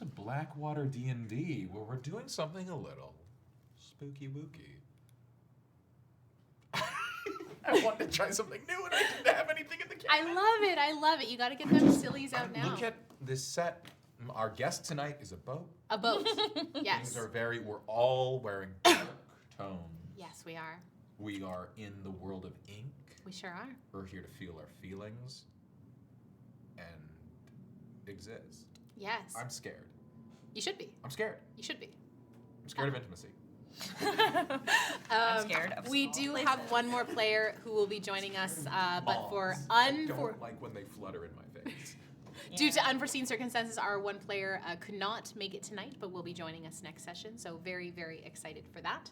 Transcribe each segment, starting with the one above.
to BlackwaterDnD, where we're doing something a little spooky wooky. I wanted to try something new and I didn't have anything in the cabinet. I love it. You got to get them sillies out now. Look at this set. Our guest tonight is a boat. A boat. Yes. Things are we're all wearing dark tones. Yes, we are. We are in the world of ink. We sure are. We're here to feel our feelings and exist. Yes. I'm scared. You should be. I'm scared. You should be. I'm scared of intimacy. I'm scared of we do places. have one more player who will be joining us, but for I don't like when they flutter in my face. Due to unforeseen circumstances, our one player could not make it tonight, but will be joining us next session. So very, very excited for that.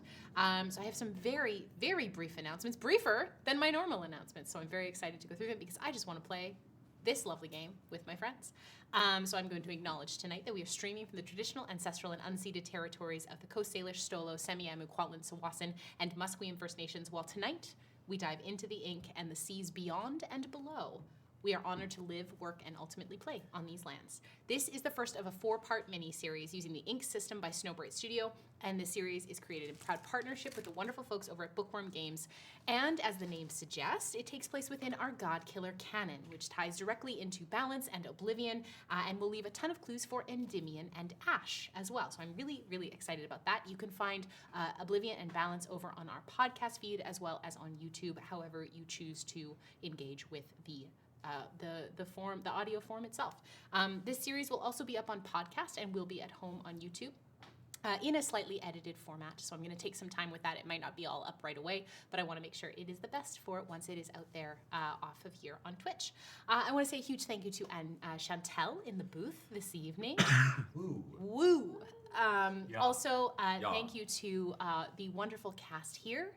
So I have some very, very brief announcements, briefer than my normal announcements. So I'm very excited to go through them because I just want to play this lovely game with my friends. So I'm going to acknowledge tonight that we are streaming from the traditional, ancestral, and unceded territories of the Coast Salish, Stolo, Semiahmoo, Kwantlen, Tsawwassen, and Musqueam First Nations, while tonight we dive into the ink and the seas beyond and below. We are honored to live, work, and ultimately play on these lands. This is the first of a 4-part mini-series using the Ink system by Snowbright Studio, and this series is created in proud partnership with the wonderful folks over at Bookwyrm Games. And as the name suggests, it takes place within our Godkiller canon, which ties directly into Balance and Oblivion, and will leave a ton of clues for Endymion and Ash as well. So I'm really, really excited about that. You can find Oblivion and Balance over on our podcast feed as well as on YouTube, however you choose to engage with the form, the audio form itself. This series will also be up on podcast and will be at home on YouTube. In a slightly edited format, so I'm going to take some time with that. It might not be all up right away, but I want to make sure it is the best for it once it is out there off of here on Twitch. I want to say a huge thank you to Chantel in the booth this evening. Woo. Woo! Yeah. Also, Yeah. thank you to the wonderful cast here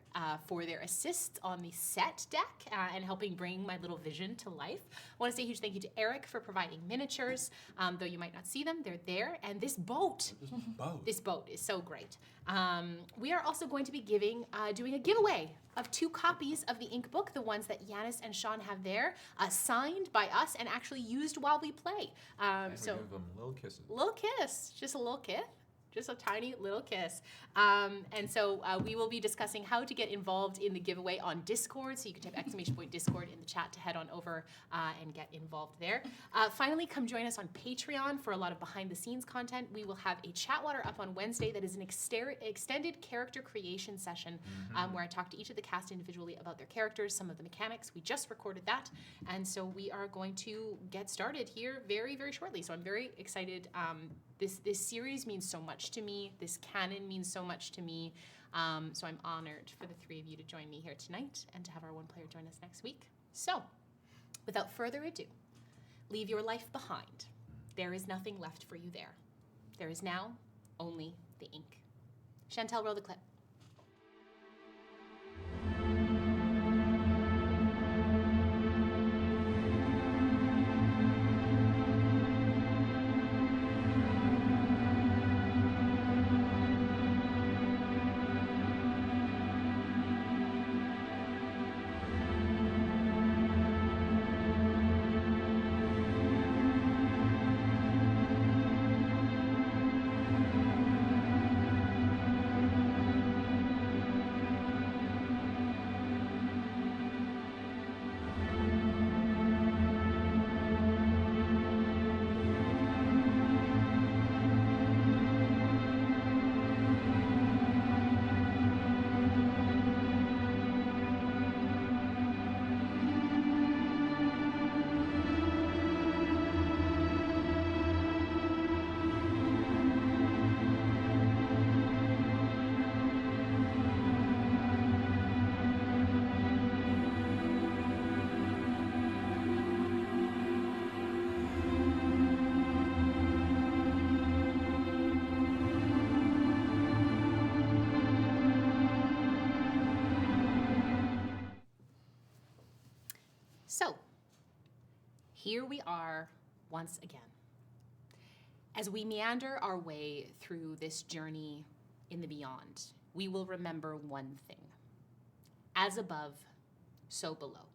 for their assists on the set deck and helping bring my little vision to life. I want to say a huge thank you to Eric for providing miniatures. Though you might not see them, they're there. And this boat. This boat is so great. We are also going to be doing a giveaway of 2 copies of the ink book, the ones that Yanis and Sean have there, signed by us and actually used while we play. And So we give them little kisses. little kiss, just a little kiss. Just a tiny little kiss. And so we will be discussing how to get involved in the giveaway on Discord. So you can type !Discord in the chat to head on over and get involved there. Finally, come join us on Patreon for a lot of behind the scenes content. We will have a Chatwater up on Wednesday that is an extended character creation session where I talk to each of the cast individually about their characters, some of the mechanics. We just recorded that. And so we are going to get started here very, very shortly. So I'm very excited. This series means so much to me. This canon means so much to me. So I'm honored for the 3 of you to join me here tonight and to have our one player join us next week. So, without further ado, leave your life behind. There is nothing left for you there. There is now only the ink. Chantel, roll the clip. So, here we are once again. As we meander our way through this journey in the beyond, we will remember one thing. As above, so below.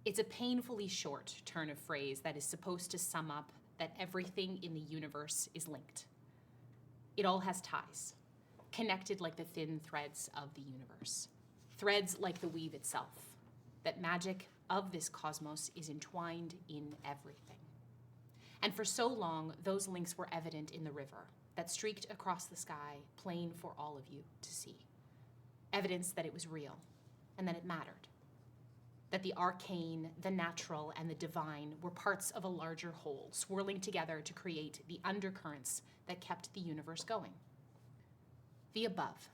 It's a painfully short turn of phrase that is supposed to sum up that everything in the universe is linked. It all has ties, connected like the thin threads of the universe. Threads like the weave itself, that magic of this cosmos is entwined in everything. And for so long, those links were evident in the river that streaked across the sky, plain for all of you to see. Evidence that it was real and that it mattered. That the arcane, the natural, and the divine were parts of a larger whole, swirling together to create the undercurrents that kept the universe going. The above,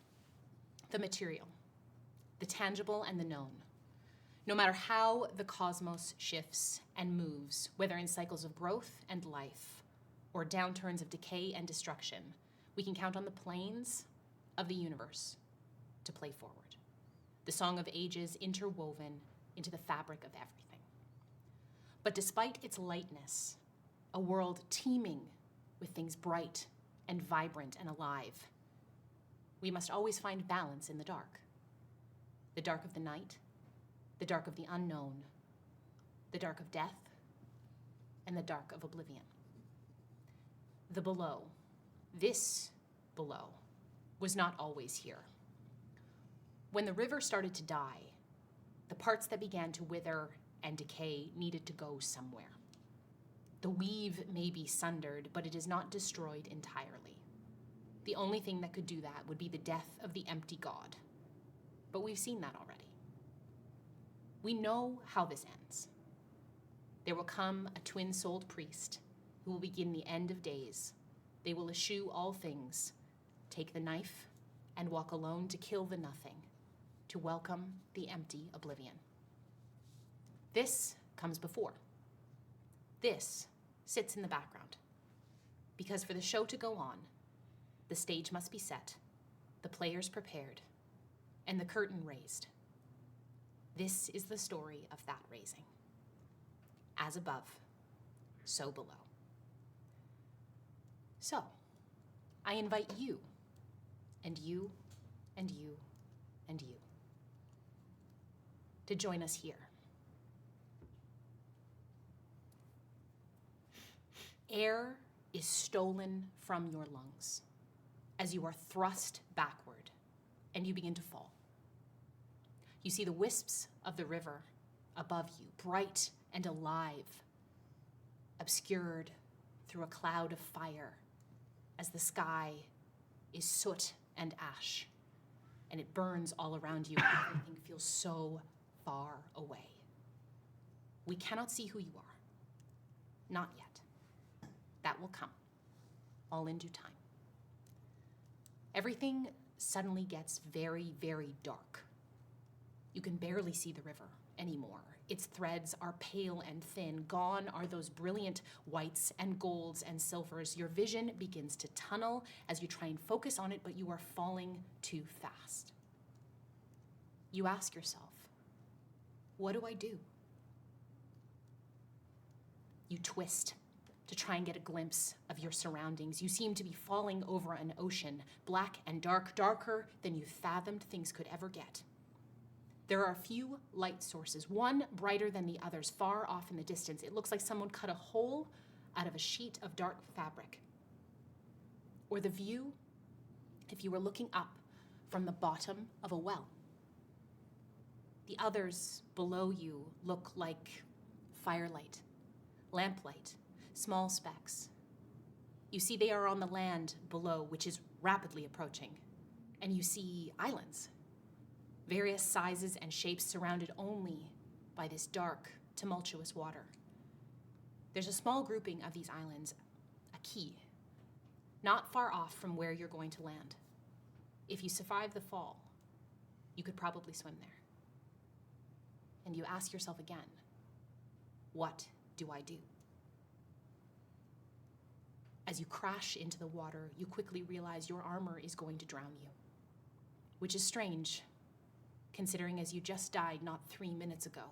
the material, the tangible and the known. No matter how the cosmos shifts and moves, whether in cycles of growth and life, or downturns of decay and destruction, we can count on the planes of the universe to play forward. The song of ages interwoven into the fabric of everything. But despite its lightness, a world teeming with things bright and vibrant and alive, we must always find balance in the dark. The dark of the night, the dark of the unknown, the dark of death, and the dark of oblivion. The below, this below, was not always here. When the river started to die, the parts that began to wither and decay needed to go somewhere. The weave may be sundered, but it is not destroyed entirely. The only thing that could do that would be the death of the empty god. But we've seen that already. We know how this ends. There will come a twin-souled priest who will begin the end of days. They will eschew all things, take the knife, and walk alone to kill the nothing, to welcome the empty oblivion. This comes before. This sits in the background. Because for the show to go on, the stage must be set, the players prepared, and the curtain raised. This is the story of that raising. As above, so below. So, I invite you, and you, and you, and you, to join us here. Air is stolen from your lungs as you are thrust backward and you begin to fall. You see the wisps of the river above you, bright and alive, obscured through a cloud of fire as the sky is soot and ash, and it burns all around you, and everything feels so far away. We cannot see who you are. Not yet. That will come, all in due time. Everything suddenly gets very, very dark. You can barely see the river anymore. Its threads are pale and thin. Gone are those brilliant whites and golds and silvers. Your vision begins to tunnel as you try and focus on it, but you are falling too fast. You ask yourself, what do I do? You twist to try and get a glimpse of your surroundings. You seem to be falling over an ocean, black and dark, darker than you fathomed things could ever get. There are a few light sources, one brighter than the others, far off in the distance. It looks like someone cut a hole out of a sheet of dark fabric. Or the view, if you were looking up from the bottom of a well. The others below you look like firelight, lamplight, small specks. You see they are on the land below, which is rapidly approaching, and you see islands. Various sizes and shapes surrounded only by this dark, tumultuous water. There's a small grouping of these islands, a key, not far off from where you're going to land. If you survive the fall, you could probably swim there. And you ask yourself again, what do I do? As you crash into the water, you quickly realize your armor is going to drown you, which is strange, considering as you just died not 3 minutes ago,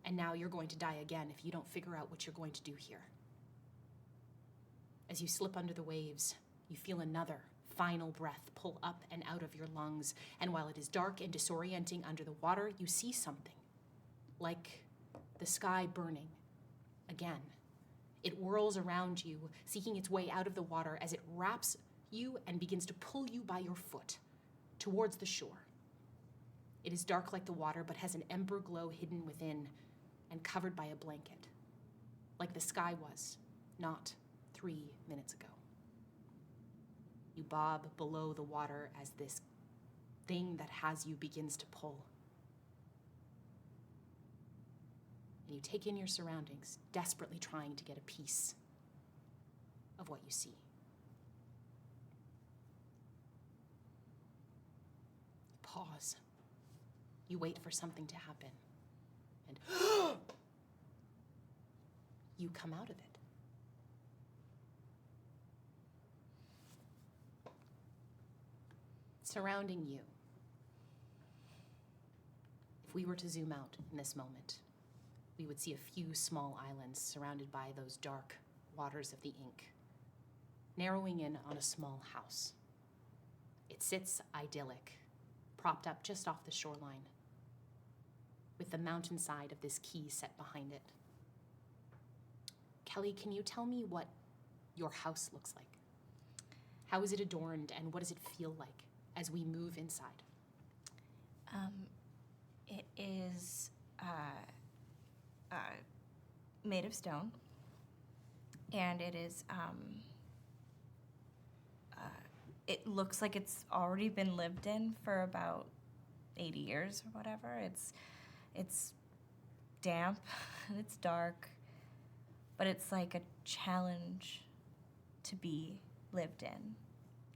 and now you're going to die again if you don't figure out what you're going to do here. As you slip under the waves, you feel another final breath pull up and out of your lungs, and while it is dark and disorienting under the water, you see something, like the sky burning again, It whirls around you, seeking its way out of the water as it wraps you and begins to pull you by your foot towards the shore. It is dark like the water, but has an ember glow hidden within and covered by a blanket, like the sky was not 3 minutes ago. You bob below the water as this thing that has you begins to pull. And you take in your surroundings, desperately trying to get a piece of what you see. Pause. You wait for something to happen. And you come out of it. Surrounding you. If we were to zoom out in this moment, we would see a few small islands surrounded by those dark waters of the ink, narrowing in on a small house. It sits idyllic, propped up just off the shoreline, with the mountainside of this key set behind it. Kelli, can you tell me what your house looks like? How is it adorned, and what does it feel like as we move inside? It is made of stone, and it is it looks like it's already been lived in for about 80 years or whatever. It's damp and it's dark, but it's like a challenge to be lived in,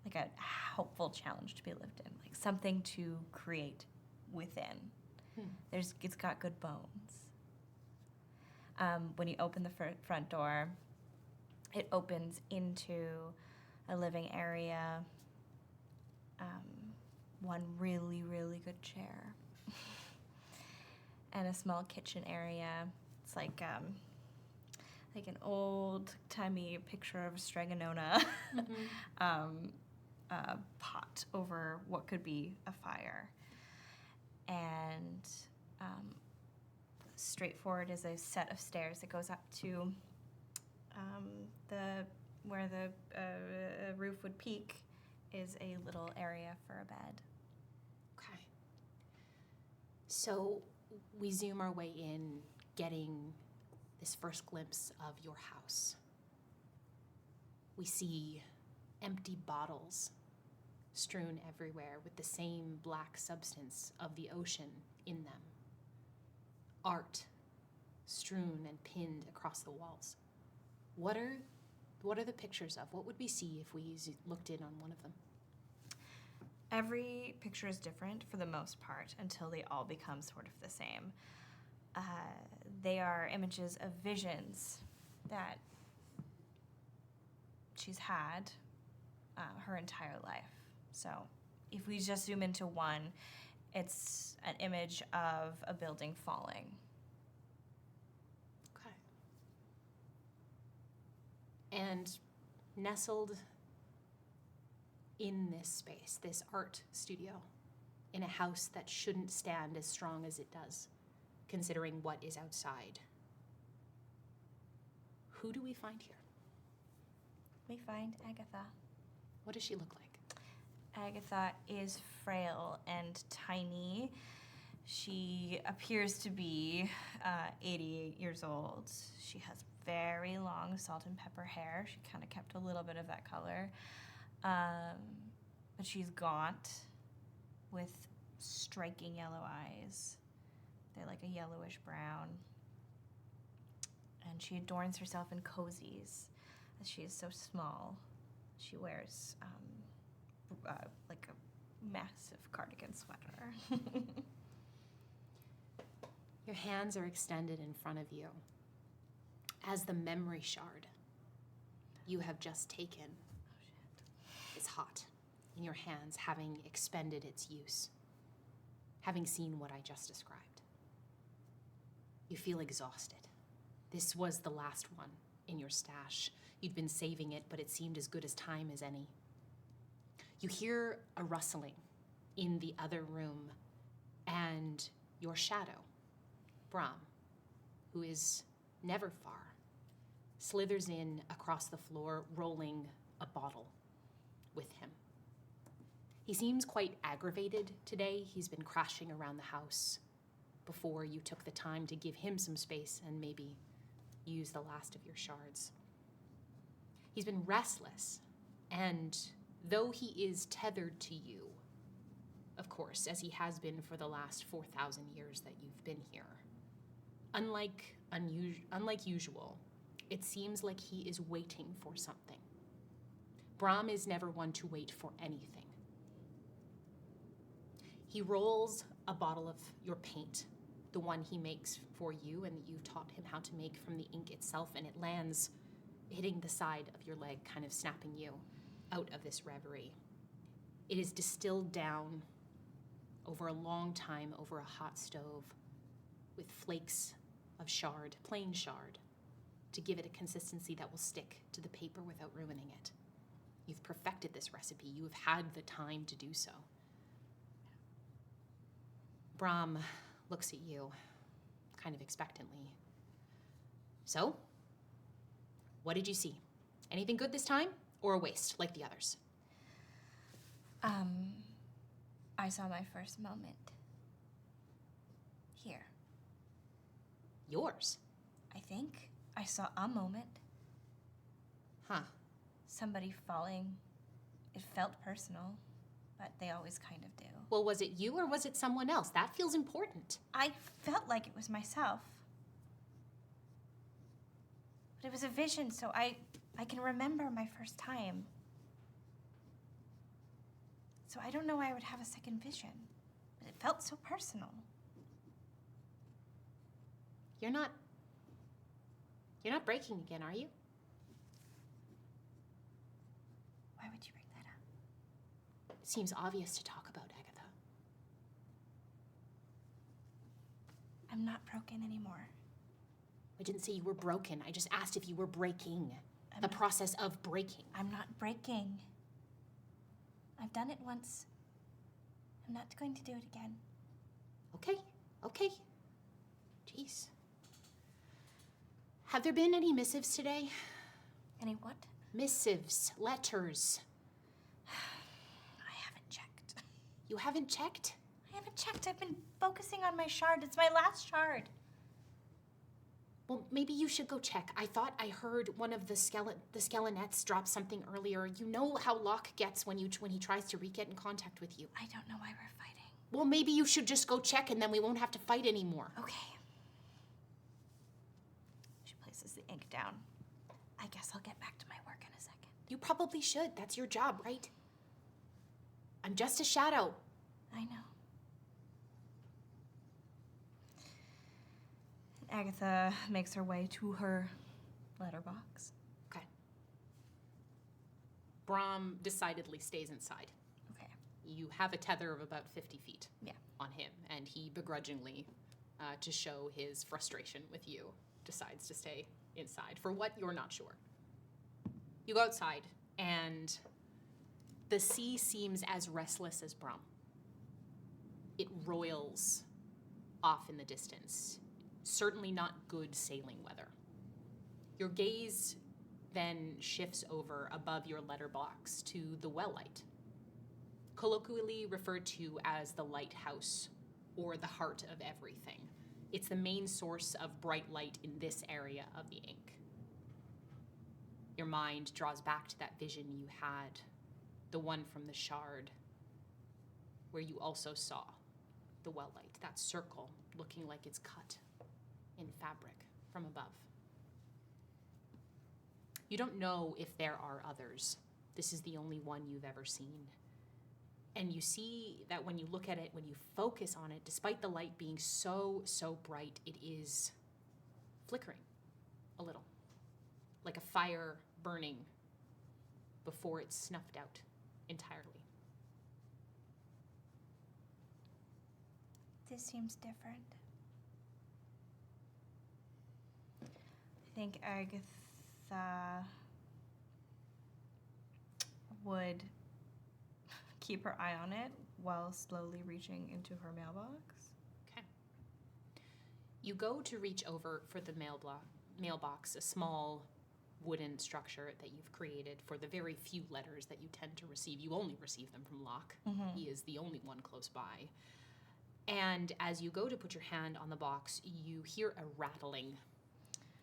like a helpful challenge to be lived in, like something to create within. It's got good bones. When you open the front door, it opens into a living area, one really, really good chair, and a small kitchen area. It's like an old-timey picture of a stregonona pot over what could be a fire. And straightforward is a set of stairs that goes up to where the roof would peak is a little area for a bed. Okay. So we zoom our way in, getting this first glimpse of your house. We see empty bottles strewn everywhere with the same black substance of the ocean in them. Art strewn and pinned across the walls. What are the pictures of? What would we see if we looked in on one of them? Every picture is different for the most part until they all become sort of the same. They are images of visions that she's had her entire life. So if we just zoom into one, it's an image of a building falling. Okay. And nestled in this space, this art studio, in a house that shouldn't stand as strong as it does, considering what is outside, who do we find here? We find Agatha. What does she look like? Agatha is frail and tiny. She appears to be 88 years old. She has very long salt and pepper hair. She kind of kept a little bit of that color. But she's gaunt with striking yellow eyes. They're like a yellowish brown. And she adorns herself in cozies, as she is so small. She wears like a massive cardigan sweater. Your hands are extended in front of you as the memory shard you have just taken is hot in your hands, having expended its use, having seen what I just described. You feel exhausted. This was the last one in your stash. You'd been saving it, but it seemed as good as time as any. You hear a rustling in the other room, and your shadow, Brahm, who is never far, slithers in across the floor, rolling a bottle with him. He seems quite aggravated today. He's been crashing around the house before you took the time to give him some space and maybe use the last of your shards. He's been restless, and though he is tethered to you, of course, as he has been for the last 4,000 years that you've been here, unlike usual, it seems like he is waiting for something. Brahm is never one to wait for anything. He rolls a bottle of your paint, the one he makes for you and that you've taught him how to make from the ink itself, and it lands hitting the side of your leg, kind of snapping you out of this reverie. It is distilled down over a long time over a hot stove with flakes of shard, plain shard, to give it a consistency that will stick to the paper without ruining it. You've perfected this recipe. You have had the time to do so. Brahm looks at you, kind of expectantly. So, what did you see? Anything good this time, or a waste like the others? I saw my first moment. Here. Yours? I think I saw a moment. Huh. Somebody falling. It felt personal, but they always kind of do. Well, was it you or was it someone else? That feels important. I felt like it was myself. But it was a vision, so I can remember my first time. So I don't know why I would have a second vision, but it felt so personal. You're not breaking again, are you? Why would you bring that up? It seems obvious to talk about, Agatha. I'm not broken anymore. I didn't say you were broken. I just asked if you were breaking. The process of breaking. I'm not breaking. I've done it once. I'm not going to do it again. Okay. Jeez. Have there been any missives today? Any what? Missives, letters. I haven't checked. You haven't checked? I haven't checked. I've been focusing on my shard. It's my last shard. Well, maybe you should go check. I thought I heard one of the skelenettes drop something earlier. You know how Locke gets when he tries to get in contact with you. I don't know why we're fighting. Well, maybe you should just go check and then we won't have to fight anymore. Okay. She places the ink down. I guess I'll get back to my work in a second. You probably should. That's your job, right? I'm just a shadow. I know. Agatha makes her way to her letterbox. Okay. Brahm decidedly stays inside. Okay. You have a tether of about 50 feet Yeah. on him, and he begrudgingly, to show his frustration with you, decides to stay inside for what you're not sure. You go outside, and the sea seems as restless as Brahm. It roils off in the distance. Certainly not good sailing weather. Your gaze then shifts over above your letterbox to the well light, colloquially referred to as the lighthouse or the heart of everything. It's the main source of bright light in this area of the ink. Your mind draws back to that vision you had, the one from the shard, where you also saw the well light, that circle looking like it's cut in fabric from above. You don't know if there are others. This is the only one you've ever seen. And you see that when you look at it, when you focus on it, despite the light being so bright, it is flickering a little, like a fire burning before it's snuffed out entirely. This seems different. I think Agatha would keep her eye on it while slowly reaching into her mailbox. Okay. You go to reach over for the mailbox, a small wooden structure that you've created for the very few letters that you tend to receive. You only receive them from Locke. Mm-hmm. He is the only one close by. And as you go to put your hand on the box, you hear a rattling,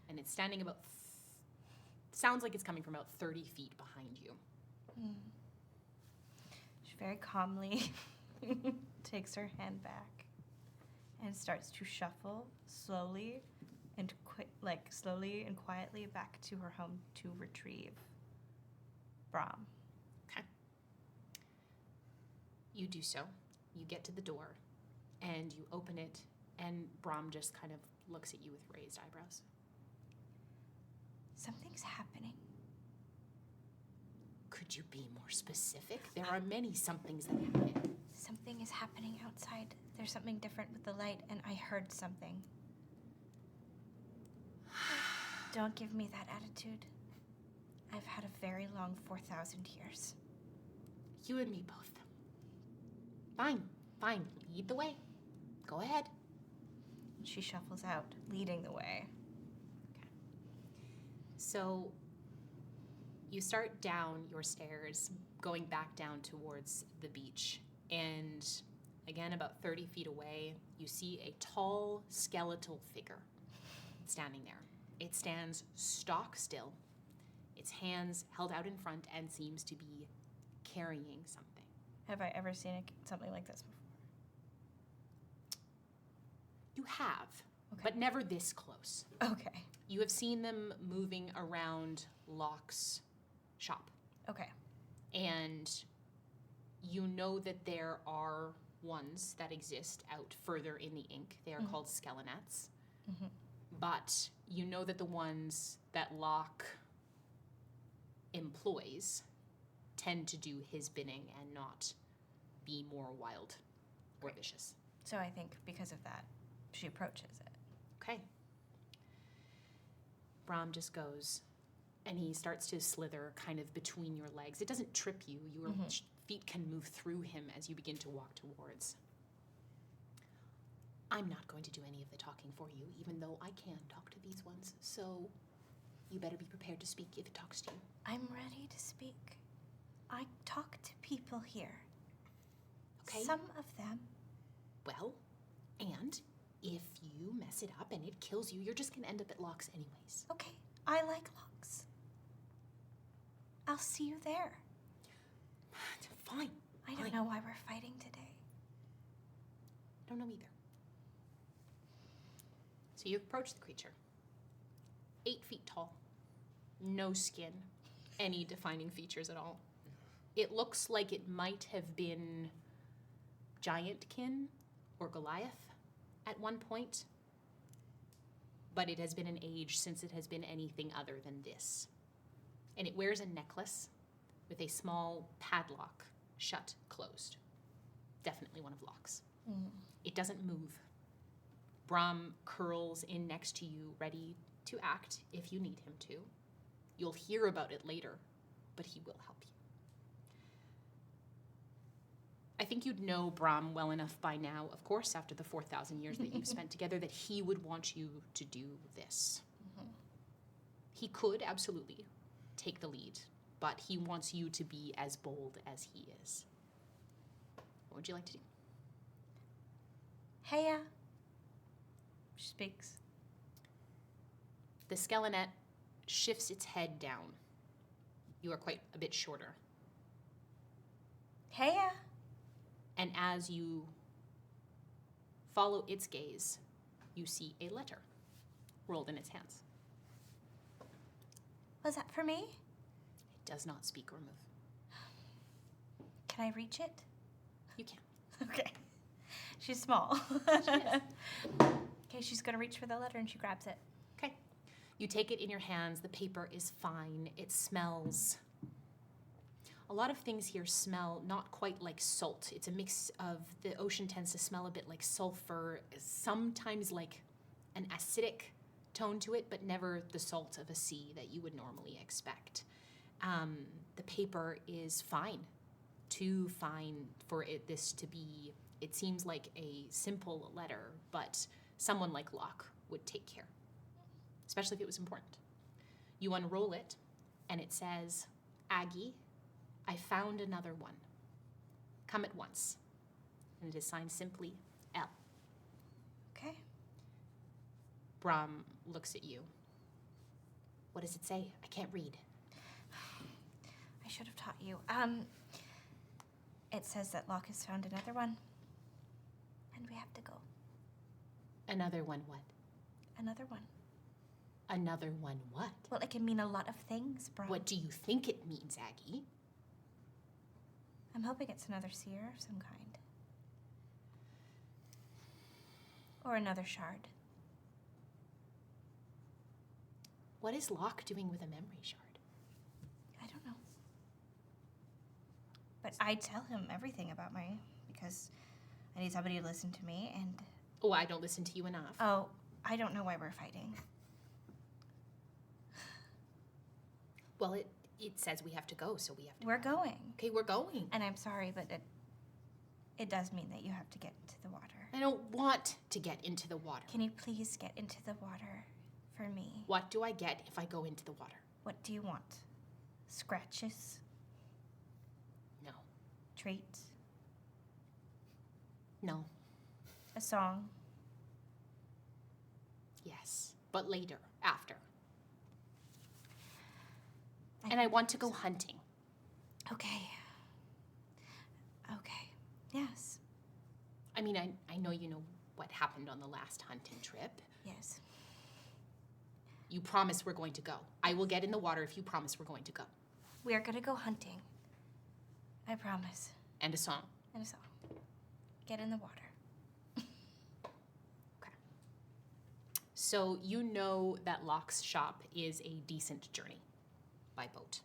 and it's standing about, sounds like it's coming from about 30 feet behind you. Mm. She very calmly takes her hand back and starts to shuffle slowly and slowly and quietly back to her home to retrieve Brahm. Okay. You do so. You get to the door, and you open it, and Brahm just kind of looks at you with raised eyebrows. Something's happening. Could you be more specific? There are many somethings that happen. Something is happening outside. There's something different with the light, and I heard something. Don't give me that attitude. I've had a very long 4,000 years. You and me both. Fine, fine. Lead the way. Go ahead. She shuffles out, leading the way. Okay. So you start down your stairs, going back down towards the beach. And again, about 30 feet away, you see a tall, skeletal figure standing there. It stands stock still, its hands held out in front, and seems to be carrying something. Have I ever seen something like this before? You have, Okay. but never this close. Okay. You have seen them moving around Locke's shop. Okay. And you know that there are ones that exist out further in the ink. They are called skelenets. Mm-hmm. But you know that the ones that Locke employs tend to do his bidding and not be more wild or vicious. So I think because of that, she approaches it. Okay. Brahm just goes, and he starts to slither kind of between your legs. It doesn't trip you. Your feet can move through him as you begin to walk towards. I'm not going to do any of the talking for you, even though I can talk to these ones. So you better be prepared to speak if it talks to you. I'm ready to speak. I talk to people here. Okay. Some of them. Well, and if you mess it up and it kills you, you're just going to end up at Locke's anyways. Okay, I like locks. I'll see you there. Fine. I don't know why we're fighting today. Don't know either. So you approach the creature. 8 feet tall. No skin. Any defining features at all. It looks like it might have been Giantkin or Goliath at one point, but it has been an age since it has been anything other than this. And it wears a necklace with a small padlock, shut, closed. Definitely one of Locke's. It doesn't move. Brahm curls in next to you, ready to act if you need him to. You'll hear about it later, but he will help you. I think you'd know Brahm well enough by now, of course, after the 4,000 years that you've spent together, that he would want you to do this. He could absolutely take the lead, but he wants you to be as bold as he is. What would you like to do? Heya. She speaks. The skelenet shifts its head down. You are quite a bit shorter. Heya. And as you follow its gaze, you see a letter rolled in its hands. Was that for me? It does not speak or move. Can I reach it? You can. Okay. She's small. She is. Okay, she's gonna reach for the letter and she grabs it. Okay. You take it in your hands. The paper is fine. It smells. A lot of things here smell not quite like salt. It's a mix of, the ocean tends to smell a bit like sulfur, sometimes like an acidic tone to it, but never the salt of a sea that you would normally expect. The paper is fine. Too fine for this to be, it seems like a simple letter, but someone like Locke would take care, especially if it was important. You unroll it, and it says, Aggie, I found another one. Come at once. And it is signed simply L. Okay. Brahm looks at you. What does it say? I can't read. I should have taught you. It says that Locke has found another one. And we have to go. Another one what? Another one. Another one what? Well, it can mean a lot of things, Brahm. What do you think it means, Aggie? I'm hoping it's another seer of some kind. Or another shard. What is Locke doing with a memory shard? I don't know. But I tell him everything about because I need somebody to listen to me, and... Oh, I don't listen to you enough. Oh, I don't know why we're fighting. Well, it says we have to go, so we have to We're go. going. Okay, we're going. And I'm sorry, but it does mean that you have to get into the water. I don't want to get into the water. Can you please get into the water for me? What do I get if I go into the water? What do you want? Scratches? No. Treats? No. A song? Yes. But later. After. And I want to go hunting. Okay. Okay. Yes. I mean, I know you know what happened on the last hunting trip. Yes. You promise we're going to go. I will get in the water if you promise we're going to go. We are going to go hunting. I promise. And a song. And a song. Get in the water. Okay. So you know that Locke's shop is a decent journey by boat.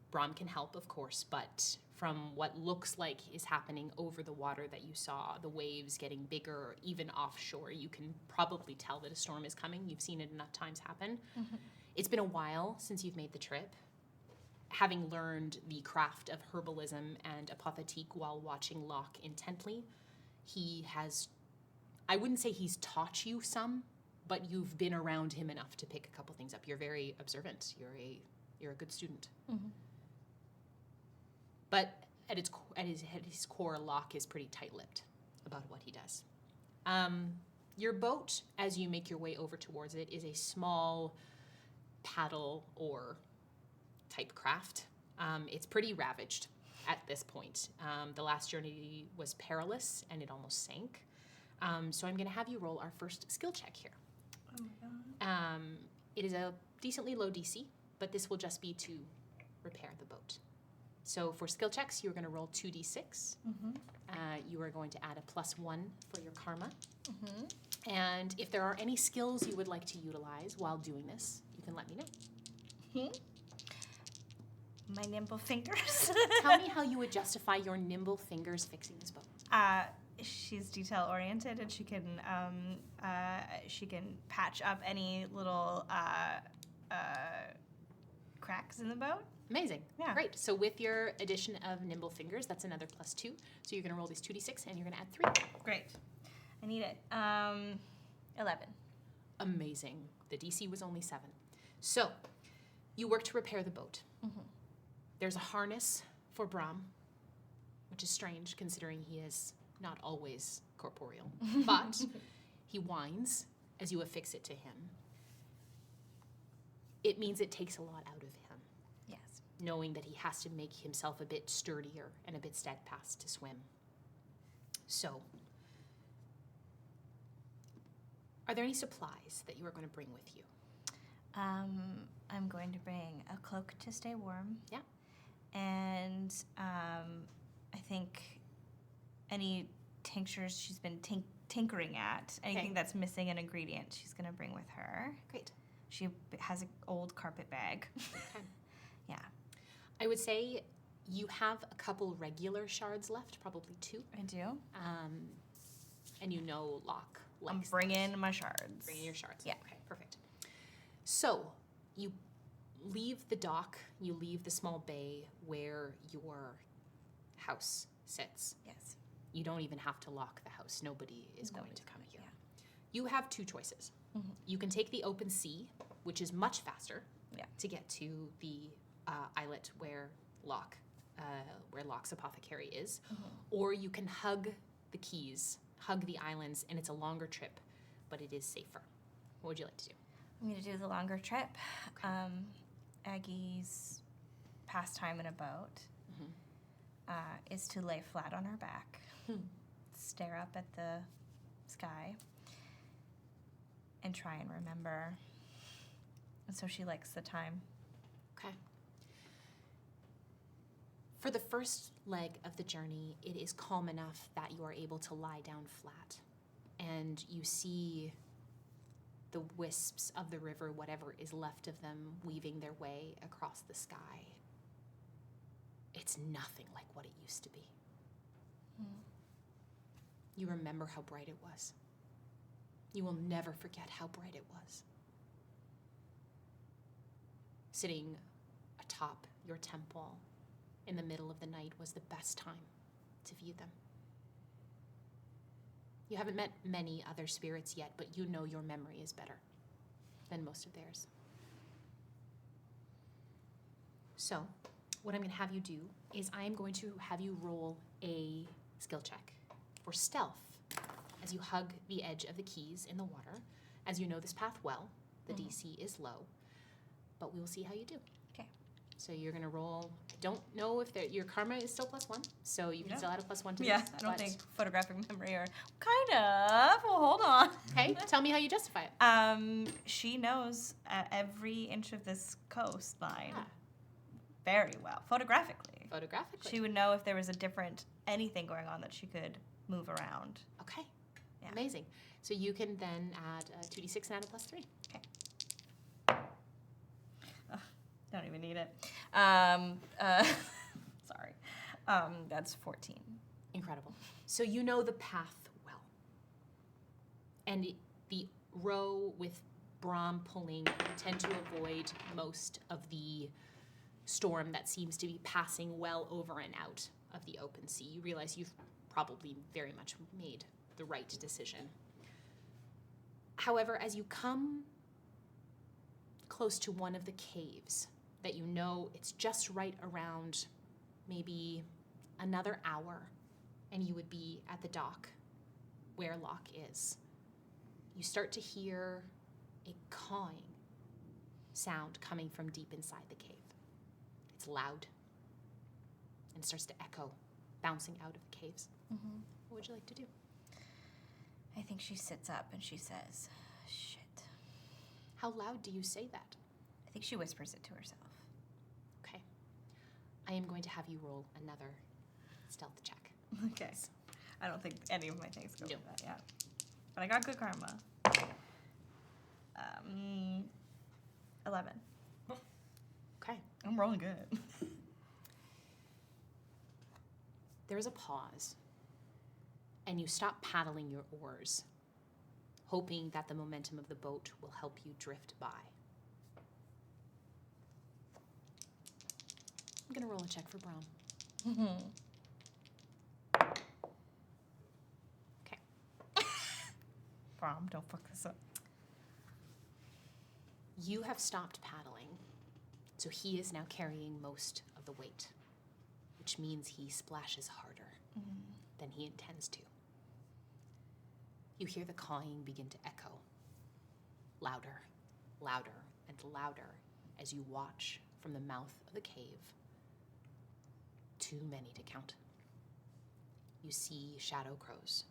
Brahm can help, of course, but from what looks like is happening over the water that you saw, the waves getting bigger, even offshore, you can probably tell that a storm is coming. You've seen it enough times happen. Mm-hmm. It's been a while since you've made the trip. Having learned the craft of herbalism and apothetique while watching Locke intently, he has, I wouldn't say he's taught you some, but you've been around him enough to pick a couple things up. You're very observant. You're a good student. Mm-hmm. But at his core, Locke is pretty tight-lipped about what he does. Your boat, as you make your way over towards it, is a small paddle or type craft. It's pretty ravaged at this point. The last journey was perilous, and it almost sank. So I'm going to have you roll our first skill check here. Oh my god. It is a decently low DC, but this will just be to repair the boat. So for skill checks, you're going to roll 2d6. Mm-hmm. You are going to add a +1 for your karma. Mm-hmm. And if there are any skills you would like to utilize while doing this, you can let me know. Mm-hmm. My nimble fingers. Tell me how you would justify your nimble fingers fixing this boat. She's detail oriented, and she can patch up any little cracks in the boat. Amazing. Yeah. Great. So with your addition of nimble fingers, that's another +2. So you're going to roll these 2d6, and you're going to add 3. Great. I need it. 11. Amazing. The DC was only 7. So you work to repair the boat. Mm-hmm. There's a harness for Brahm, which is strange considering he is not always corporeal. But he whines as you affix it to him. It means it takes a lot out of him. Yes. Knowing that he has to make himself a bit sturdier and a bit steadfast to swim. So, are there any supplies that you are going to bring with you? I'm going to bring a cloak to stay warm. Yeah. And I think any tinctures she's been tinkering at, anything that's missing an ingredient, she's going to bring with her. Great. She has an old carpet bag. Okay. Yeah. I would say you have a couple regular shards left, probably 2. I do. And you know Locke likes I'm bringing my shards. Bringing your shards. Yeah. Okay, perfect. So you leave the dock, you leave the small bay where your house sits. Yes. You don't even have to lock the house. Nobody is going to come here. Yeah. You have 2 choices. Mm-hmm. You can take the open sea, which is much faster to get to the islet where Locke's apothecary is, or you can hug the keys, hug the islands, and it's a longer trip, but it is safer. What would you like to do? I'm going to do the longer trip. Aggie's pastime in a boat is to lay flat on her back, stare up at the sky, and try and remember. And so she likes the time. Okay. For the first leg of the journey, it is calm enough that you are able to lie down flat. And you see the wisps of the river, whatever is left of them, weaving their way across the sky. It's nothing like what it used to be. You remember how bright it was. You will never forget how bright it was. Sitting atop your temple in the middle of the night was the best time to view them. You haven't met many other spirits yet, but you know your memory is better than most of theirs. So, what I'm going to have you do is I am going to have you roll a skill check for stealth as you hug the edge of the keys in the water. As you know this path well, the DC is low, but we will see how you do. Okay. So you're going to roll. Don't know if your karma is still +1, so you can still add a +1 to this. Yeah, I don't think photographic memory or kind of. Well, hold on. Okay, tell me how you justify it. She knows every inch of this coastline very well, photographically. Photographically. She would know if there was anything going on that she could move around. Okay. Yeah. Amazing. So you can then add 2d6 and add a +3. Okay. Don't even need it. Sorry. That's 14. Incredible. So you know the path well. And the row with Brahm pulling, you tend to avoid most of the storm that seems to be passing well over and out of the open sea. You realize you've probably very much made the right decision. However, as you come close to one of the caves that you know it's just right around maybe another hour, and you would be at the dock where Locke is, you start to hear a cawing sound coming from deep inside the cave. It's loud, and it starts to echo, bouncing out of the caves. What would you like to do? I think she sits up and she says, "Shit." How loud do you say that? I think she whispers it to herself. Okay. I am going to have you roll another stealth check. Okay. I don't think any of my things go No. with that, yeah. But I got good karma. 11. Okay. I'm rolling good. There is a pause, and you stop paddling your oars, hoping that the momentum of the boat will help you drift by. I'm going to roll a check for Brahm. Okay. Brahm, don't fuck this up. You have stopped paddling, so he is now carrying most of the weight, which means he splashes harder than he intends to. You hear the cawing begin to echo, louder, louder, and louder as you watch from the mouth of the cave. Too many to count. You see shadow crows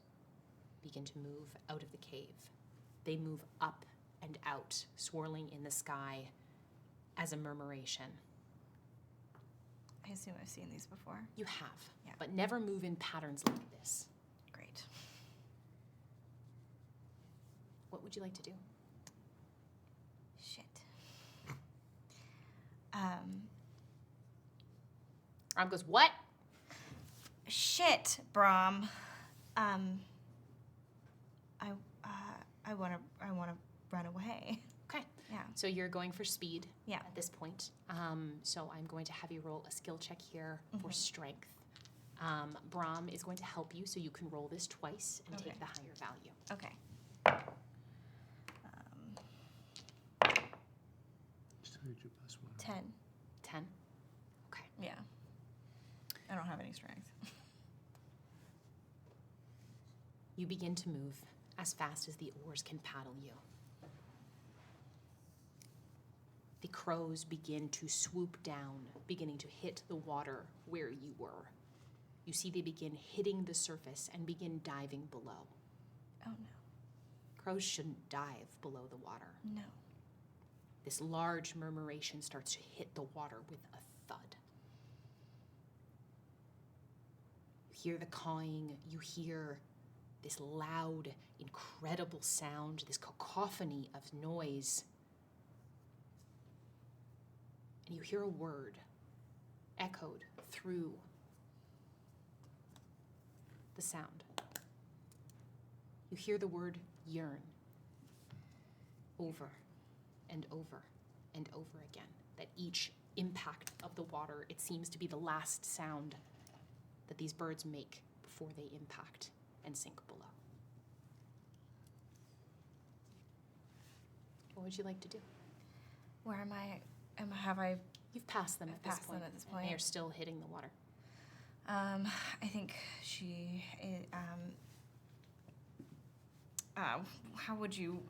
begin to move out of the cave. They move up and out, swirling in the sky as a murmuration. I assume I've seen these before. You have, Yeah. but never move in patterns like this. Great. What would you like to do? Shit. Brahm goes, what? Shit, Brahm. I wanna run away. Okay. Yeah. So you're going for speed Yeah. at this point. So I'm going to have you roll a skill check here for strength. Brahm is going to help you, so you can roll this twice and take the higher value. Okay. Just how did you 10. 10. Okay. Yeah. I don't have any strength. You begin to move as fast as the oars can paddle you. The crows begin to swoop down, beginning to hit the water where you were. You see they begin hitting the surface and begin diving below. Oh no. Crows shouldn't dive below the water. No. This large murmuration starts to hit the water with a thud. You hear the cawing, you hear this loud, incredible sound, this cacophony of noise. And you hear a word echoed through the sound. You hear the word yearn over and over and over again. That each impact of the water, it seems to be the last sound that these birds make before they impact and sink below. What would you like to do? Where am I? Have I? You've passed them I've at this passed point. them at this And point. they are still hitting the water. I think she. How would you?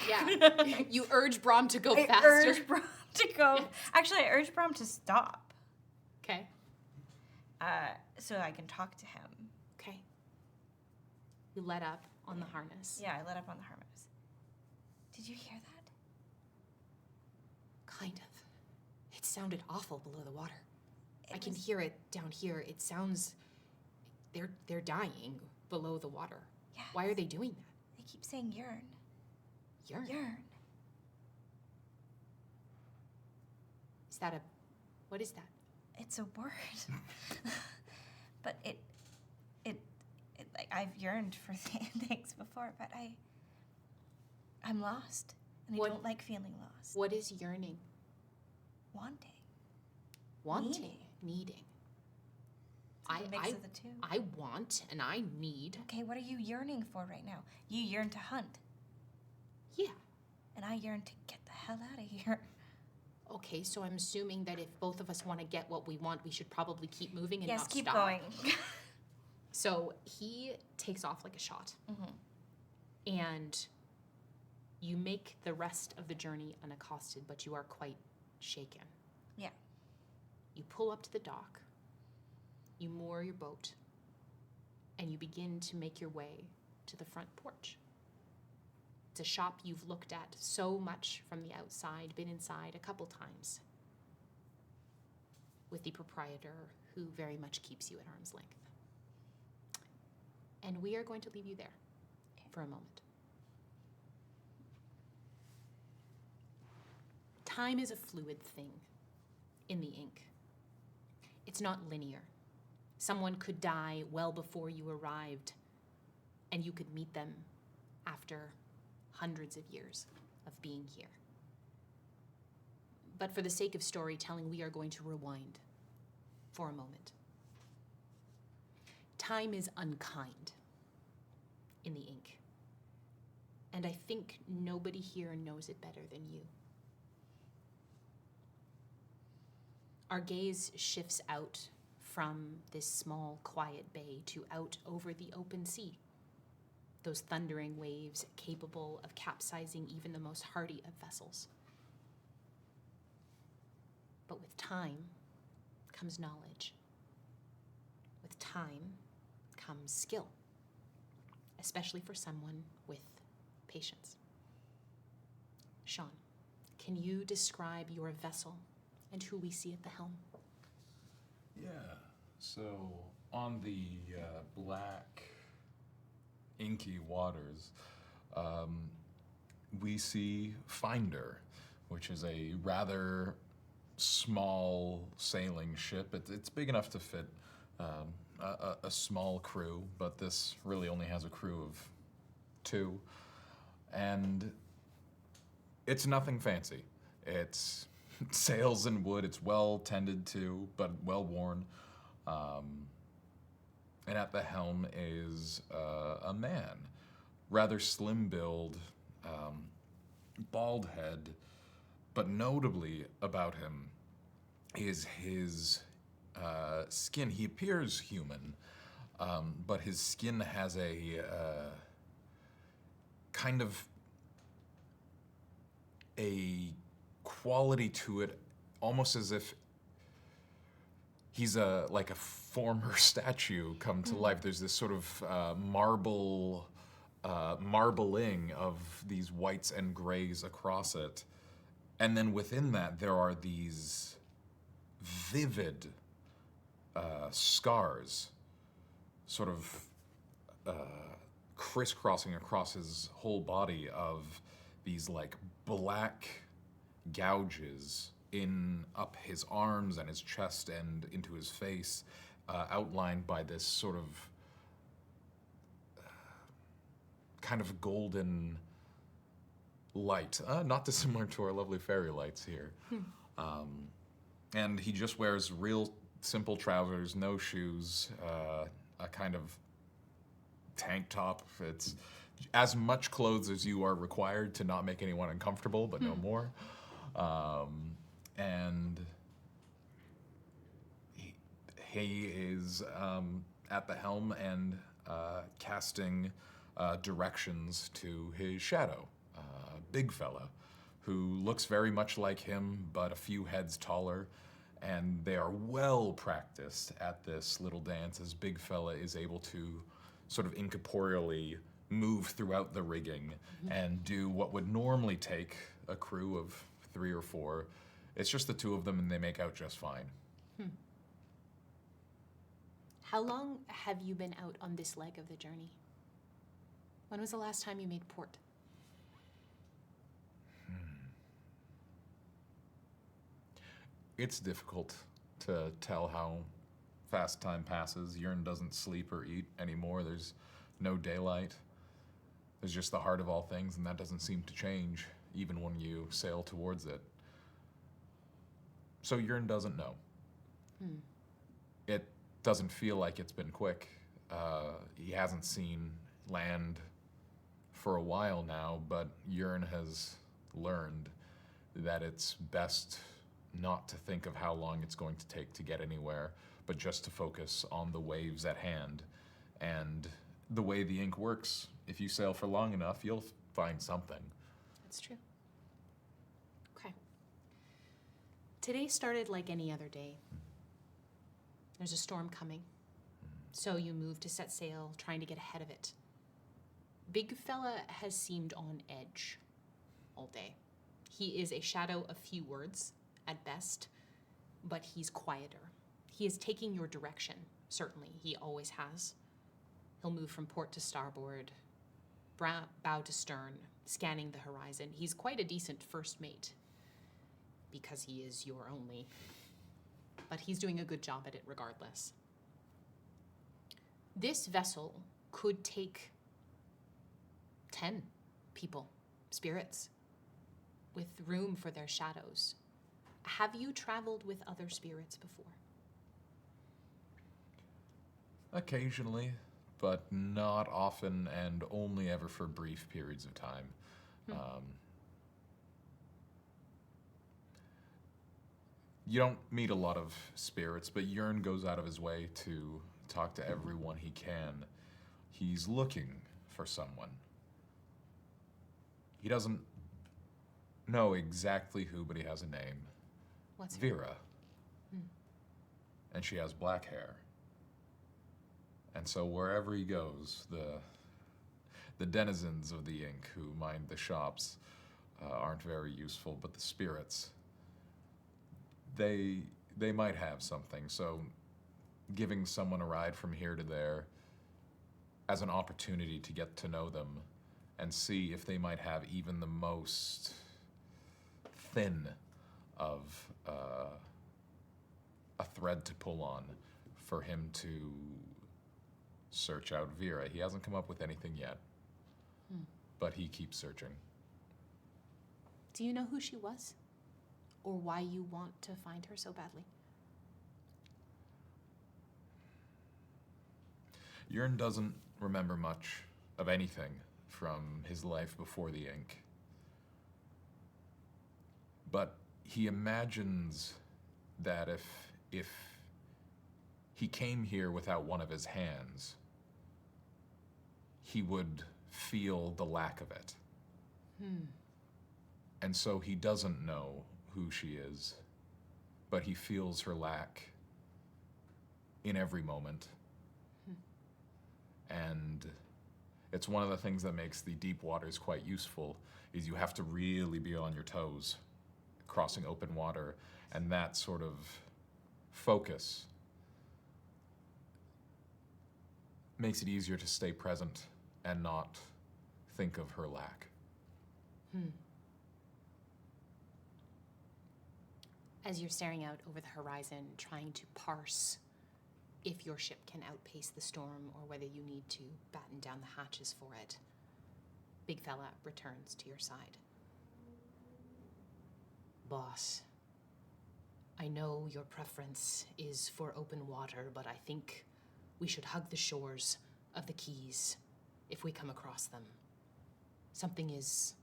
Yeah. You urge Brahm to go I faster. urge Brahm to go. Yes. Actually, I urge Brahm to stop. Okay. So I can talk to him. Okay. You let up on the harness. Yeah, I let up on the harness. Did you hear that? Kind of. It sounded awful below the water. I can was- hear it down here. It sounds they're dying below the water. Yes. Why are they doing that? They keep saying yearn. Yearn. Yearn. Is that what is that? It's a word. But it like I've yearned for things before, but I'm lost. And I don't like feeling lost. What is yearning? Wanting. Wanting. Needing. It's a mix of the two. I want and I need. Okay, what are you yearning for right now? You yearn to hunt. Yeah. And I yearn to get the hell out of here. Okay, so I'm assuming that if both of us want to get what we want, we should probably keep moving and Yes, not keep stop. going. So he takes off like a shot. Mm-hmm. And you make the rest of the journey unaccosted, but you are quite shaken. Yeah. You pull up to the dock, you moor your boat, and you begin to make your way to the front porch. It's a shop you've looked at so much from the outside, been inside a couple times, with the proprietor who very much keeps you at arm's length. And we are going to leave you there for a moment. Time is a fluid thing in the ink. It's not linear. Someone could die well before you arrived, and you could meet them after hundreds of years of being here. But for the sake of storytelling, we are going to rewind for a moment. Time is unkind in the ink, and I think nobody here knows it better than you. Our gaze shifts out from this small, quiet bay to out over the open sea. Those thundering waves capable of capsizing even the most hardy of vessels. But with time comes knowledge. With time comes skill, especially for someone with patience. Sean, can you describe your vessel and who we see at the helm? Yeah. So on the black, inky waters, we see Finder, which is a rather small sailing ship. It's big enough to fit a small crew, but this really only has a crew of 2. And it's nothing fancy. It's sails in wood, it's well tended to, but well worn. And at the helm is a man, rather slim build, bald head, But notably about him is his skin. He appears human, but his skin has a kind of a quality to it, almost as if he's like a former statue come to life. There's this sort of marbling of these whites and grays across it. And then within that, there are these vivid scars, sort of crisscrossing across his whole body of these like black gouges up his arms and his chest and into his face, outlined by this sort of kind of golden light, not dissimilar to our lovely fairy lights here. And he just wears real simple trousers, no shoes, a kind of tank top. It's as much clothes as you are required to not make anyone uncomfortable, but no more. And he is at the helm and casting directions to his shadow, big fella, who looks very much like him, but a few heads taller. And they are well practiced at this little dance, as big fella is able to sort of incorporeally move throughout the rigging and do what would normally take a crew of 3 or 4. It's just the 2 of them, and they make out just fine. How long have you been out on this leg of the journey? When was the last time you made port? It's difficult to tell how fast time passes. Yearn doesn't sleep or eat anymore. There's no daylight. There's just the heart of all things, and that doesn't seem to change even when you sail towards it. So Yearn doesn't know. It doesn't feel like it's been quick. He hasn't seen land for a while now, but Yearn has learned that it's best not to think of how long it's going to take to get anywhere, but just to focus on the waves at hand. And the way the ink works, if you sail for long enough, you'll find something. That's true. Okay. Today started like any other day. There's a storm coming. So you move to set sail, trying to get ahead of it. Big fella has seemed on edge all day. He is a shadow of few words at best, but he's quieter. He is taking your direction, certainly. He always has. He'll move from port to starboard, bow to stern, scanning the horizon. He's quite a decent first mate, because he is your only. But he's doing a good job at it regardless. This vessel could take 10 people, spirits, with room for their shadows. Have you traveled with other spirits before? Occasionally, but not often, and only ever for brief periods of time. You don't meet a lot of spirits, but Yearn goes out of his way to talk to everyone he can. He's looking for someone. He doesn't know exactly who, but he has a name. What's her Vera. And she has black hair. And so wherever he goes, the denizens of the ink who mind the shops aren't very useful, but the spirits, they might have something. So giving someone a ride from here to there as an opportunity to get to know them and see if they might have even the most thin of a thread to pull on for him to search out Vera. He hasn't come up with anything yet, but he keeps searching. Do you know who she was? Or why you want to find her so badly? Yearn doesn't remember much of anything from his life before the ink. But he imagines that if he came here without one of his hands, he would feel the lack of it. And so he doesn't know who she is, but he feels her lack in every moment. And it's one of the things that makes the deep waters quite useful, is you have to really be on your toes crossing open water, and that sort of focus makes it easier to stay present and not think of her lack. As you're staring out over the horizon, trying to parse if your ship can outpace the storm or whether you need to batten down the hatches for it, Big Fella returns to your side. Boss, I know your preference is for open water, but I think we should hug the shores of the Keys if we come across them. Something is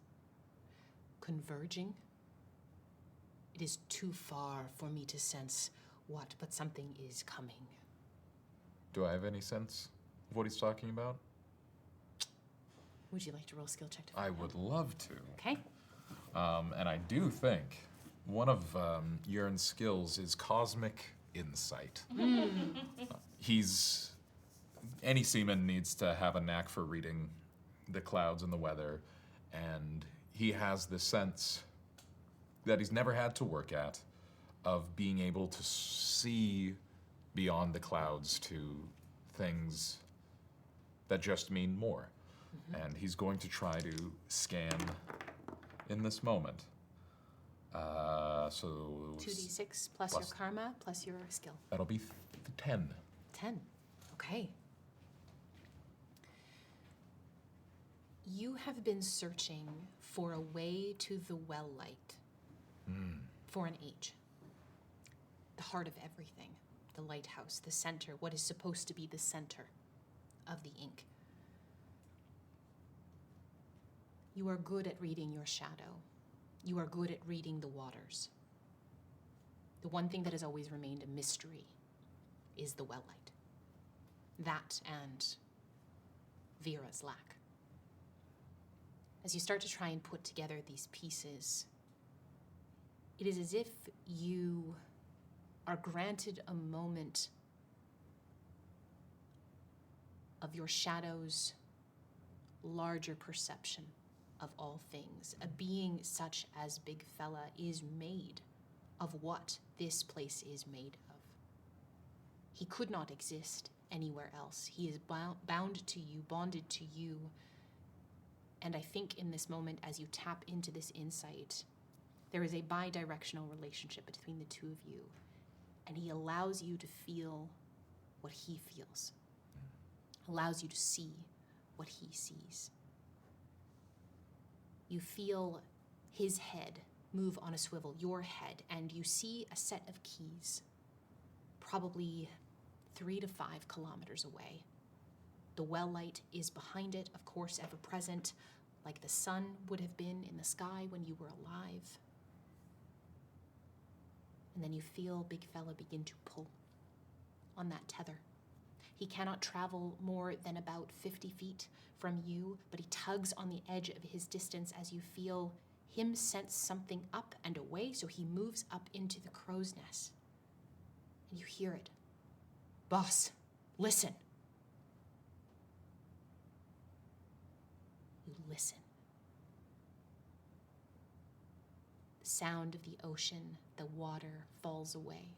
converging. It is too far for me to sense what, but something is coming. Do I have any sense of what he's talking about? Would you like to roll a skill check to find I out? would love to. Okay. And I do think one of Yearn's skills is cosmic insight. Any seaman needs to have a knack for reading the clouds and the weather, and he has the sense that he's never had to work at of being able to see beyond the clouds to things that just mean more. And he's going to try to scan in this moment. So 2d6 plus your karma plus your skill. that'll be 10. 10. Okay. You have been searching for a way to the well light for an age. The heart of everything. The lighthouse, the center, what is supposed to be the center of the ink. You are good at reading your shadow. You are good at reading the waters. The one thing that has always remained a mystery is the well light. That and Vera's lack. As you start to try and put together these pieces, it is as if you are granted a moment of your shadow's larger perception of all things. A being such as Big Fella is made of what this place is made of. He could not exist anywhere else. He is bound to you, bonded to you. And I think in this moment, as you tap into this insight, there is a bi-directional relationship between the two of you. And he allows you to feel what he feels, allows you to see what he sees. You feel his head move on a swivel, your head, and you see a set of keys, probably 3 to 5 kilometers away. The well light is behind it, of course, ever present, like the sun would have been in the sky when you were alive. And then you feel Big Fella begin to pull on that tether. He cannot travel more than about 50 feet from you, but he tugs on the edge of his distance as you feel him sense something up and away, so he moves up into the crow's nest. And you hear it. Boss, listen. You listen. The sound of the ocean, the water falls away.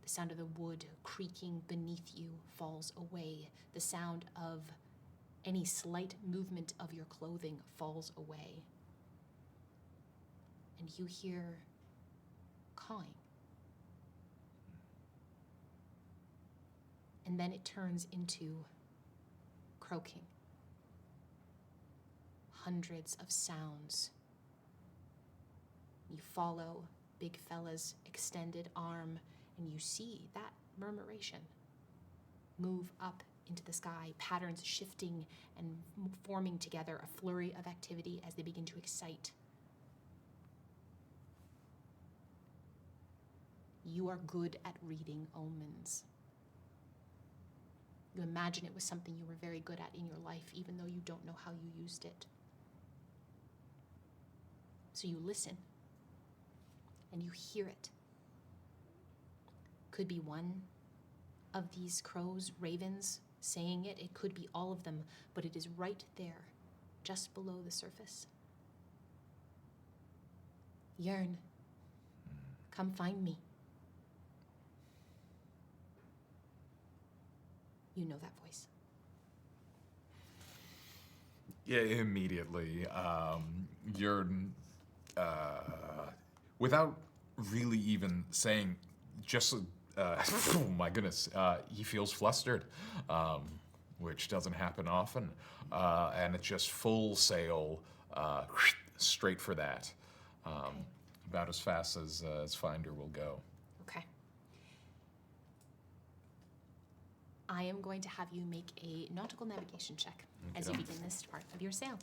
The sound of the wood creaking beneath you falls away. The sound of any slight movement of your clothing falls away. And you hear cawing. And then it turns into croaking. Hundreds of sounds. You follow Big Fella's extended arm, and you see that murmuration move up into the sky, patterns shifting and forming together, a flurry of activity as they begin to excite. You are good at reading omens. You imagine it was something you were very good at in your life, even though you don't know how you used it. So you listen, and you hear it. Could be one of these crows, ravens, saying it. It could be all of them, but it is right there, just below the surface. Yearn, come find me. You know that voice. Yeah, immediately. You're, without really even saying, just, oh my goodness, he feels flustered, which doesn't happen often. And it's just full sail, straight for that. About as fast as Finder will go. Okay. I am going to have you make a nautical navigation check as you begin this part of your sail.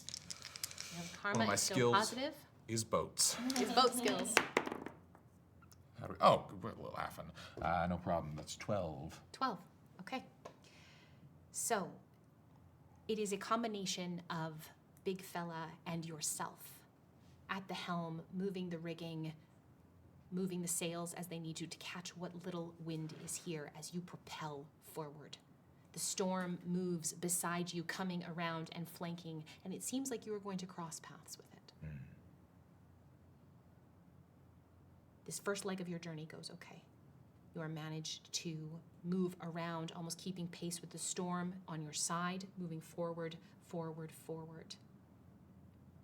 Your karma One of my is still skills positive. is boats. It's boat skills. How do we, oh, we're laughing. No problem. That's 12. 12. Okay. So, it is a combination of big fella and yourself at the helm, moving the rigging, moving the sails as they need to catch what little wind is here as you propel forward. The storm moves beside you, coming around and flanking, and it seems like you are going to cross paths with it. This first leg of your journey goes okay. You are managed to move around, almost keeping pace with the storm on your side, moving forward, forward, forward.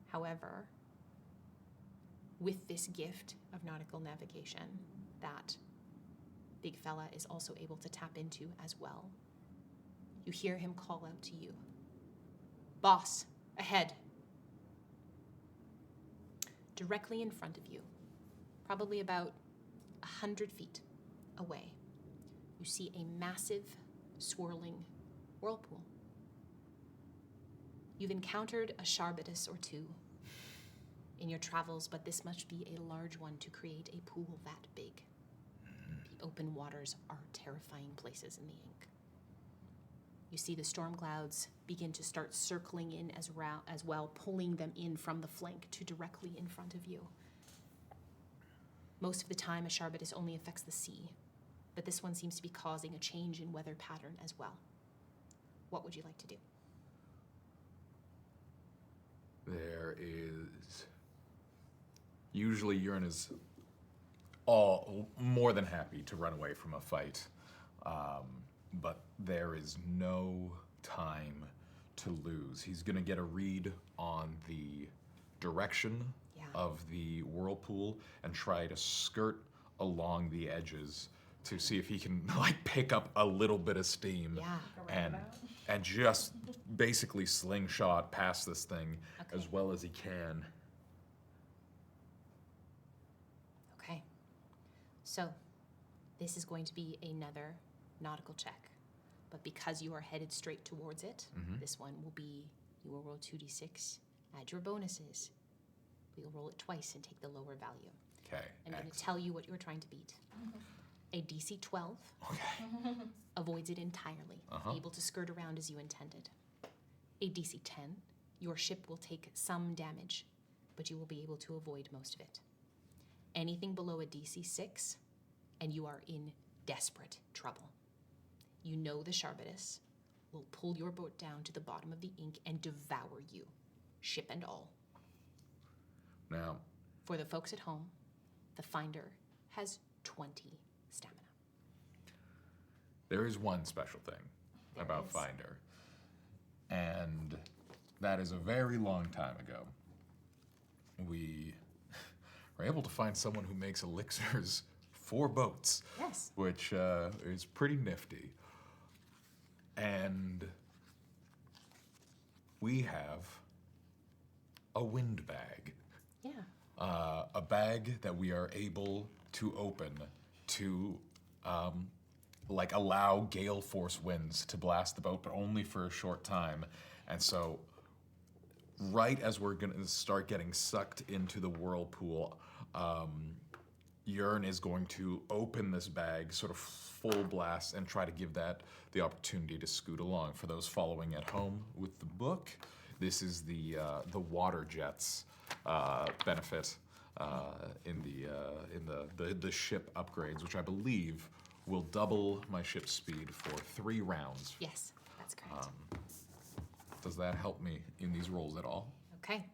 However, with this gift of nautical navigation that big fella is also able to tap into as well, you hear him call out to you. Boss, ahead. Directly in front of you, probably about 100 feet away, you see a massive, swirling whirlpool. You've encountered a Sharbatus or two in your travels, but this must be a large one to create a pool that big. The open waters are terrifying places in the ink. You see the storm clouds begin to start circling in as well, pulling them in from the flank to directly in front of you. Most of the time, a Sharbatus only affects the sea, but this one seems to be causing a change in weather pattern as well. What would you like to do? There is... Usually Yearn is all more than happy to run away from a fight, but there is no time to lose. He's gonna get a read on the direction of the whirlpool and try to skirt along the edges to see if he can like pick up a little bit of steam and just basically slingshot past this thing as well as he can. Okay. So, this is going to be another nautical check. But because you are headed straight towards it, this one will be, you will roll 2d6, add your bonuses. We will roll it twice and take the lower value. Okay. I'm going to tell you what you're trying to beat. A DC 12 avoids it entirely, able to skirt around as you intended. A DC 10, your ship will take some damage, but you will be able to avoid most of it. Anything below a DC 6, and you are in desperate trouble. You know the Sharbatus will pull your boat down to the bottom of the ink and devour you, ship and all. Now, for the folks at home, the Finder has 20 stamina. there is one special thing about Finder, and that is a very long time ago. We were able to find someone who makes elixirs for boats, which is pretty nifty. And we have a wind bag. A bag that we are able to open to like allow gale force winds to blast the boat, but only for a short time. And so right as we're gonna start getting sucked into the whirlpool, Yearn is going to open this bag sort of full blast and try to give that the opportunity to scoot along. For those following at home with the book, this is the water jets benefit in the ship upgrades, which I believe will double my ship speed for 3 rounds. Yes, that's correct. Does that help me in these rolls at all? Okay.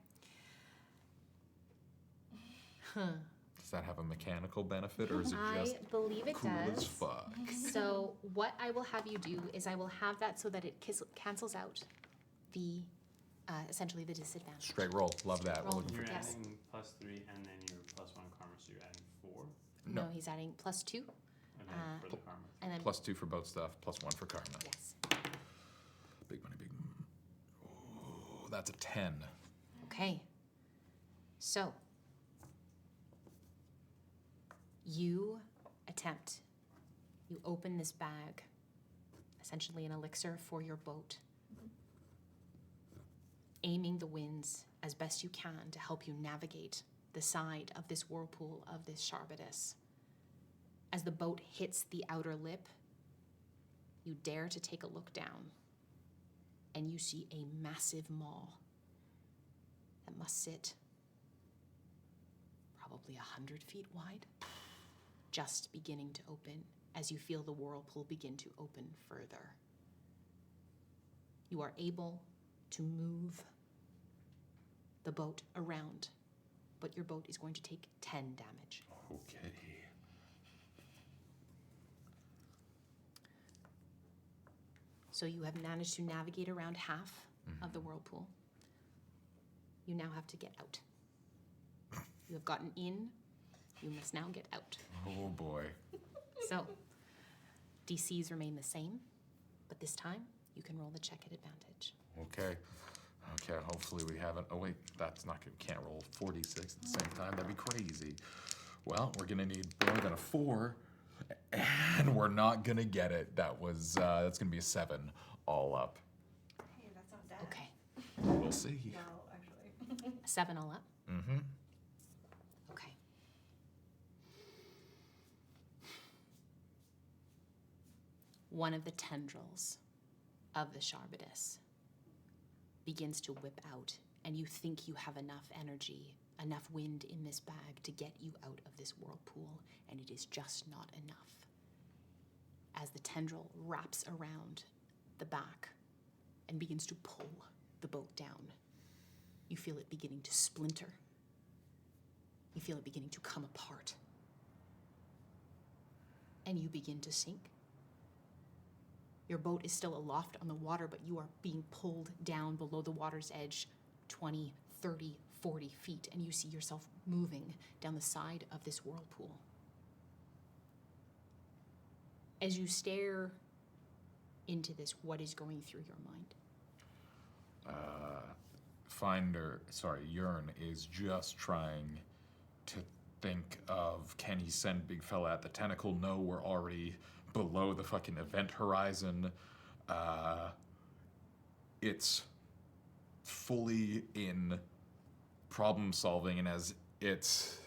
Does that have a mechanical benefit, or is it just I believe it cool does. as fuck? So what I will have you do is I will have that so that it cancels out the, essentially the disadvantage. Straight roll. Love that. Roll. Looking You're Yes. adding +3 and then your +1 karma, so you're adding 4. No, No. he's adding +2. And then for the karma. And then, for +2 for both stuff, +1 for karma. yes. Big money, big. Oh, that's a 10. Okay. So, you open this bag, essentially an elixir for your boat, aiming the winds as best you can to help you navigate the side of this whirlpool of this Sharbatus. As the boat hits the outer lip, you dare to take a look down, and you see a massive maw that must sit probably 100 feet wide, just beginning to open as you feel the whirlpool begin to open further. You are able to move the boat around, but your boat is going to take 10 damage. Okay. So you have managed to navigate around half of the whirlpool. You now have to get out. You have gotten in, you must now get out. Oh boy. So, DCs remain the same, but this time you can roll the check at advantage. Okay. Okay, hopefully we haven't. Oh wait, that's not good. Can't roll 4d6 at the same time. That'd be crazy. Well, we're gonna need more than a 4, and we're not gonna get it. That's gonna be a 7 all up. Hey, that's not bad. Okay, We'll see. Well, actually. 7 all up. Mm-hmm. Okay. One of the tendrils of the Sharbatus begins to whip out, and you think you have enough energy, enough wind in this bag to get you out of this whirlpool, and it is just not enough. As the tendril wraps around the back and begins to pull the boat down, you feel it beginning to splinter. You feel it beginning to come apart. And you begin to sink. Your boat is still aloft on the water, but you are being pulled down below the water's edge 20, 30, 40 feet, and you see yourself moving down the side of this whirlpool. As you stare into this, what is going through your mind? Yearn is just trying to think of, can he send big fella at the tentacle? No, we're already below the fucking event horizon. It's fully in problem solving, and as it's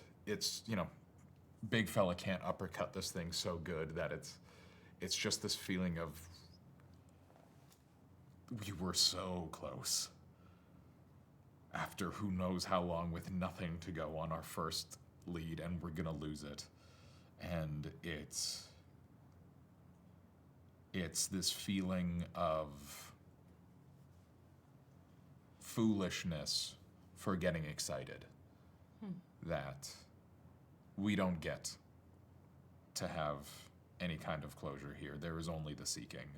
big fella can't uppercut this thing so good that it's just this feeling of we were so close. After who knows how long with nothing to go on our first lead, and we're gonna lose it. And it's this feeling of foolishness for getting excited that we don't get to have any kind of closure here. There is only the seeking.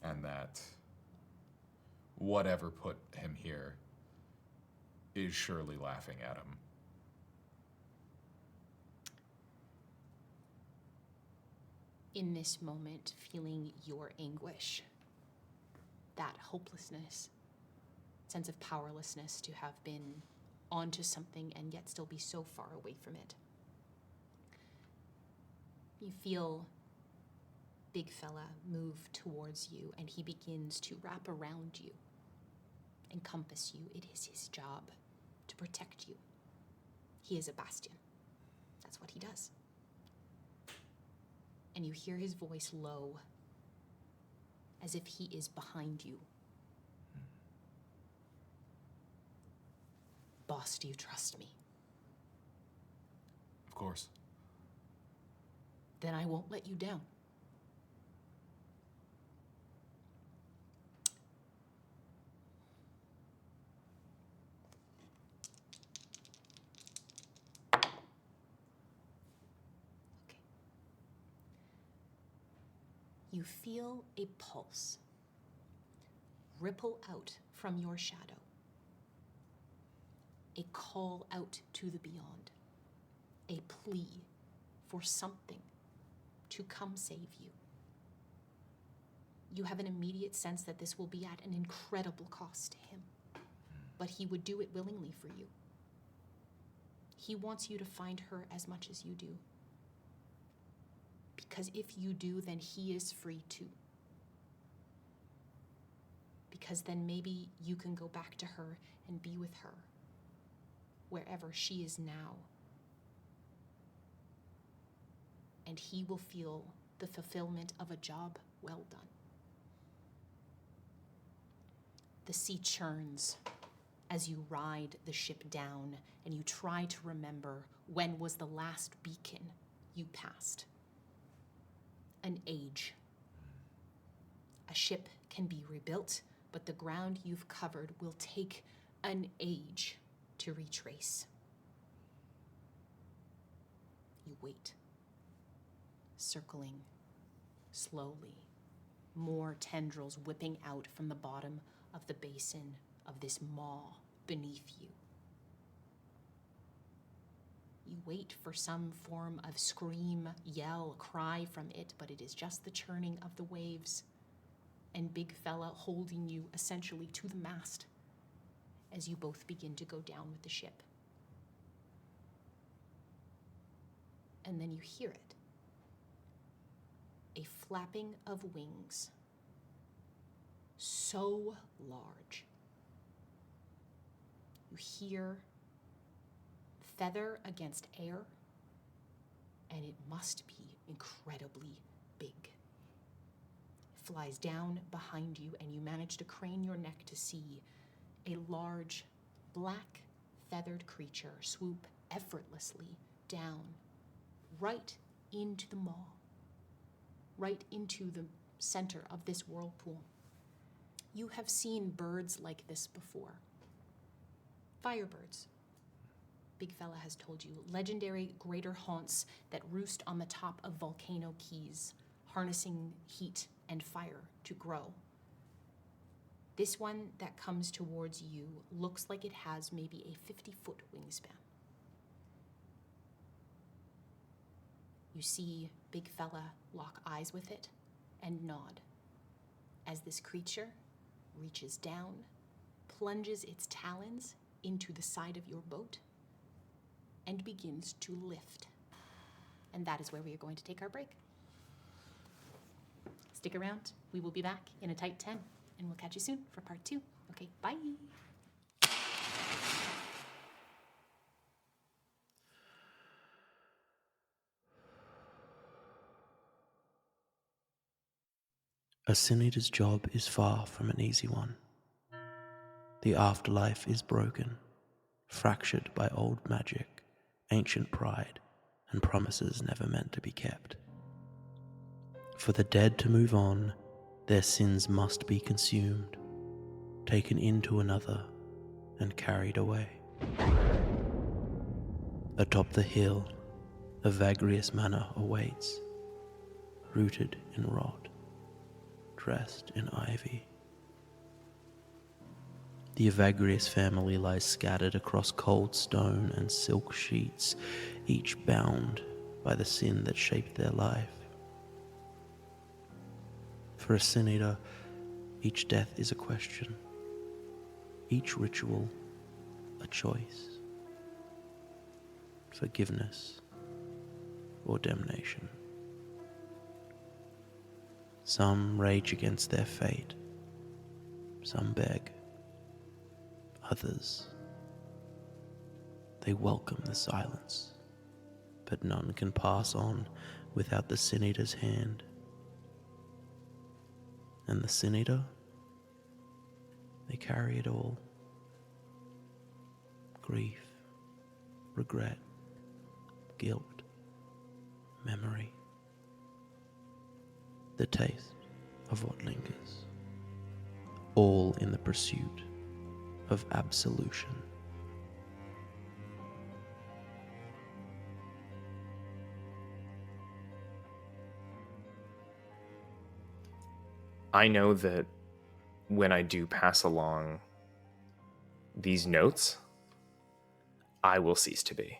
And that whatever put him here is surely laughing at him. In this moment, feeling your anguish, that hopelessness, sense of powerlessness to have been onto something and yet still be so far away from it. You feel big fella move towards you, and he begins to wrap around you, encompass you. It is his job to protect you. He is a bastion. That's what he does. And you hear his voice low, as if he is behind you. Boss, do you trust me? Of course. Then I won't let you down. Okay. You feel a pulse ripple out from your shadow. A call out to the beyond. A plea for something to come save you. You have an immediate sense that this will be at an incredible cost to him, but he would do it willingly for you. He wants you to find her as much as you do. Because if you do, then he is free too. Because then maybe you can go back to her and be with her, wherever she is now. And he will feel the fulfillment of a job well done. The sea churns as you ride the ship down and you try to remember when was the last beacon you passed. An age. A ship can be rebuilt, but the ground you've covered will take an age to retrace. You wait, circling slowly, more tendrils whipping out from the bottom of the basin of this maw beneath you. You wait for some form of scream, yell, cry from it, but it is just the churning of the waves and big fella holding you essentially to the mast as you both begin to go down with the ship. And then you hear it. A flapping of wings, so large. You hear feather against air, and it must be incredibly big. It flies down behind you, and you manage to crane your neck to see a large, black, feathered creature swoop effortlessly down, right into the maw, right into the center of this whirlpool. You have seen birds like this before. Firebirds. Big fella has told you, legendary greater haunts that roost on the top of volcano keys, harnessing heat and fire to grow. This one that comes towards you looks like it has maybe a 50-foot wingspan. You see big fella lock eyes with it and nod as this creature reaches down, plunges its talons into the side of your boat, and begins to lift. And that is where we are going to take our break. Stick around. We will be back in a tight 10, and we'll catch you soon for part 2. Okay, bye. A Sin-Eater's job is far from an easy one. The afterlife is broken, fractured by old magic, ancient pride, and promises never meant to be kept. For the dead to move on, their sins must be consumed, taken into another, and carried away. Atop the hill, a Vagrius manor awaits, rooted in rot, dressed in ivy. The Evagrius family lies scattered across cold stone and silk sheets, each bound by the sin that shaped their life. For a Sin-Eater, each death is a question, each ritual a choice, forgiveness or damnation. Some rage against their fate, some beg, others, they welcome the silence, but none can pass on without the Sin Eater's hand. And the Sin Eater, they carry it all. Grief, regret, guilt, memory. The taste of what lingers. All in the pursuit of absolution. I know that when I do pass along these notes, I will cease to be.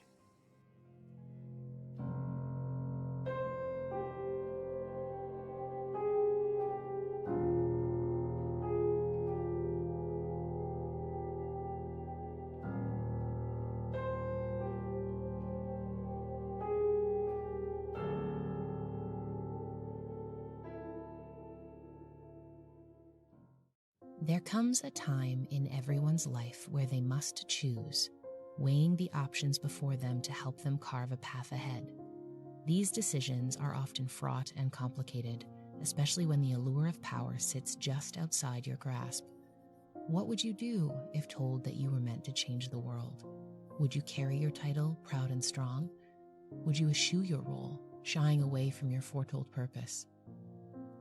There comes a time in everyone's life where they must choose, weighing the options before them to help them carve a path ahead. These decisions are often fraught and complicated, especially when the allure of power sits just outside your grasp. What would you do if told that you were meant to change the world? Would you carry your title proud and strong? Would you eschew your role, shying away from your foretold purpose?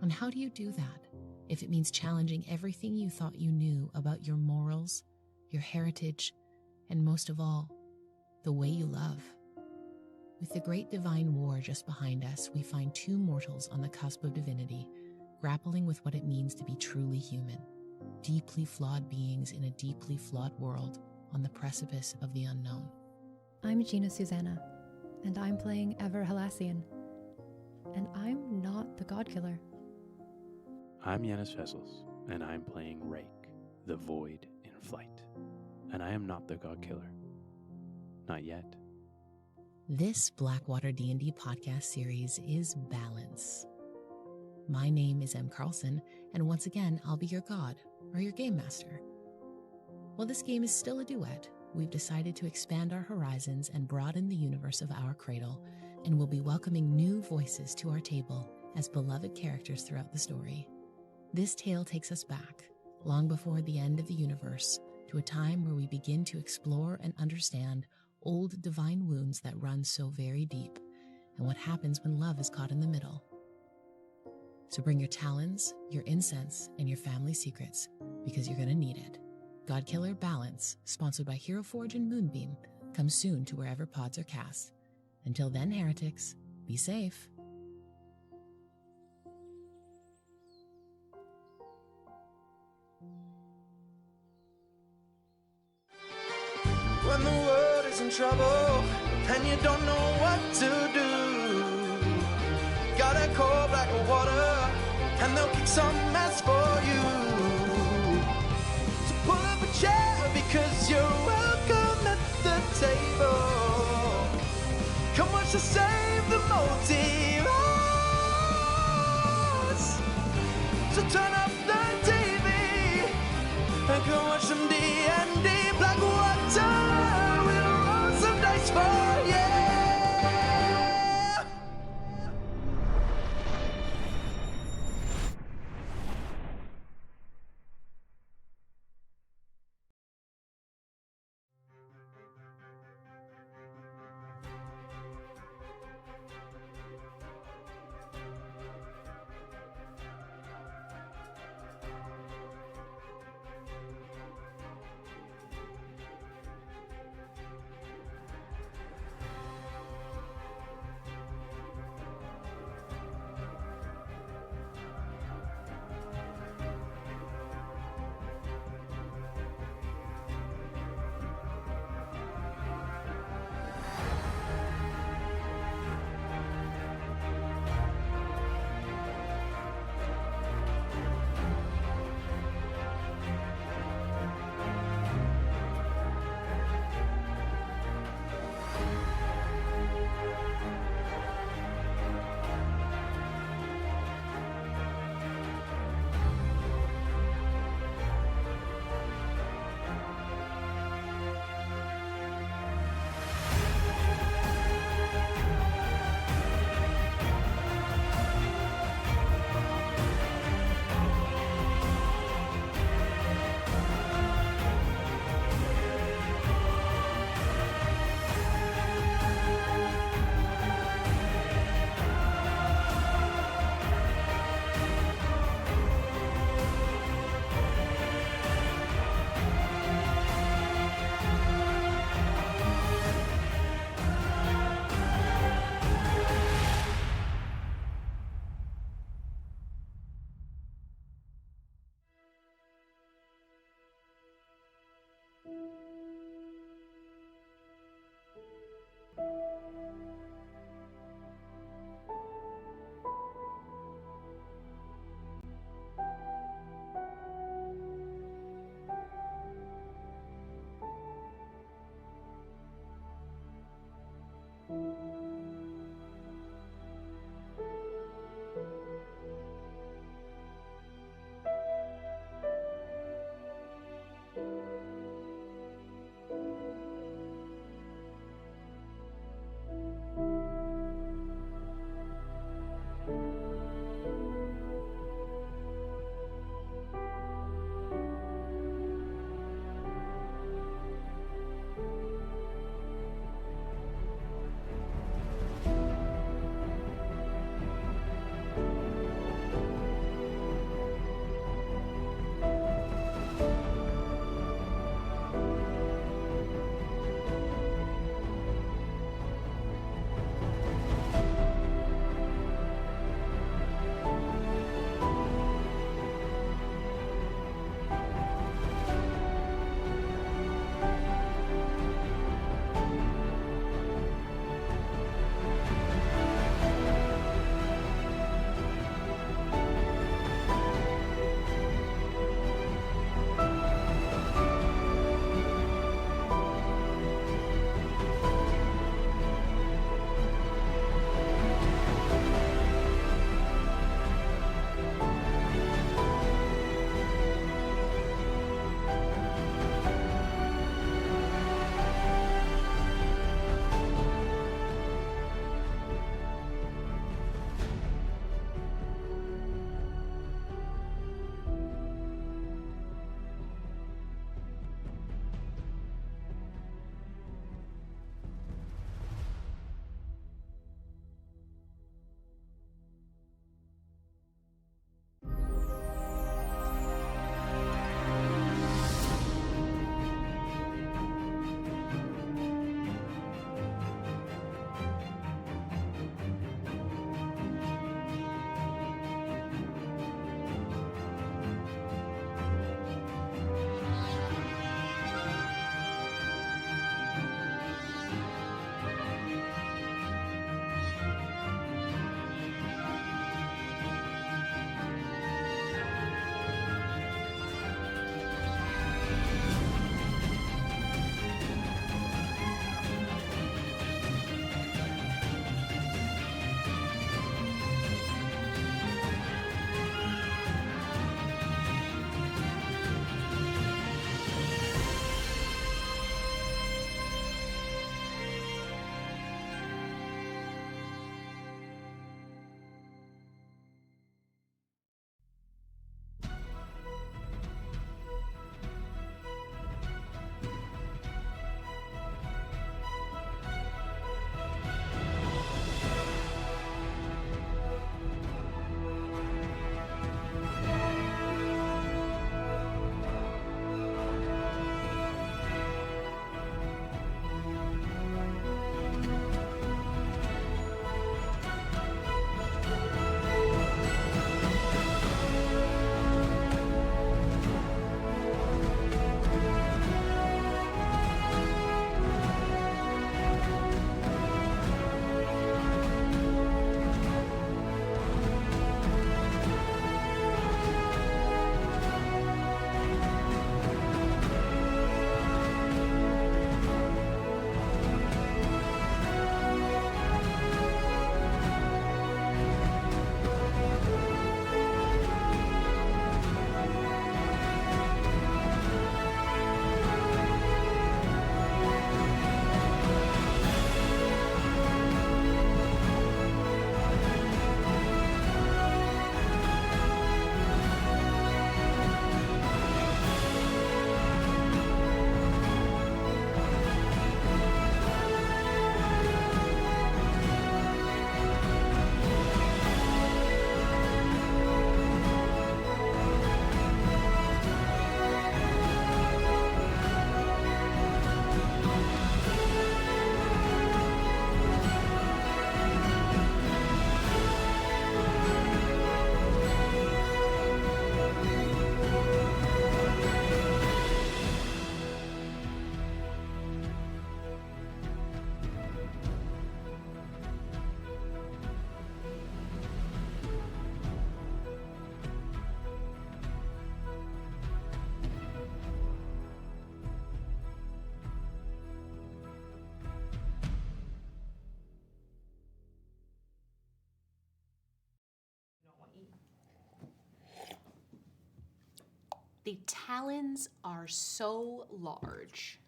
And how do you do that if it means challenging everything you thought you knew about your morals, your heritage, and most of all, the way you love? With the great divine war just behind us, we find two mortals on the cusp of divinity, grappling with what it means to be truly human, deeply flawed beings in a deeply flawed world on the precipice of the unknown. I'm Gina Susanna, and I'm playing Ever Halassian, and I'm not the Godkiller. I'm Yanis Vessels, and I'm playing Rake, the Void in Flight. And I am not the Godkiller. Not yet. This Blackwater D&D podcast series is Balance. My name is M. Carlson, and once again, I'll be your god, or your game master. While this game is still a duet, we've decided to expand our horizons and broaden the universe of our cradle, and we'll be welcoming new voices to our table as beloved characters throughout the story. This tale takes us back, long before the end of the universe, to a time where we begin to explore and understand old divine wounds that run so very deep, and what happens when love is caught in the middle. So bring your talons, your incense, and your family secrets, because you're going to need it. Godkiller Balance, sponsored by Hero Forge and Moonbeam, comes soon to wherever pods are cast. Until then, heretics, be safe. When the world is in trouble and you don't know what to do, gotta call Blackwater and they'll kick some mess for you. So pull up a chair because you're welcome at the table. Come watch us save the multiverse. So turn up the TV and come watch some D&D. Blackwater, we'll roll some dice for you. The talons are so large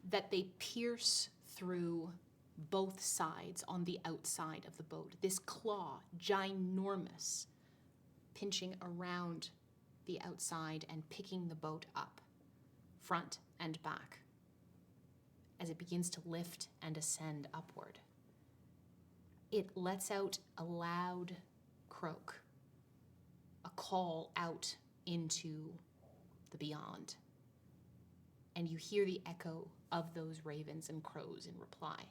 that they pierce through both sides on the outside of the boat. This claw, ginormous, pinching around the outside and picking the boat up, front and back, as it begins to lift and ascend upward. It lets out a loud croak, a call out into the beyond. And you hear the echo of those ravens and crows in reply.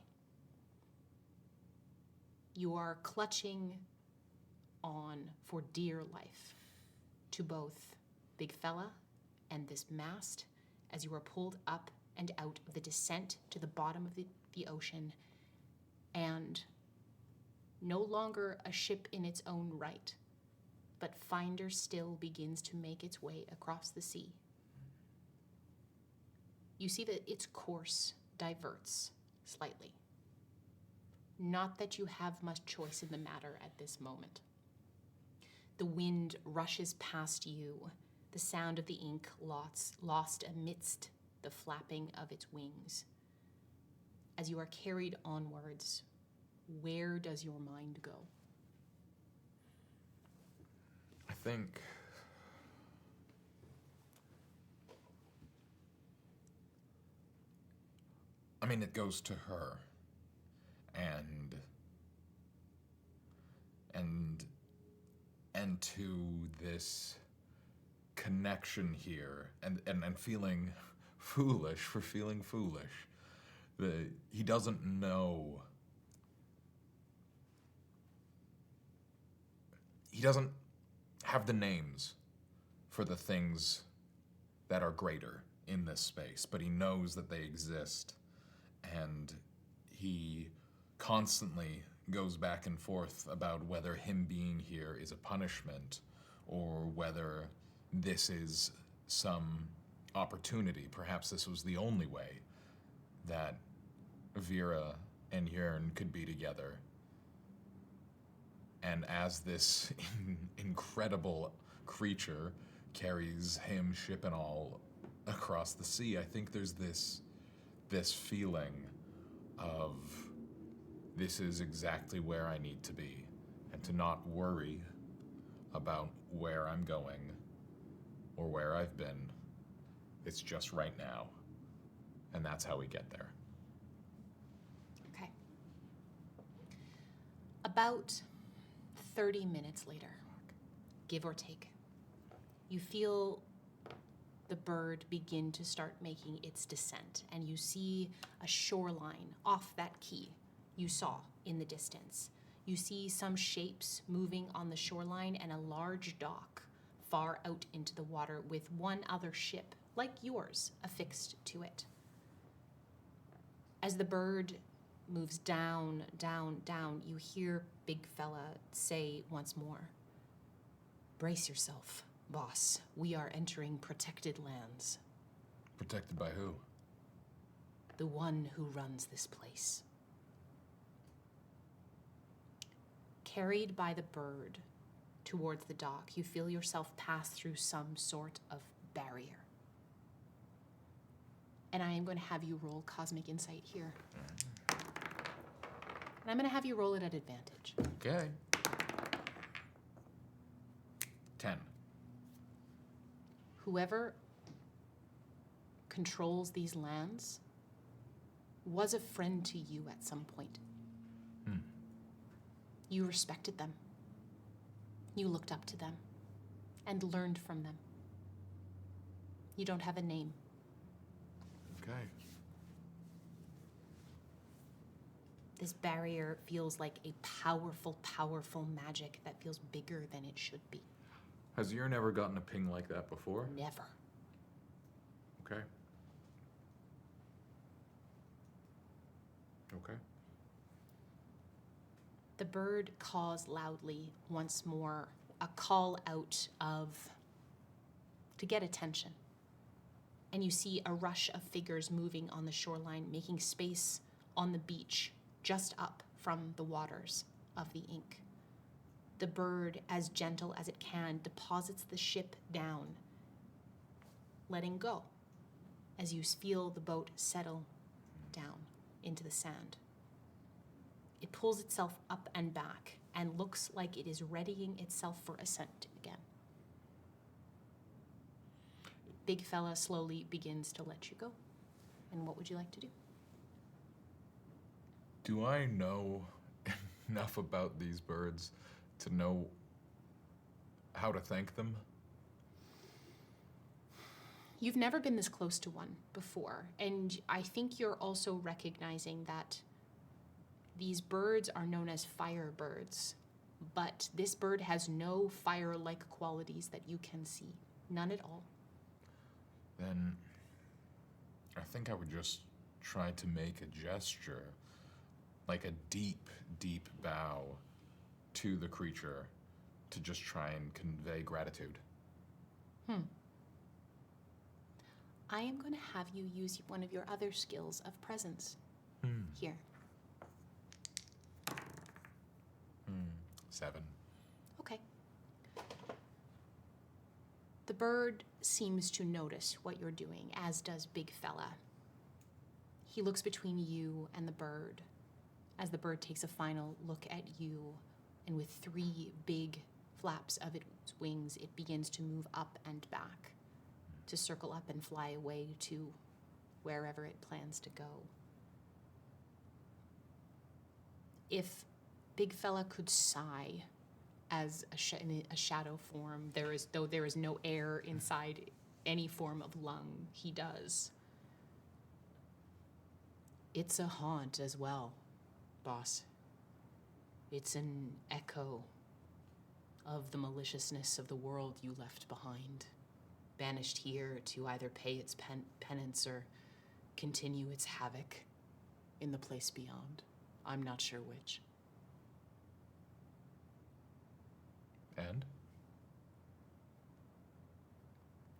You are clutching on for dear life to both Big Fella and this mast as you are pulled up and out of the descent to the bottom of the ocean, and no longer a ship in its own right, but Finder still begins to make its way across the sea. You see that its course diverts slightly. Not that you have much choice in the matter at this moment. The wind rushes past you, the sound of the ink lost amidst the flapping of its wings. As you are carried onwards, where does your mind go? I think it goes to her and to this connection here and feeling foolish for feeling foolish. He doesn't know. He doesn't have the names for the things that are greater in this space, but he knows that they exist, and he constantly goes back and forth about whether him being here is a punishment or whether this is some opportunity. Perhaps this was the only way that Vera and Yearn could be together. And as this incredible creature carries him, ship and all, across the sea, I think there's this feeling of this is exactly where I need to be, and to not worry about where I'm going or where I've been. It's just right now, and that's how we get there. Okay. About 30 minutes later, give or take, you feel the bird begin to start making its descent, and you see a shoreline off that key you saw in the distance. You see some shapes moving on the shoreline and a large dock far out into the water with one other ship, like yours, affixed to it. As the bird moves down, down, down, you hear Big Fella say once more, "Brace yourself, boss. We are entering protected lands." Protected by who? The one who runs this place. Carried by the bird towards the dock, you feel yourself pass through some sort of barrier. And I am going to have you roll Cosmic Insight here. And I'm going to have you roll it at advantage. Okay. 10. Whoever controls these lands was a friend to you at some point. You respected them. You looked up to them and learned from them. You don't have a name. Okay. This barrier feels like a powerful, powerful magic that feels bigger than it should be. Has Yearn ever gotten a ping like that before? Never. Okay. Okay. The bird caws loudly once more, a call out to get attention. And you see a rush of figures moving on the shoreline, making space on the beach just up from the waters of the ink. The bird, as gentle as it can, deposits the ship down letting go as you feel the boat settle down into the sand. It pulls itself up and back and looks like it is readying itself for ascent again. Big fella slowly begins to let you go. And what would you like to do? Do I know enough about these birds to know how to thank them? You've never been this close to one before, and I think you're also recognizing that these birds are known as firebirds, but this bird has no fire-like qualities that you can see. None at all. Then I think I would just try to make a gesture, like a deep, deep bow to the creature to just try and convey gratitude. I am going to have you use one of your other skills of presence here. 7. Okay. The bird seems to notice what you're doing, as does Big Fella. He looks between you and the bird as the bird takes a final look at you, and with 3 big flaps of its wings, it begins to move up and back, to circle up and fly away to wherever it plans to go. If Big Fella could sigh as in a shadow form, there is no air inside any form of lung, he does. It's a haunt as well, boss. It's an echo of the maliciousness of the world you left behind, banished here to either pay its penance or continue its havoc in the place beyond. I'm not sure which. And?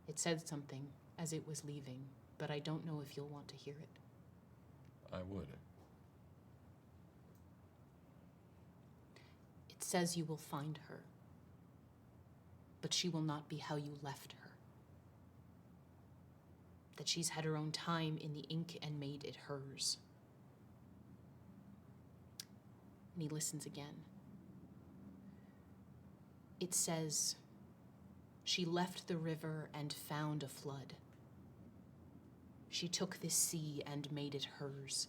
It said something as it was leaving, but I don't know if you'll want to hear it. I would. It says you will find her, but she will not be how you left her. That she's had her own time in the ink and made it hers. And he listens again. It says, she left the river and found a flood. She took this sea and made it hers,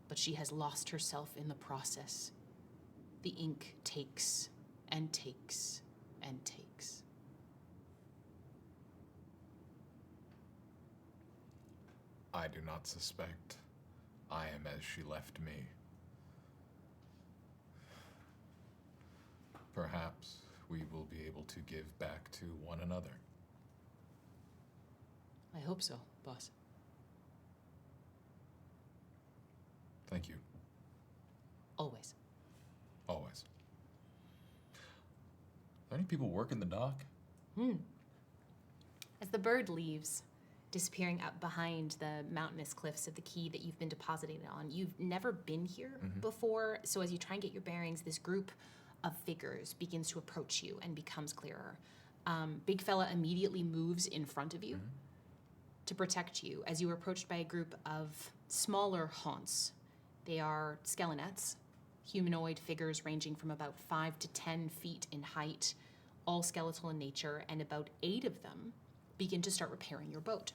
but she has lost herself in the process. The ink takes and takes and takes. I do not suspect I am as she left me. Perhaps we will be able to give back to one another. I hope so, boss. Thank you. Always. Always. Are there any people working the dock? As the bird leaves, disappearing up behind the mountainous cliffs of the key that you've been deposited on, you've never been here before, so as you try and get your bearings, this group of figures begins to approach you and becomes clearer. Big Fella immediately moves in front of you to protect you as you are approached by a group of smaller haunts. They are skelenettes, humanoid figures ranging from about 5 to 10 feet in height, all skeletal in nature, and about 8 of them begin to start repairing your boat.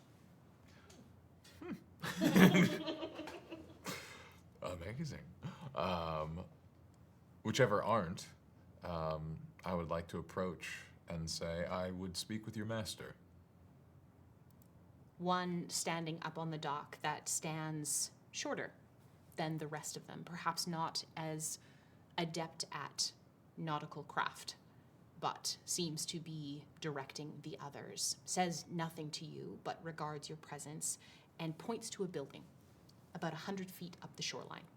Amazing. Whichever aren't, I would like to approach and say, I would speak with your master. One standing up on the dock that stands shorter than the rest of them, perhaps not as adept at nautical craft, but seems to be directing the others, says nothing to you, but regards your presence, and points to a building about 100 feet up the shoreline.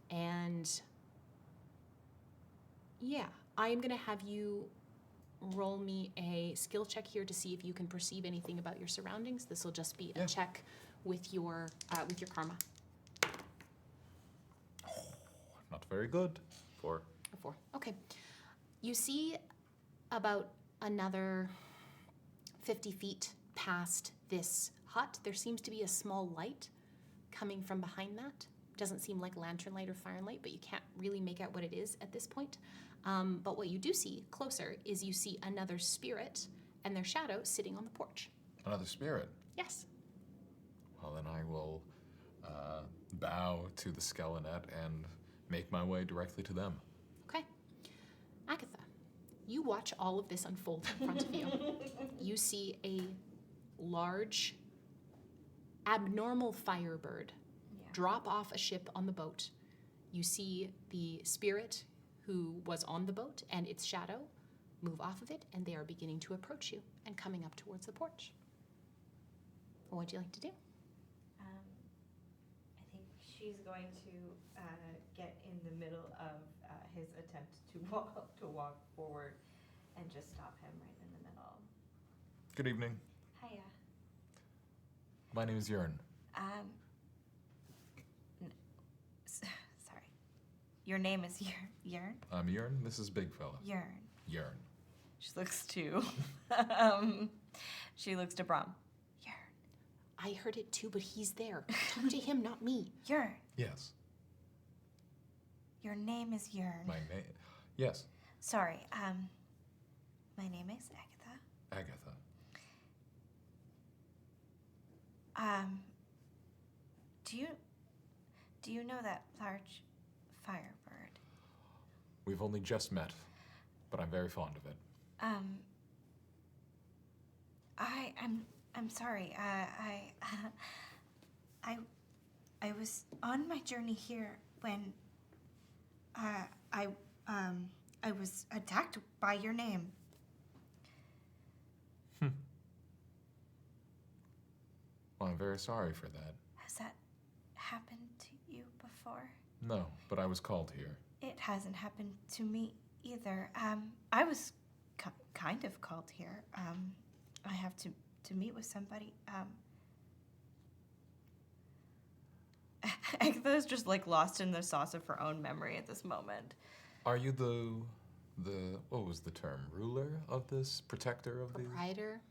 And yeah, I am gonna have you roll me a skill check here to see if you can perceive anything about your surroundings. This will just be a check with your karma. Not very good. 4. A 4. Okay. You see about another 50 feet past this hut, there seems to be a small light coming from behind that. Doesn't seem like lantern light or fire light, but you can't really make out what it is at this point. But what you do see closer is you see another spirit and their shadow sitting on the porch. Another spirit. Yes. Well, then I will bow to the skeleton and make my way directly to them. Okay. Agatha, you watch all of this unfold in front of you. You see a large, abnormal firebird drop off a ship on the boat. You see the spirit who was on the boat and its shadow move off of it, and they are beginning to approach you and coming up towards the porch. What would you like to do? I think she's going to get in the middle of his attempt to walk forward and just stop him right in the middle. Good evening. Hiya. My name is Yearn. Sorry. Your name is Yearn? I'm Yearn. This is Big Fella. Yearn. Yearn. She looks to she looks to Brahm. Yearn. I heard it too, but he's there. Talk to him, not me. Yearn. Yes. Your name is Yearn. My name. Yes. Sorry. My name is Agatha. Agatha. Do you know that large firebird? We've only just met, but I'm very fond of it. I'm sorry. I was on my journey here when I was attacked by your name. Well, I'm very sorry for that. Has that happened to you before? No, but I was called here. It hasn't happened to me either. I was kind of called here. I have to meet with somebody. Agatha's just like lost in the sauce of her own memory at this moment. Are you the what was the term? Ruler of this? Protector of these? Proprietor,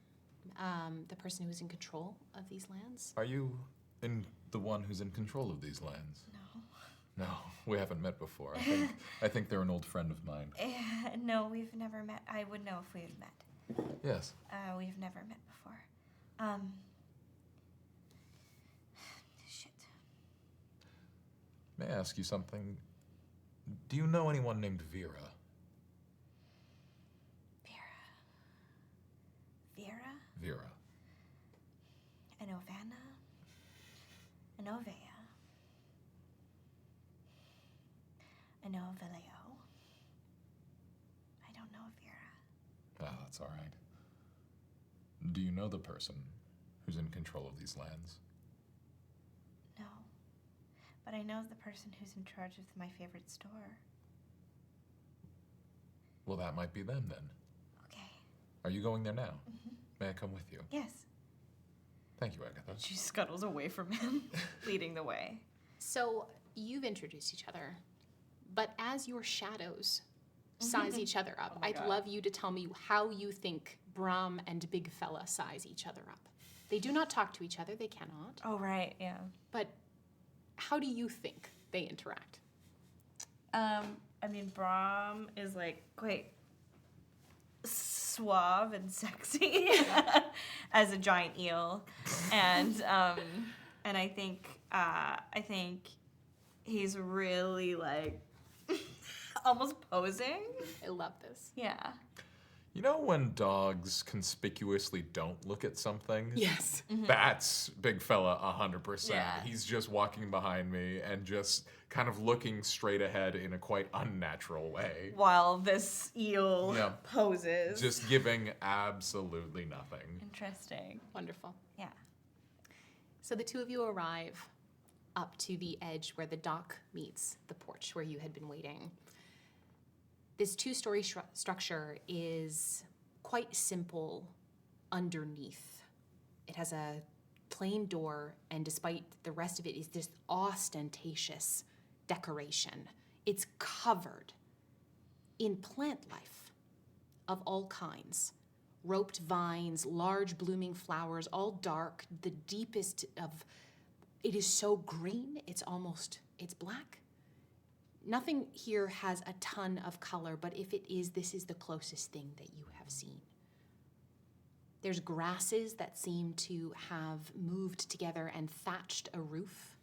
the person who's in control of these lands. Are you the one who's in control of these lands? No. No, we haven't met before. I think they're an old friend of mine. No, we've never met. I would know if we had met. Yes. We've never met before. Shit. May I ask you something? Do you know anyone named Vera? Vera. An Ovana. An Ovea. An Ovileo. I don't know Vera. Ah, that's all right. Do you know the person who's in control of these lands? No. But I know the person who's in charge of my favorite store. Well, that might be them then. Okay. Are you going there now? Mm-hmm. May I come with you? Yes. Thank you, Agatha. She scuttles away from him, leading the way. So you've introduced each other, but as your shadows size each other up, I'd love you to tell me how you think Brahm and Big Fella size each other up. They do not talk to each other, they cannot. Oh, right, yeah. But how do you think they interact? I mean, Brahm is like quite suave and sexy as a giant eel, and I think he's really like almost posing. I love this. Yeah. You know when dogs conspicuously don't look at something? Yes. That's Big Fella 100%. Yeah. He's just walking behind me and just kind of looking straight ahead in a quite unnatural way. While this eel poses. Just giving absolutely nothing. Interesting. Wonderful. Yeah. So the two of you arrive up to the edge where the dock meets the porch where you had been waiting. This two-story structure is quite simple underneath. It has a plain door, and despite the rest of it is this ostentatious decoration. It's covered in plant life of all kinds. roped vines, large blooming flowers, all dark, the deepest of, it is so green, it's black. Nothing here has a ton of color, but if it is, this is the closest thing that you have seen. There's grasses that seem to have moved together and thatched a roof.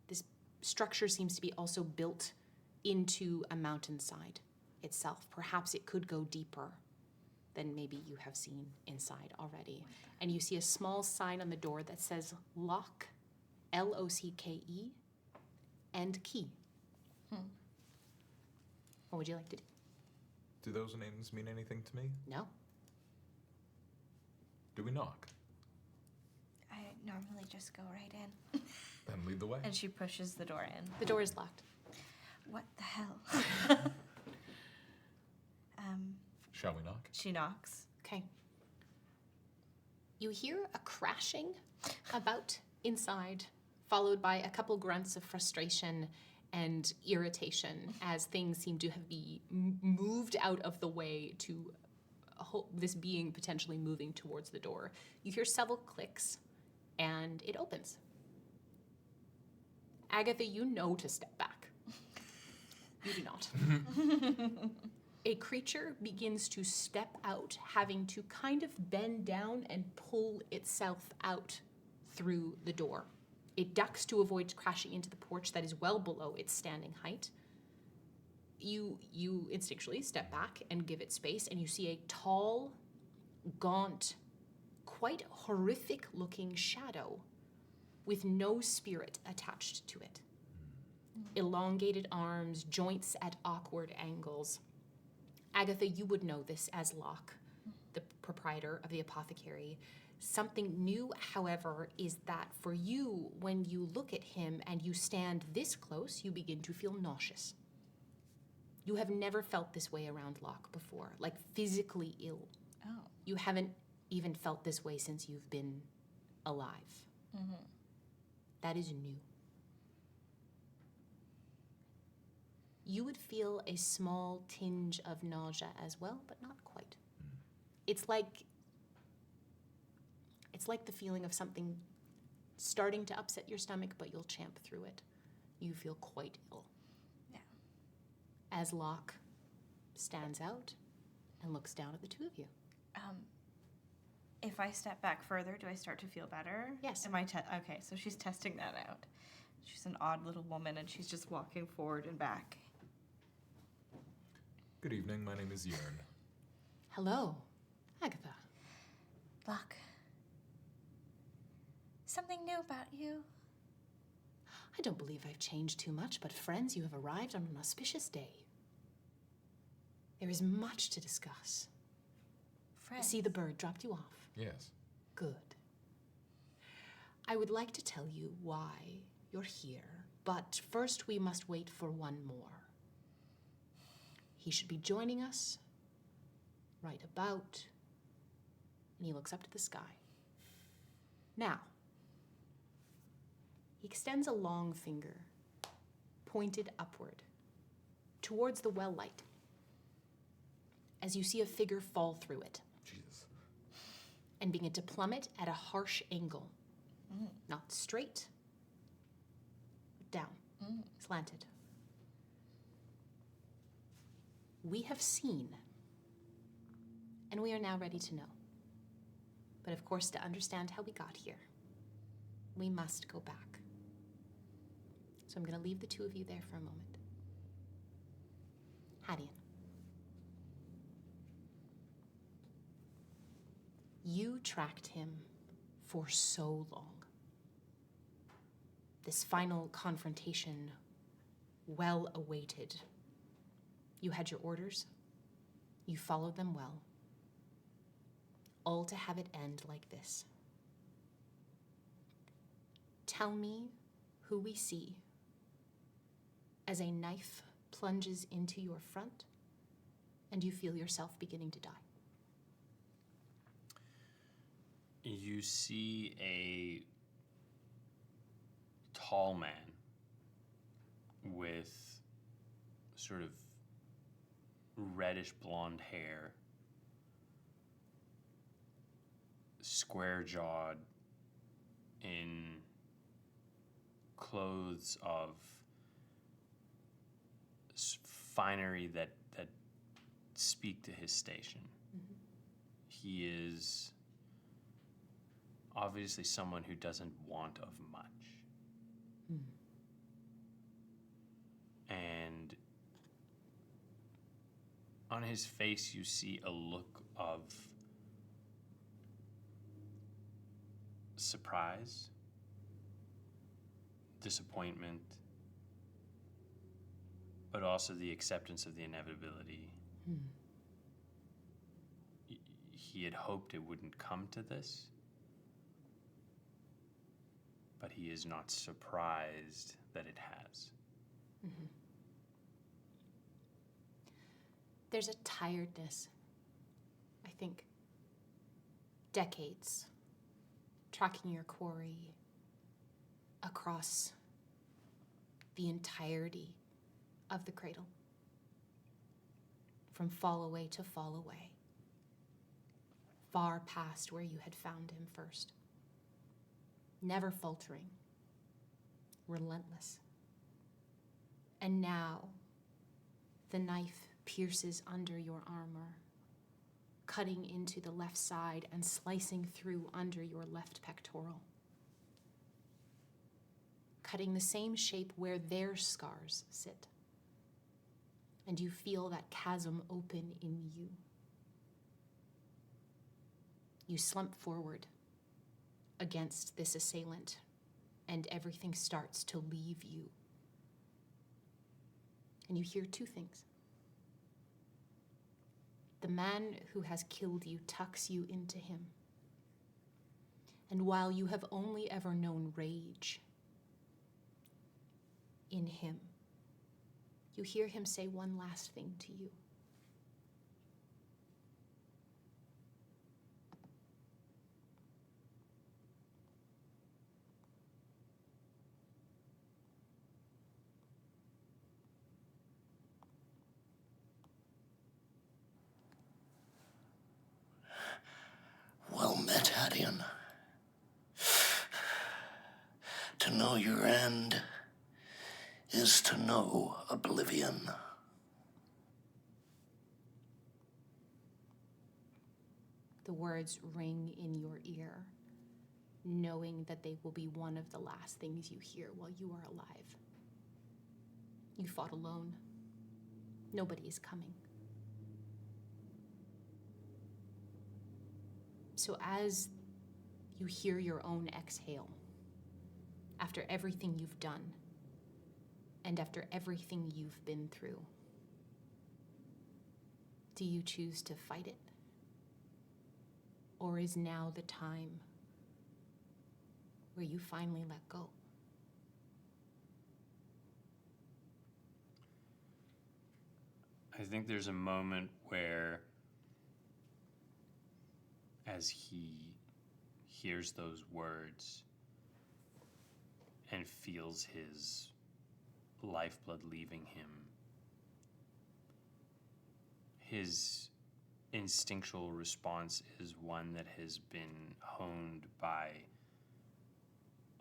This structure seems to be also built into a mountainside itself. Perhaps it could go deeper than maybe you have seen inside already. And you see a small sign on the door that says lock, L-O-C-K-E, and key. What would you like to do? Do those names mean anything to me? No. Do we knock? I normally just go right in. Then lead the way. And she pushes the door in. The door is locked. What the hell? Shall we knock? She knocks. Okay. You hear a crashing about inside, followed by a couple grunts of frustration and irritation as things seem to have been moved out of the way to this being potentially moving towards the door. You hear several clicks, and it opens. Agatha, you know to step back. You do not. A creature begins to step out, having to kind of bend down and pull itself out through the door. It ducks to avoid crashing into the porch that is well below its standing height. You instinctually step back and give it space, and you see a tall, gaunt, quite horrific-looking shadow with no spirit attached to it. Elongated arms, joints at awkward angles. Agatha, you would know this as Locke, the proprietor of the apothecary. Something new, however, is that for you, when you look at him and you stand this close, you begin to feel nauseous. You have never felt this way around Locke before, like physically ill. Oh. You haven't even felt this way since you've been alive. Mm-hmm. That is new. You would feel a small tinge of nausea as well, but not quite. It's like the feeling of something starting to upset your stomach, but you'll champ through it. You feel quite ill. Yeah. As Locke stands out and looks down at the two of you. If I step back further, do I start to feel better? Yes. Okay, so she's testing that out. She's an odd little woman, and she's just walking forward and back. Good evening, my name is Yearn. Hello, Agatha. Locke. Something new about you? I don't believe I've changed too much, but friends, you have arrived on an auspicious day. There is much to discuss. I see the bird dropped you off. Yes. Good. I would like to tell you why you're here, but first we must wait for one more. He should be joining us right about, and he looks up to the sky. Now, he extends a long finger, pointed upward, towards the well light, as you see a figure fall through it. Jesus. And begin to plummet at a harsh angle. Not straight, but down, slanted. We have seen, and we are now ready to know. But of course, to understand how we got here, we must go back. So I'm going to leave the two of you there for a moment. Hadeon. You tracked him for so long. This final confrontation, well awaited. You had your orders. You followed them well. All to have it end like this. Tell me who we see as a knife plunges into your front and you feel yourself beginning to die. You see a tall man with sort of reddish blonde hair square-jawed in clothes of finery that speak to his station. He is obviously someone who doesn't want of much. And on his face, you see a look of surprise, disappointment, but also the acceptance of the inevitability. He had hoped it wouldn't come to this, but he is not surprised that it has. There's a tiredness, I think. Decades tracking your quarry across the entirety of the cradle, from fall away to fall away, far past where you had found him first. Never faltering, relentless. And now, the knife pierces under your armor, cutting into the left side and slicing through under your left pectoral, cutting the same shape where their scars sit. And you feel that chasm open in you. You slump forward against this assailant, and everything starts to leave you. And you hear two things. The man who has killed you tucks you into him. And while you have only ever known rage in him, you hear him say one last thing to you. Well met, Hadeon. To know your end is to know Oblivion. The words ring in your ear, knowing that they will be one of the last things you hear while you are alive. You fought alone. Nobody is coming. So as you hear your own exhale, after everything you've done, and after everything you've been through, do you choose to fight it? Or is now the time where you finally let go? I think there's a moment where, as he hears those words and feels his lifeblood leaving him, his instinctual response is one that has been honed by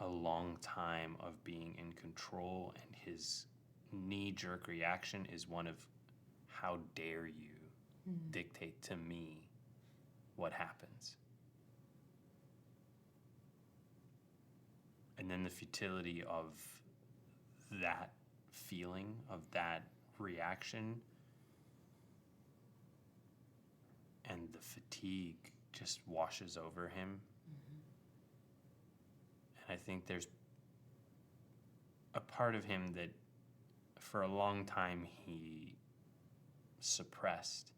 a long time of being in control, and his knee-jerk reaction is one of, how dare you dictate to me what happens? And then the futility of that feeling, of that reaction, and the fatigue just washes over him. And I think there's a part of him that for a long time he suppressed,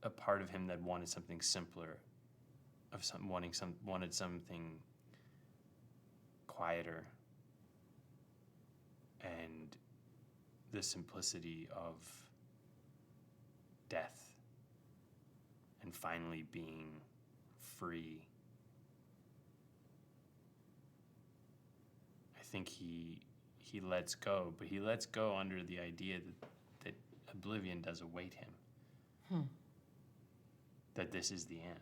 a part of him that wanted something simpler, wanted something quieter, and the simplicity of death and finally being free. I think he lets go, but he lets go under the idea that Oblivion does await him. That this is the end.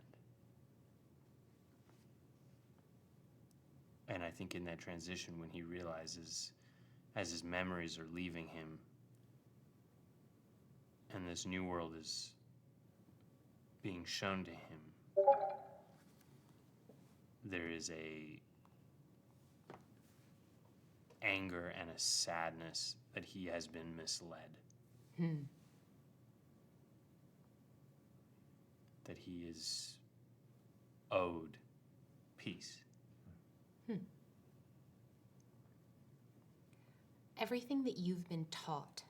And I think in that transition, when he realizes, as his memories are leaving him, and this new world is being shown to him, there is a anger and a sadness that he has been misled. That he is owed peace. Everything that you've been taught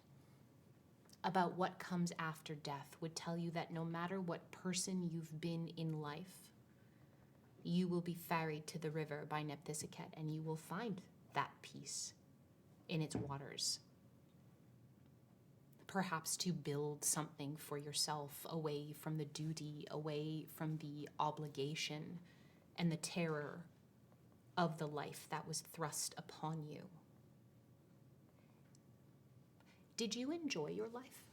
about what comes after death would tell you that no matter what person you've been in life, you will be ferried to the river by Nepthisiket, and you will find that peace in its waters. Perhaps to build something for yourself away from the duty, away from the obligation and the terror of the life that was thrust upon you. Did you enjoy your life?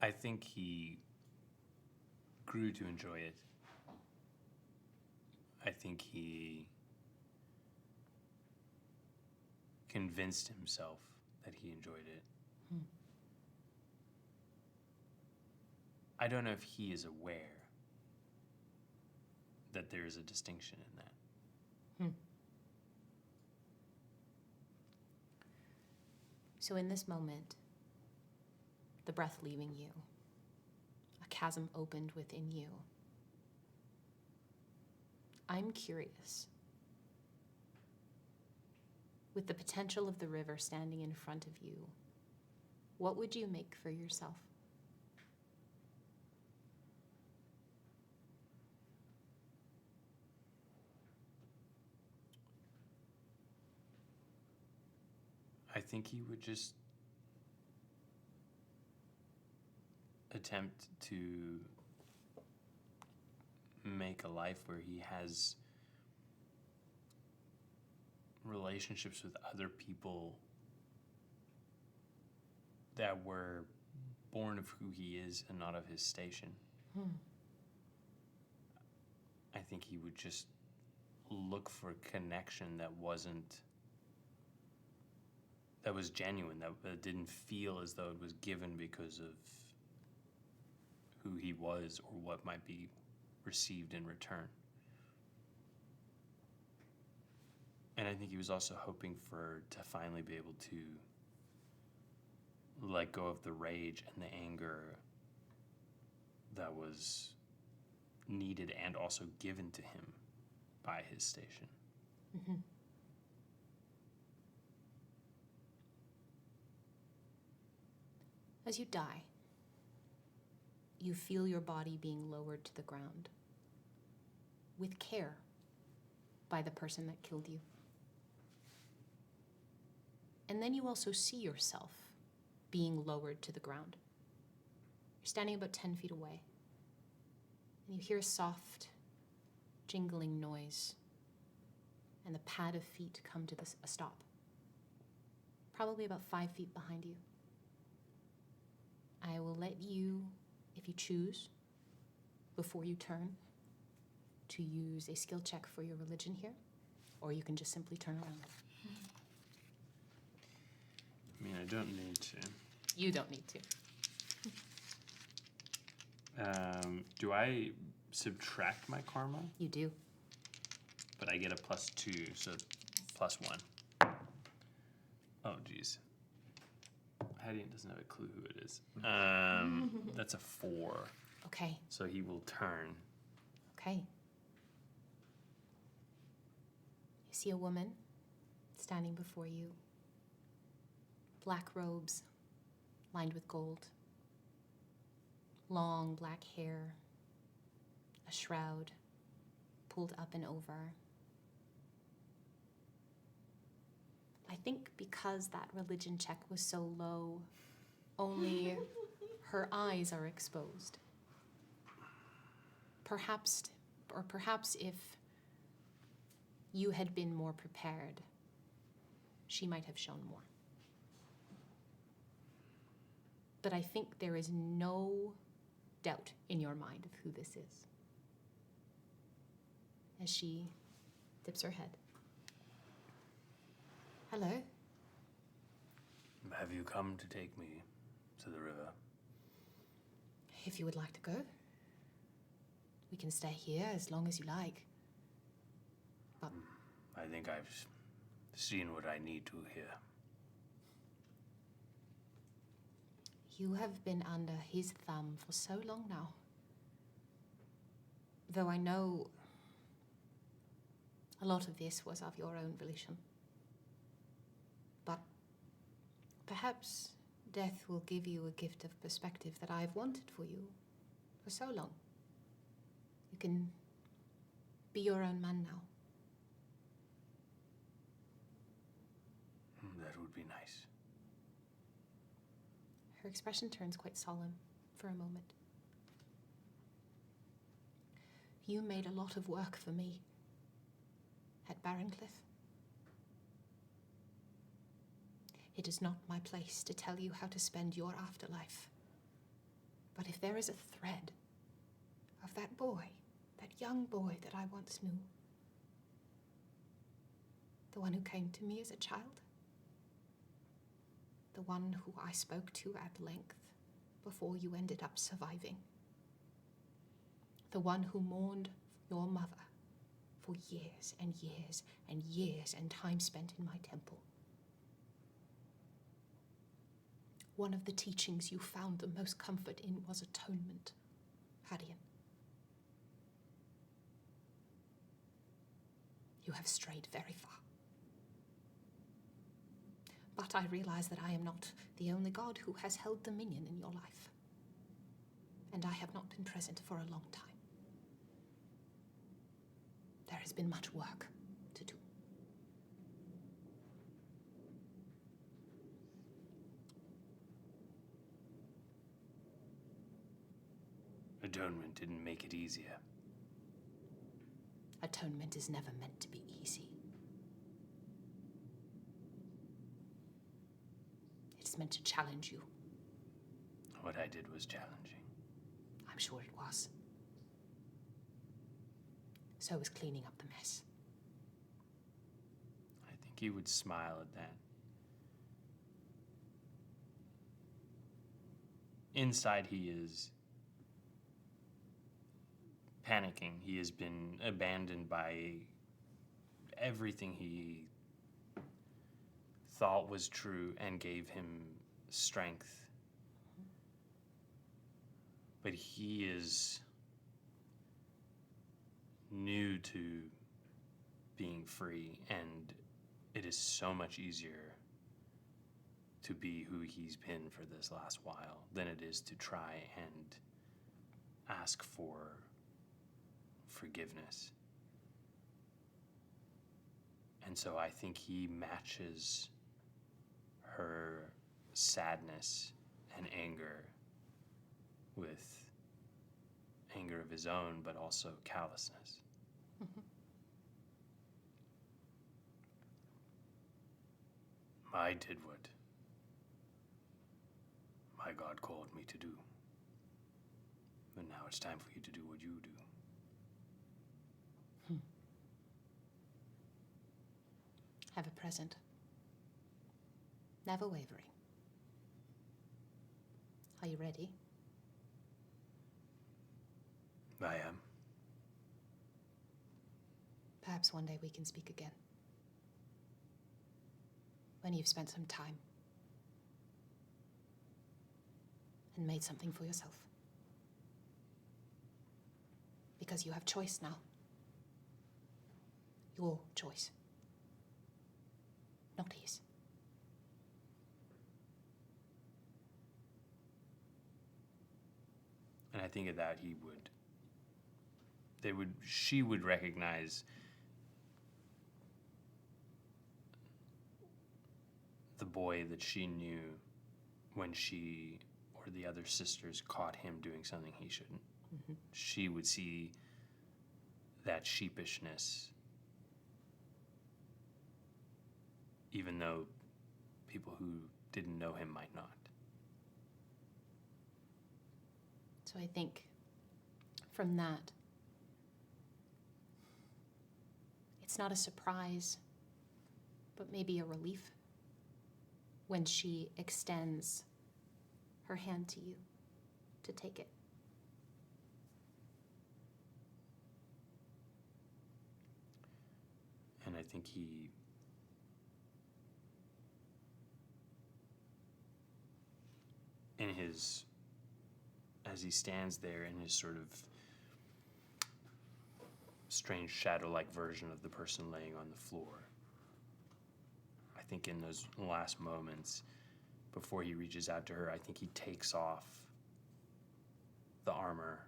I think he grew to enjoy it. I think he convinced himself that he enjoyed it. I don't know if he is aware that there is a distinction in that. So in this moment, the breath leaving you, a chasm opened within you. I'm curious. With the potential of the river standing in front of you, what would you make for yourself? I think he would just attempt to make a life where he has relationships with other people that were born of who he is and not of his station. I think he would just look for connection that was genuine, that didn't feel as though it was given because of who he was or what might be received in return. And I think he was also hoping to finally be able to let go of the rage and the anger that was needed and also given to him by his station. As you die, you feel your body being lowered to the ground with care by the person that killed you. And then you also see yourself being lowered to the ground. You're standing about 10 feet away, and you hear a soft, jingling noise, and the pad of feet come to a stop, probably about 5 feet behind you. I will let you, if you choose, before you turn, to use a skill check for your religion here, or you can just simply turn around. I mean, I don't need to. You don't need to. Do I subtract my karma? You do. But I get a +2, so +1. Oh, geez. Hadeon doesn't have a clue who it is. That's a 4. Okay. So he will turn. Okay. You see a woman standing before you. Black robes lined with gold. Long black hair. A shroud pulled up and over. I think because that religion check was so low, only her eyes are exposed. Perhaps if you had been more prepared, she might have shown more. But I think there is no doubt in your mind of who this is. As she dips her head. Hello? Have you come to take me to the river? If you would like to go, we can stay here as long as you like. But I think I've seen what I need to here. you have been under his thumb for so long now. Though I know a lot of this was of your own volition. But perhaps death will give you a gift of perspective that I've wanted for you for so long. You can be your own man now. That would be nice. Her expression turns quite solemn for a moment. You made a lot of work for me at Barroncliff. It is not my place to tell you how to spend your afterlife. But if there is a thread of that boy, that young boy that I once knew, the one who came to me as a child, the one who I spoke to at length before you ended up surviving, the one who mourned your mother for years and years and years and time spent in my temple. One of the teachings you found the most comfort in was atonement, Hadeon. You have strayed very far. But I realize that I am not the only god who has held dominion in your life. And I have not been present for a long time. There has been much work to do. Atonement didn't make it easier. Atonement is never meant to be easy. It's meant to challenge you. What I did was challenging. I'm sure it was. So was cleaning up the mess. I think he would smile at that. Inside, he is panicking. He has been abandoned by everything he thought was true and gave him strength. But he is new to being free, and it is so much easier to be who he's been for this last while than it is to try and ask for forgiveness. And so I think he matches her sadness and anger with anger of his own, but also callousness. I did what my God called me to do. But now it's time for you to do what you do. Have a present. Never wavering. Are you ready? I am. Perhaps one day we can speak again. When you've spent some time and made something for yourself. Because you have choice now. Your choice. Not his. And I think of that she would recognize the boy that she knew when she or the other sisters caught him doing something he shouldn't. Mm-hmm. She would see that sheepishness, even though people who didn't know him might not. So So I think from that, it's not a surprise, but maybe a relief when she extends her hand to you to take it. And I think he as he stands there in his sort of strange shadow-like version of the person laying on the floor, I think in those last moments before he reaches out to her, I think he takes off the armor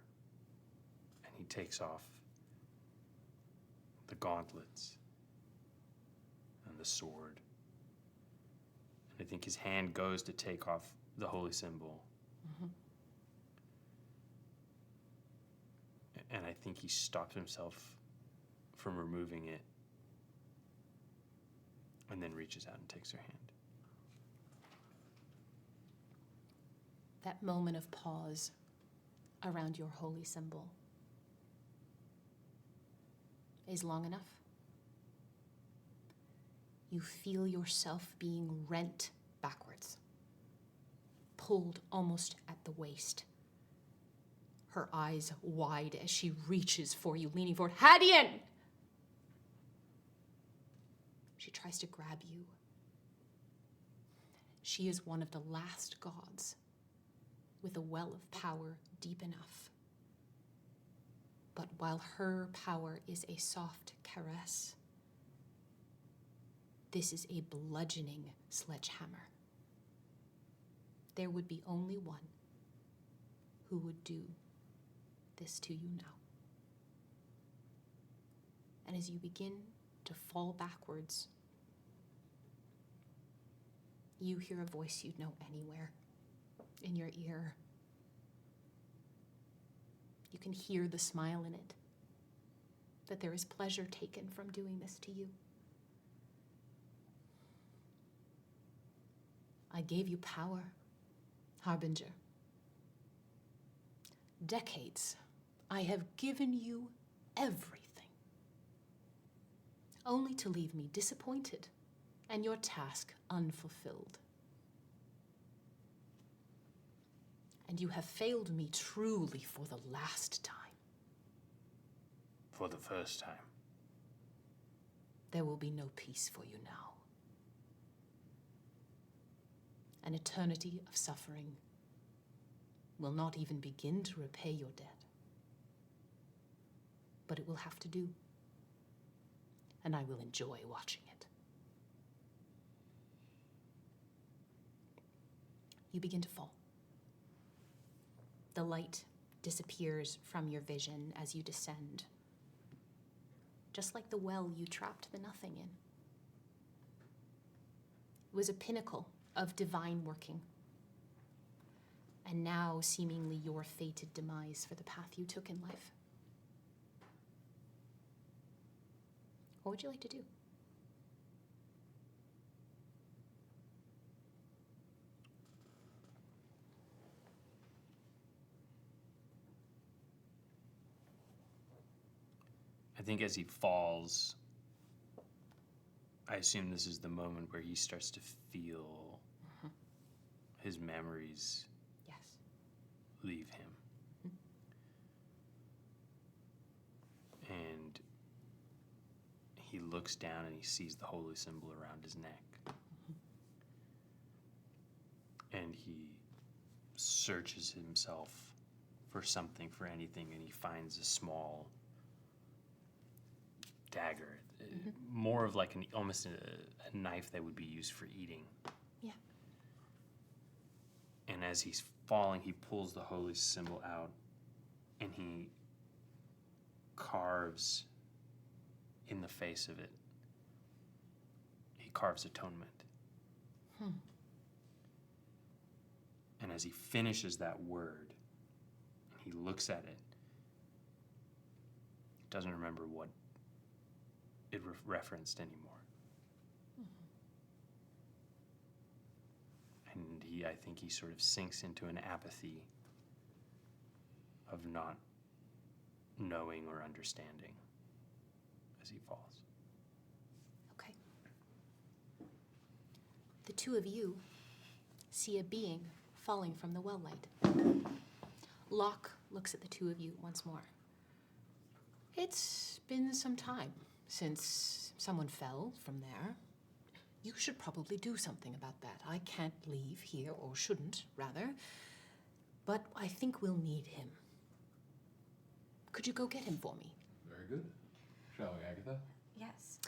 and he takes off the gauntlets and the sword. And I think his hand goes to take off the holy symbol. And I think he stops himself from removing it and then reaches out and takes her hand. That moment of pause around your holy symbol is long enough. You feel yourself being rent backwards, pulled almost at the waist. Her eyes wide as she reaches for you, leaning forward. Hadeon! She tries to grab you. She is one of the last gods with a well of power deep enough. But while her power is a soft caress, this is a bludgeoning sledgehammer. There would be only one who would do this to you now. And as you begin to fall backwards, you hear a voice you'd know anywhere in your ear. You can hear the smile in it, that there is pleasure taken from doing this to you. I gave you power, Harbinger. Decades, I have given you everything, only to leave me disappointed and your task unfulfilled. And you have failed me truly for the last time. For the first time. There will be no peace for you now. An eternity of suffering will not even begin to repay your debt. But it will have to do. And I will enjoy watching it. You begin to fall. The light disappears from your vision as you descend, just like the well you trapped the nothing in. It was a pinnacle of divine working, and now seemingly your fated demise for the path you took in life. What would you like to do? I think as he falls, I assume this is the moment where he starts to feel his memories leave him. And he looks down and he sees the holy symbol around his neck. And he searches himself for something, for anything, and he finds a small dagger, more of like almost a knife that would be used for eating. Yeah. And as he's falling, he pulls the holy symbol out and he carves in the face of it. He carves atonement. And as he finishes that word, and he looks at it, doesn't remember what it referenced anymore. And I think he sort of sinks into an apathy of not knowing or understanding as he falls. Okay. The two of you see a being falling from the well light. Locke looks at the two of you once more. It's been some time since someone fell from there. You should probably do something about that. I can't leave here, or shouldn't, rather. But I think we'll need him. Could you go get him for me? Very good. Shall we, Agatha? Yes.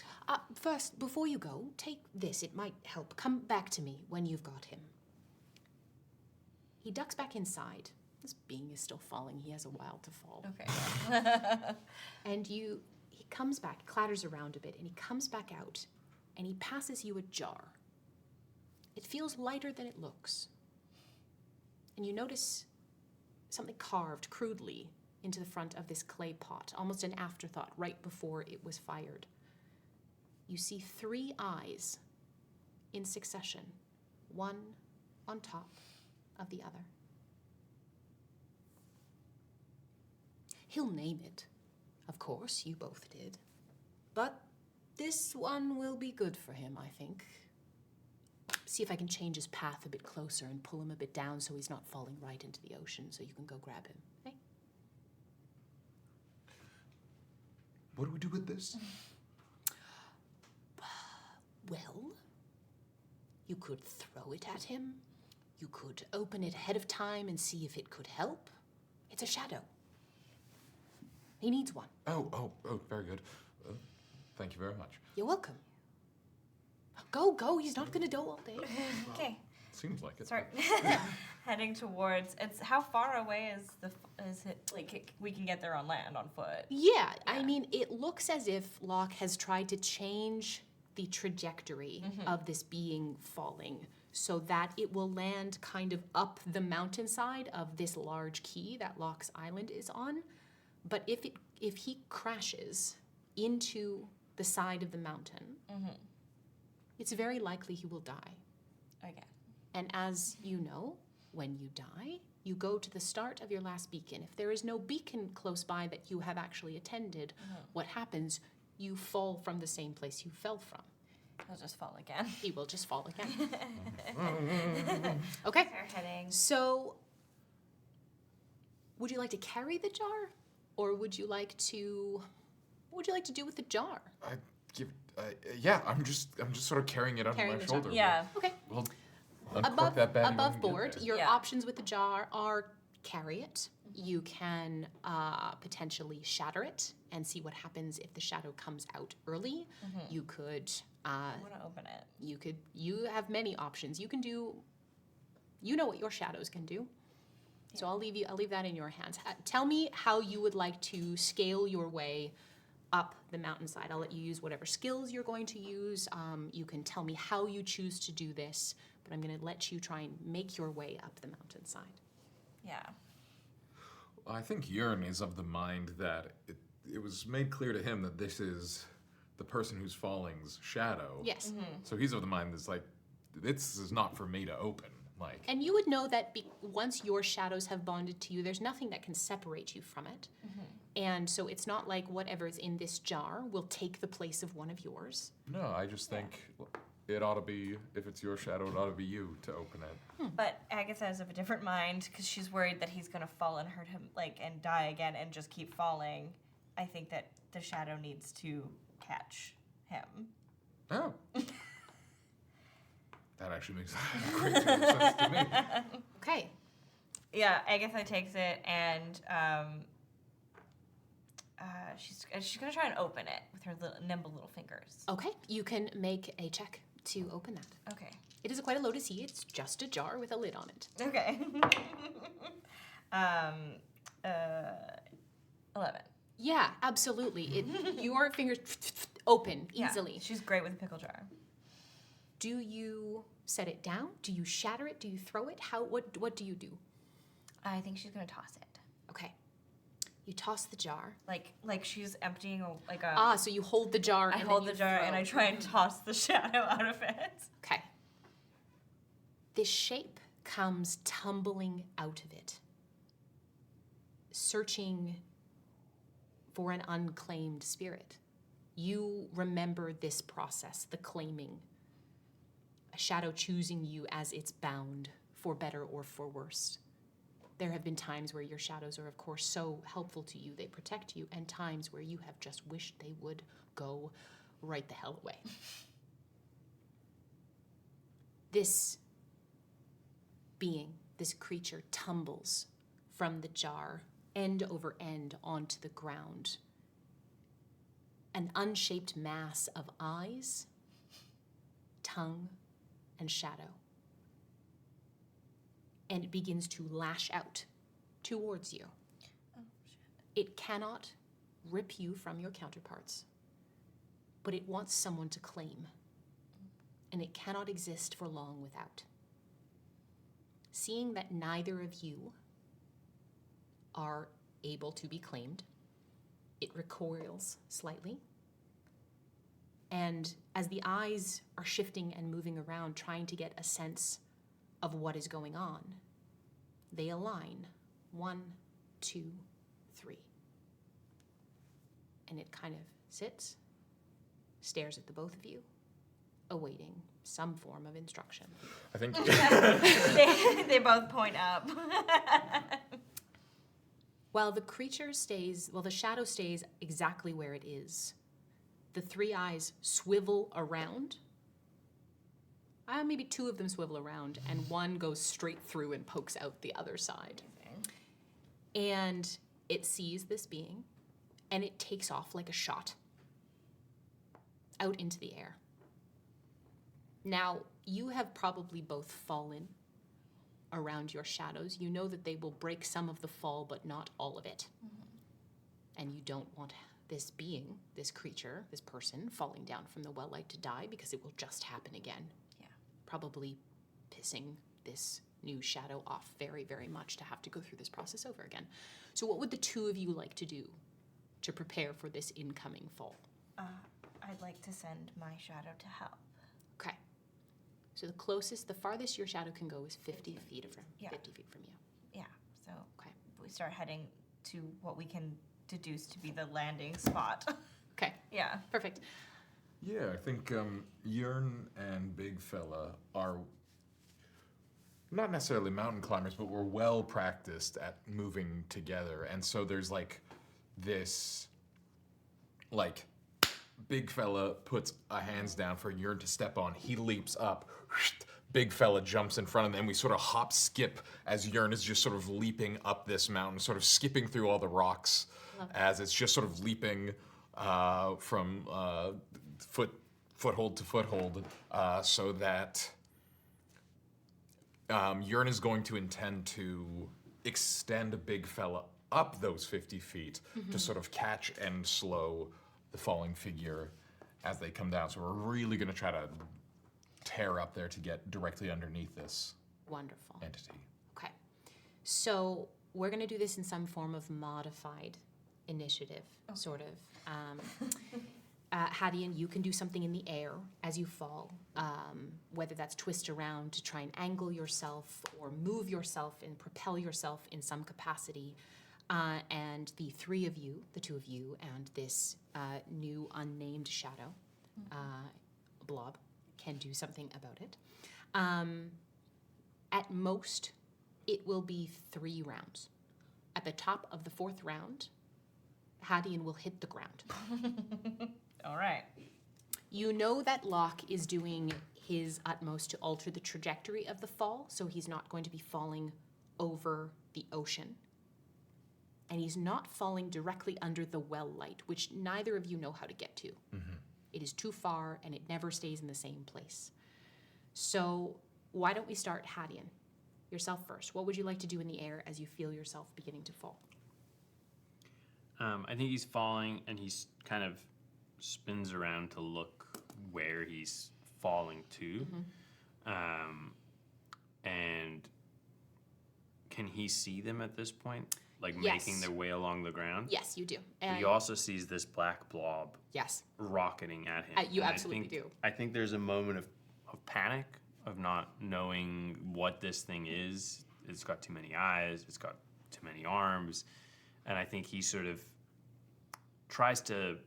First, before you go, take this. It might help. Come back to me when you've got him. He ducks back inside. This being is still falling. He has a while to fall. Okay. And he comes back, clatters around a bit, and he comes back out, and he passes you a jar. It feels lighter than it looks. And you notice something carved crudely into the front of this clay pot, almost an afterthought right before it was fired. You see 3 eyes in succession, one on top of the other. He'll name it. Of course, you both did. But this one will be good for him, I think. See if I can change his path a bit closer and pull him a bit down so he's not falling right into the ocean so you can go grab him. Hey? What do we do with this? Well, you could throw it at him. You could open it ahead of time and see if it could help. It's a shadow. He needs one. Oh, very good. Thank you very much. You're welcome. Go. He's not going to do all day. Okay. Seems like it. Start heading towards. It's how far away is it? Like we can get there on land on foot. Yeah, I mean, it looks as if Locke has tried to change the trajectory of this being falling so that it will land kind of up the mountainside of this large key that Locke's island is on. But if he crashes into the side of the mountain, it's very likely he will die. Okay. And as you know, when you die, you go to the start of your last beacon. If there is no beacon close by that you have actually attended, what happens? You fall from the same place you fell from. He'll just fall again. He will just fall again. Okay. Start heading. So, would you like to carry the jar, or would you like to? What would you like to do with the jar? Yeah, I'm just sort of carrying it under Carrying my the jar. shoulder. Yeah. Okay. Well, uncork that bad Above board, your Yeah. options with the jar are carry it. You can potentially shatter it and see what happens if the shadow comes out early. You could. I want to open it. You have many options. You can do. You know what your shadows can do. So I'll leave that in your hands. Tell me how you would like to scale your way up the mountainside. I'll let you use whatever skills you're going to use. You can tell me how you choose to do this, but I'm going to let you try and make your way up the mountainside. Yeah. I think Yearn is of the mind that it was made clear to him that this is the person who's falling's shadow. Yes. So he's of the mind that's like, this is not for me to open. Like, And you would know that once your shadows have bonded to you, there's nothing that can separate you from it. And so it's not like whatever is in this jar will take the place of one of yours. no, I just think it ought to be, if it's your shadow, it ought to be you to open it. But Agatha is of a different mind because she's worried that he's gonna fall and hurt him, and die again and just keep falling. I think that the shadow needs to catch him. Oh. That actually makes a great deal of sense to me. Okay. Yeah, Agatha takes it and she's gonna try and open it with her nimble little fingers. Okay. You can make a check to open that. Okay. It is quite a low to see. It's just a jar with a lid on it. Okay. 11. Yeah, absolutely. Your fingers open easily. Yeah, she's great with a pickle jar. Do you set it down? Do you shatter it? Do you throw it? What do you do? I think she's gonna toss it. Okay. You toss the jar. Like she's emptying a So you hold the jar. I and hold then the you jar throw. and I try and toss the shadow out of it. Okay. This shape comes tumbling out of it. searching for an unclaimed spirit. You remember this process, the claiming, a shadow choosing you as its bound, for better or for worse. There have been times where your shadows are, of course, so helpful to you, they protect you, and times where you have just wished they would go right the hell away. This being, this creature, tumbles from the jar, end over end, onto the ground. An unshaped mass of eyes, tongue, and shadow. And it begins to lash out towards you. Oh, shit. It cannot rip you from your counterparts, but it wants someone to claim. And it cannot exist for long without. Seeing that neither of you are able to be claimed, it recoils slightly. And as the eyes are shifting and moving around, trying to get a sense of what is going on, they align. 1, 2, 3. And it kind of sits, stares at the both of you, awaiting some form of instruction. I think they both point up. While the shadow stays exactly where it is, the 3 eyes swivel around. Maybe 2 of them swivel around, and 1 goes straight through and pokes out the other side. And it sees this being, and it takes off like a shot out into the air. Now, you have probably both fallen around your shadows. You know that they will break some of the fall, but not all of it. Mm-hmm. And you don't want this being, this creature, this person falling down from the well light to die, because it will just happen again. Yeah. Probably pissing this new shadow off very, very much to have to go through this process over again. So what would the 2 of you like to do to prepare for this incoming fall? I'd like to send my shadow to help. Okay. So the farthest your shadow can go is 50 feet from you. Yeah, so Okay. we start heading to what we can deduce to be the landing spot. Okay. Yeah. Perfect. Yeah, I think Yearn and Big Fella are not necessarily mountain climbers, but we're well practiced at moving together. And so there's this Big Fella puts a hands down for Yearn to step on. He leaps up. Big Fella jumps in front of him, and we sort of hop skip as Yearn is just sort of leaping up this mountain, sort of skipping through all the rocks as it's just sort of leaping from foothold to foothold, so that Yearn is going to intend to extend a Big Fella up those 50 feet to sort of catch and slow the falling figure as they come down. So we're really going to try to tear up there to get directly underneath this Wonderful. entity. Okay. So we're going to do this in some form of modified initiative, sort of. Hadeon, you can do something in the air as you fall, whether that's twist around to try and angle yourself or move yourself and propel yourself in some capacity. And the 3 of you, the 2 of you, and this new unnamed shadow, blob, can do something about it. At most, it will be 3 rounds. At the top of the 4th round, Hadeon will hit the ground. All right. You know that Locke is doing his utmost to alter the trajectory of the fall, so he's not going to be falling over the ocean. And he's not falling directly under the well light, which neither of you know how to get to. Mm-hmm. It is too far, and it never stays in the same place. So why don't we start, Hadeon, yourself first. What would you like to do in the air as you feel yourself beginning to fall? I think he's falling, and he's kind of spins around to look where he's falling to. Mm-hmm. And can he see them at this point? Yes. Making their way along the ground? Yes, you do. And he also sees this black blob yes. rocketing at him. You absolutely do. I think there's a moment of panic, of not knowing what this thing is. It's got too many eyes. It's got too many arms. And I think he sort of tries to,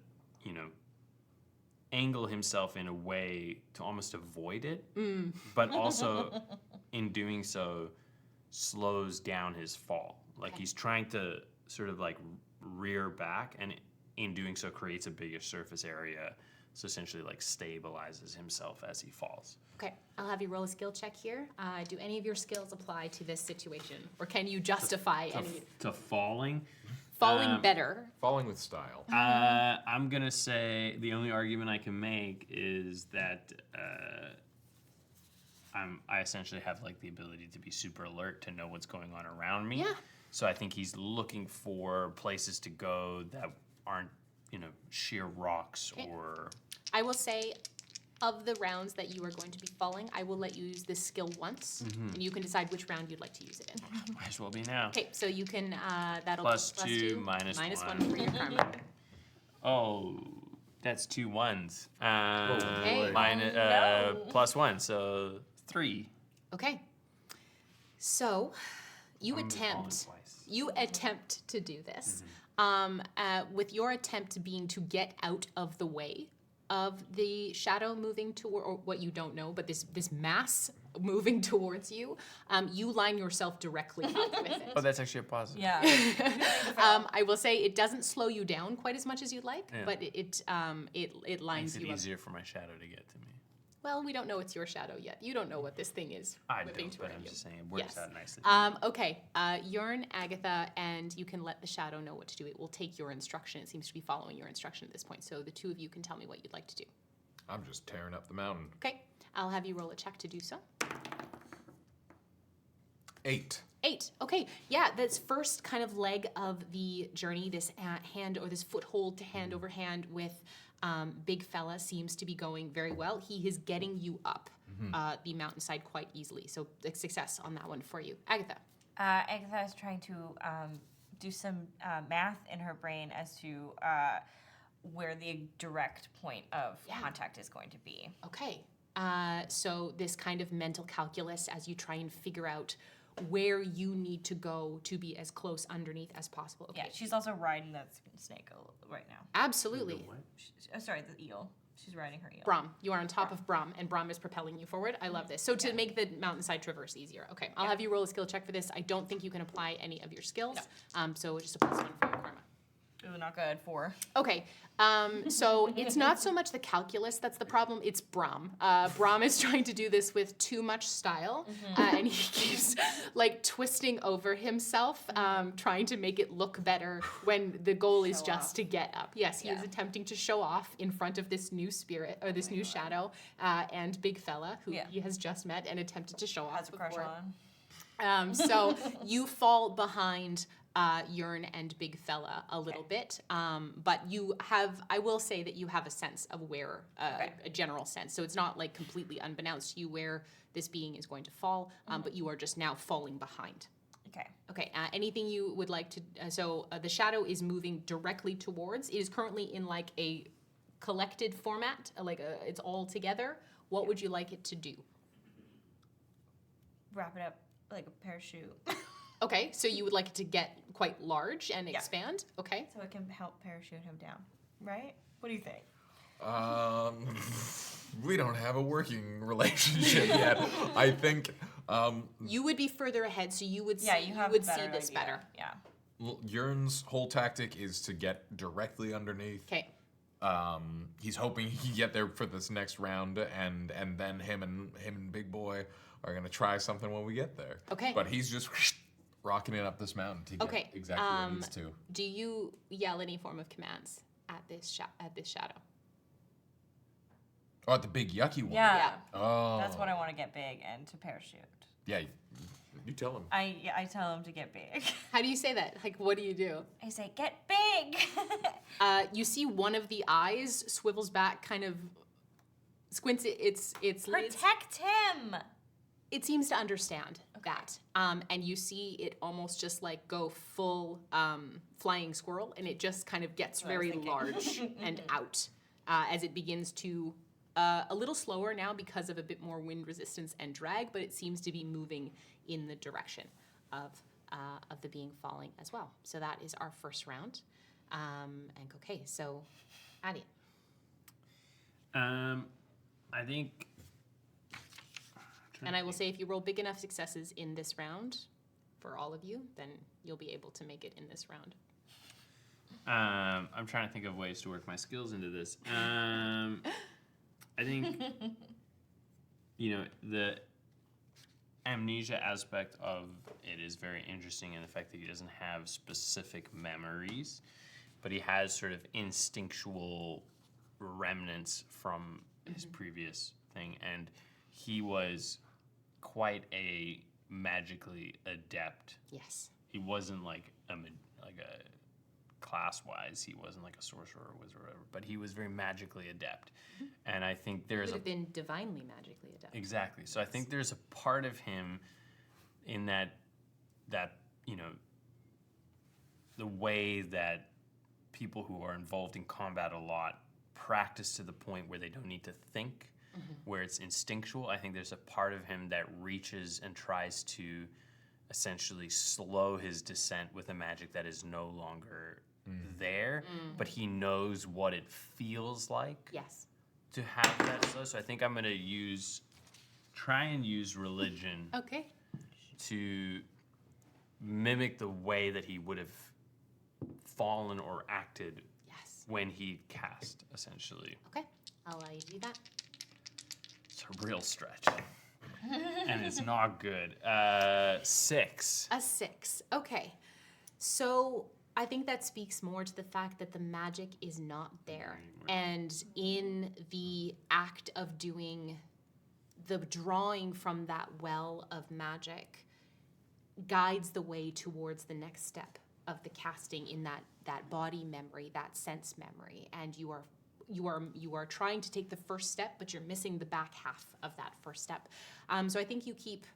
angle himself in a way to almost avoid it, but also in doing so slows down his fall. Like he's trying to sort of like rear back, and in doing so creates a bigger surface area, so essentially like stabilizes himself as he falls. Okay, I'll have you roll a skill check here. Do any of your skills apply to this situation, or can you justify any To falling? falling better? Falling with style. I'm gonna say the only argument I can make is that I essentially have like the ability to be super alert to know what's going on around me. Yeah. So I think he's looking for places to go that aren't, sheer rocks or. I will say, of the rounds that you are going to be falling, I will let you use this skill once, and you can decide which round you'd like to use it in. Might as well be now. Okay, so you can, that'll Plus be two, minus one one. for your karma. Oh, that's 2 1s. Okay. Plus 1, so 3. Okay. So, you I'm gonna be falling attempt. twice. You attempt to do this. With your attempt being to get out of the way of the shadow moving toward, or what you don't know, but this mass moving towards you, you line yourself directly up with it. Oh, that's actually a positive. Yeah. I will say it doesn't slow you down quite as much as you'd like, Yeah. but it lines Makes it you up. easier for my shadow to get to me. Well, we don't know it's your shadow yet. You don't know what this thing is I whipping don't, but toward I'm you. just saying it works Yes. out nicely. Okay, Yearn, Agatha, and you can let the shadow know what to do. It will take your instruction. It seems to be following your instruction at this point. So the two of you can tell me what you'd like to do. I'm just tearing up the mountain. Okay, I'll have you roll a check to do so. 8. 8. Okay, yeah, this first kind of leg of the journey, this hand or this foothold to hand over hand with Big Fella seems to be going very well. He is getting you up the mountainside quite easily. So success on that one for you. Agatha. Agatha is trying to do some math in her brain as to where the direct point of contact is going to be. Okay. So this kind of mental calculus as you try and figure out where you need to go to be as close underneath as possible. Okay. Yeah, she's also riding that snake right now. Absolutely. Sorry, the eel. She's riding her eel. Brahm. You are on top of Brahm, and Brahm is propelling you forward. I love this. So to make the mountainside traverse easier. Okay, I'll have you roll a skill check for this. I don't think you can apply any of your skills. So just a +1 for your karma. Ooh, not good. 4. Okay, so it's not so much the calculus that's the problem, it's Brahm. Brahm is trying to do this with too much style, and he keeps like twisting over himself, trying to make it look better when the goal is just to get up. Yes, he is attempting to show off in front of this new spirit, or this new shadow, and Big Fella, who he has just met and attempted to show off Has a crush before. on. So you fall behind Yearn and Big Fella a little bit, but you have, I will say that you have a sense of where, a general sense. So it's not like completely unbeknownst to you where this being is going to fall, but you are just now falling behind. Okay. Okay, anything you would like to, so the shadow is moving directly towards, it is currently in like a collected format, it's all together. What would you like it to do? Wrap it up like a parachute. Okay, so you would like it to get quite large and expand? Okay. So it can help parachute him down, right? What do you think? We don't have a working relationship yet. I think You would be further ahead, so you would see, you have would a see better this idea. better. Yeah. Yearn's whole tactic is to get directly underneath. Okay. He's hoping he can get there for this next round, and then him and Big Boy are gonna try something when we get there. Okay. But he's just rocking it up this mountain to get exactly where he needs to. Do you yell any form of commands at this shadow? Oh, the big yucky one. Yeah. Oh. That's what I want to get big and to parachute. Yeah. You tell him. I tell him to get big. How do you say that? Like, what do you do? I say, get big! You see one of the eyes swivels back, kind of squints its lids. Protect him! It seems to understand that. And you see it almost just like go full flying squirrel, and it just kind of gets very large and out as it begins to, a little slower now because of a bit more wind resistance and drag, but it seems to be moving in the direction of of the being falling as well. So that is our first round. And okay, so Hadeon. I think. And I will say, if you roll big enough successes in this round, for all of you, then you'll be able to make it in this round. I'm trying to think of ways to work my skills into this. I think, the amnesia aspect of it is very interesting in the fact that he doesn't have specific memories, but he has sort of instinctual remnants from his previous thing, and he was quite a magically adept. Yes. He wasn't like a class-wise, he wasn't like a sorcerer or wizard or whatever, but he was very magically adept. And I think there's Could have been divinely magically adept. Exactly. So I think there's a part of him in that the way that people who are involved in combat a lot practice to the point where they don't need to think, where it's instinctual. I think there's a part of him that reaches and tries to essentially slow his descent with a magic that is no longer there, but he knows what it feels like Yes. to have that slow. So I think I'm going to try and use religion Okay. to mimic the way that he would have fallen or acted Yes. when he cast, essentially. Okay. I'll allow you to do that. It's a real stretch. And it's not good. 6. A 6. Okay. So I think that speaks more to the fact that the magic is not there. And in the act of doing the drawing from that well of magic guides the way towards the next step of the casting in that body memory, that sense memory. And you are trying to take the first step, but you're missing the back half of that first step. So I think you keep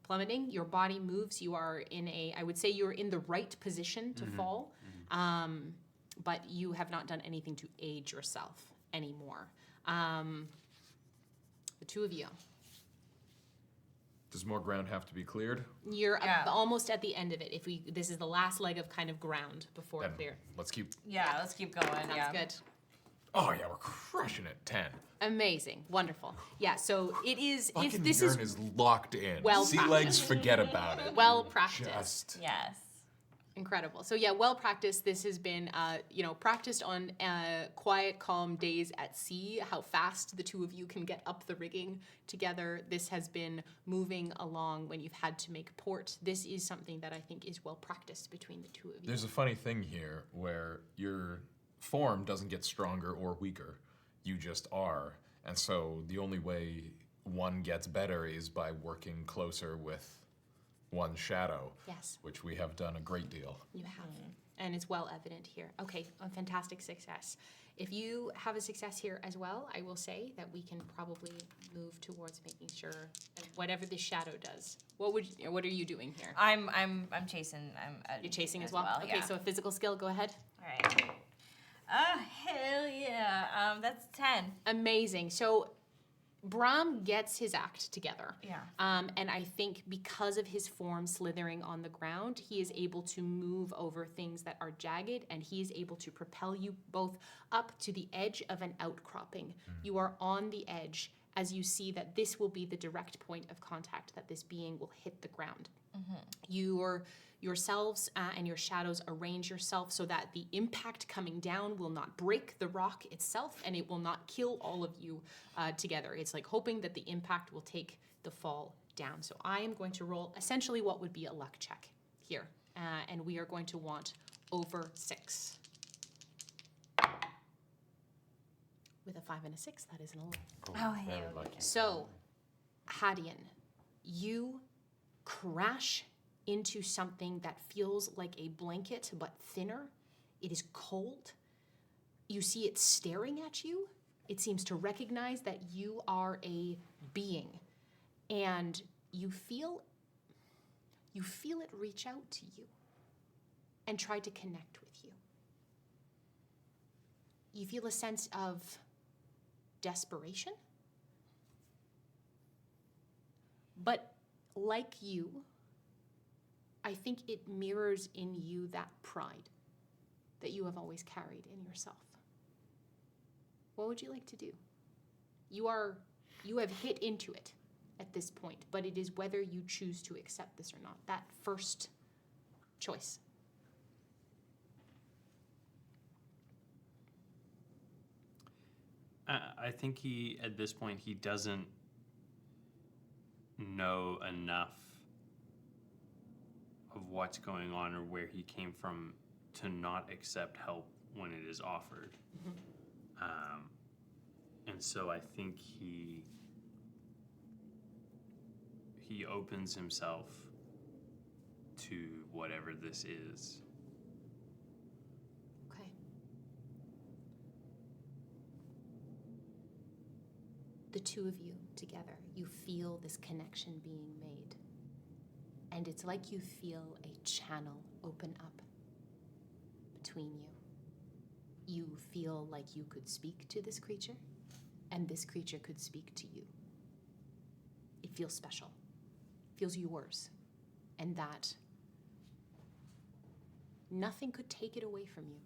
plummeting. Your body moves. You are I would say you're in the right position to fall, but you have not done anything to aid yourself anymore. The two of you. Does more ground have to be cleared? You're almost at the end of it. This is the last leg of kind of ground before Then clear. let's keep. Yeah, let's keep going. Sounds good. Oh yeah, we're crushing it. 10. Amazing, wonderful. Yeah. So it is. Fucking If this Yearn is locked in. well Sea practiced. legs, forget about it. well practiced. Just Yes. Incredible. So yeah, well practiced. This has been, practiced on quiet, calm days at sea. How fast the two of you can get up the rigging together. This has been moving along when you've had to make port. This is something that I think is well practiced between the two of you. There's a funny thing here where your form doesn't get stronger or weaker. You just are. And so the only way one gets better is by working closer with one shadow. Yes. Which we have done a great deal. You have, and it's well evident here. Okay, a fantastic success. If you have a success here as well, I will say that we can probably move towards making sure that whatever this shadow does. What are you doing here? I'm chasing. You're chasing as well. Okay, yeah. so a physical skill. Go ahead. All right. Oh hell yeah! That's 10. Amazing. So Brahm gets his act together. Yeah. And I think because of his form slithering on the ground, he is able to move over things that are jagged, and he is able to propel you both up to the edge of an outcropping. You are on the edge as you see that this will be the direct point of contact that this being will hit the ground. Yourselves and your shadows arrange yourself so that the impact coming down will not break the rock itself, and it will not kill all of you together. It's like hoping that the impact will take the fall down. So I am going to roll essentially what would be a luck check here, and we are going to want over 6. With a 5 and a 6, that is an 11. Oh hell. So, Hadeon, you crash into something that feels like a blanket but thinner. It is cold. You see it staring at you. It seems to recognize that you are a being, and you feel it reach out to you and try to connect with you. You feel a sense of desperation, but like you, I think it mirrors in you that pride that you have always carried in yourself. What would you like to do? You have hit into it at this point, but it is whether you choose to accept this or not. That first choice. I think at this point, he doesn't know enough of what's going on or where he came from to not accept help when it is offered. And so I think he opens himself to whatever this is. Okay. The two of you together, you feel this connection being made. And it's like you feel a channel open up between you. You feel like you could speak to this creature, and this creature could speak to you. It feels special, feels yours, and that nothing could take it away from you.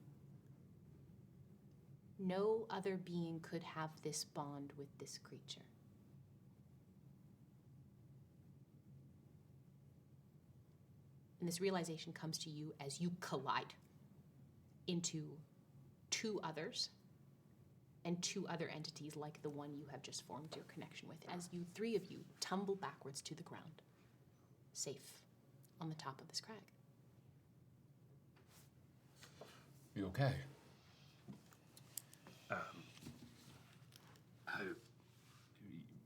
No other being could have this bond with this creature. And this realization comes to you as you collide into two others and two other entities like the one you have just formed your connection with, as you, three of you, tumble backwards to the ground, safe on the top of this crag. You okay?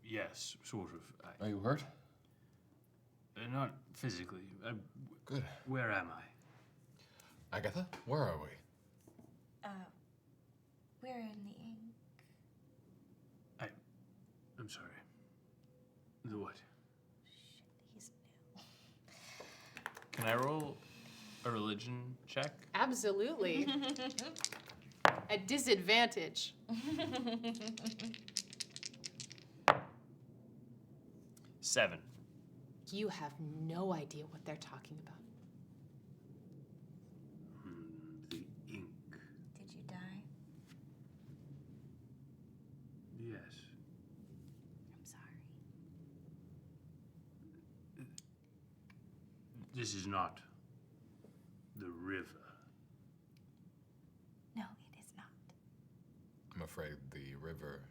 Yes, sort of. Are you hurt? Not physically. Good. Where am I? Agatha, where are we? We're in the ink. I'm sorry. The what? Shit, he's new. Can I roll a religion check? Absolutely. At disadvantage. 7. You have no idea what they're talking about. The ink. Did you die? Yes. I'm sorry. This is not the river. No, it is not. I'm afraid the river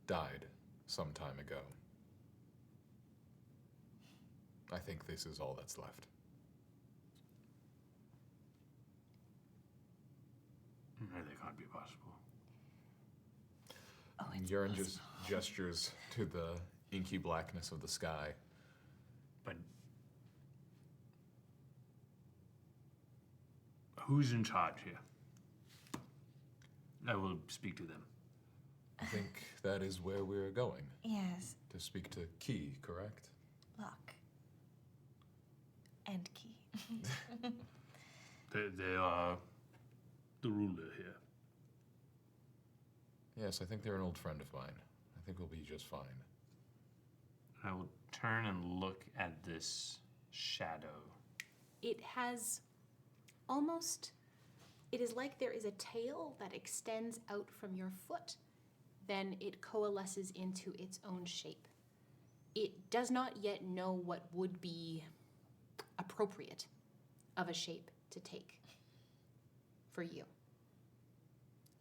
died some time ago. I think this is all that's left. No, that can't be possible. Oh, it's Yearn just gestures to the inky blackness of the sky. But who's in charge here? I will speak to them. I think that is where we're going. Yes. To speak to Key, correct? Lock. And key. They are the ruler here. Yes, I think they're an old friend of mine. I think we'll be just fine. I will turn and look at this shadow. It has almost, it is like there is a tail that extends out from your foot, then it coalesces into its own shape. It does not yet know what would be appropriate of a shape to take for you.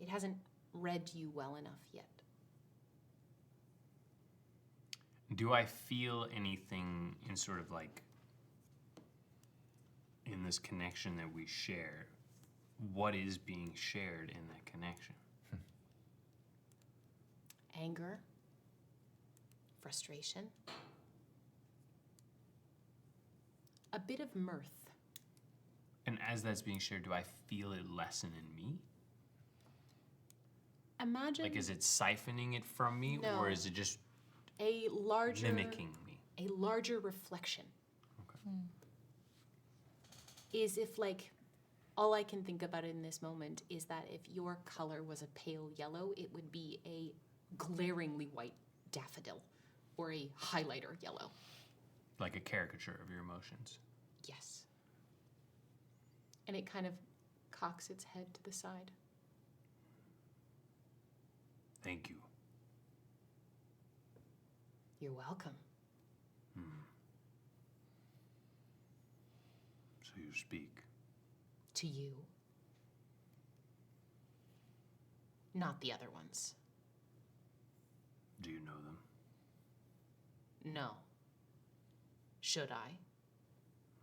It hasn't read you well enough yet. Do I feel anything in sort of like, in this connection that we share, what is being shared in that connection? Anger, frustration, a bit of mirth. And as that's being shared, do I feel it lessen in me? Imagine. Like, is it siphoning it from me, No. or is it just a larger mimicking me? A larger reflection. Okay. Is if, like, all I can think about in this moment is that if your color was a pale yellow, it would be a glaringly white daffodil or a highlighter yellow. Like a caricature of your emotions. Yes. And it kind of cocks its head to the side. Thank you. You're welcome. So you speak. To you. Not the other ones. Do you know them? No. Should I?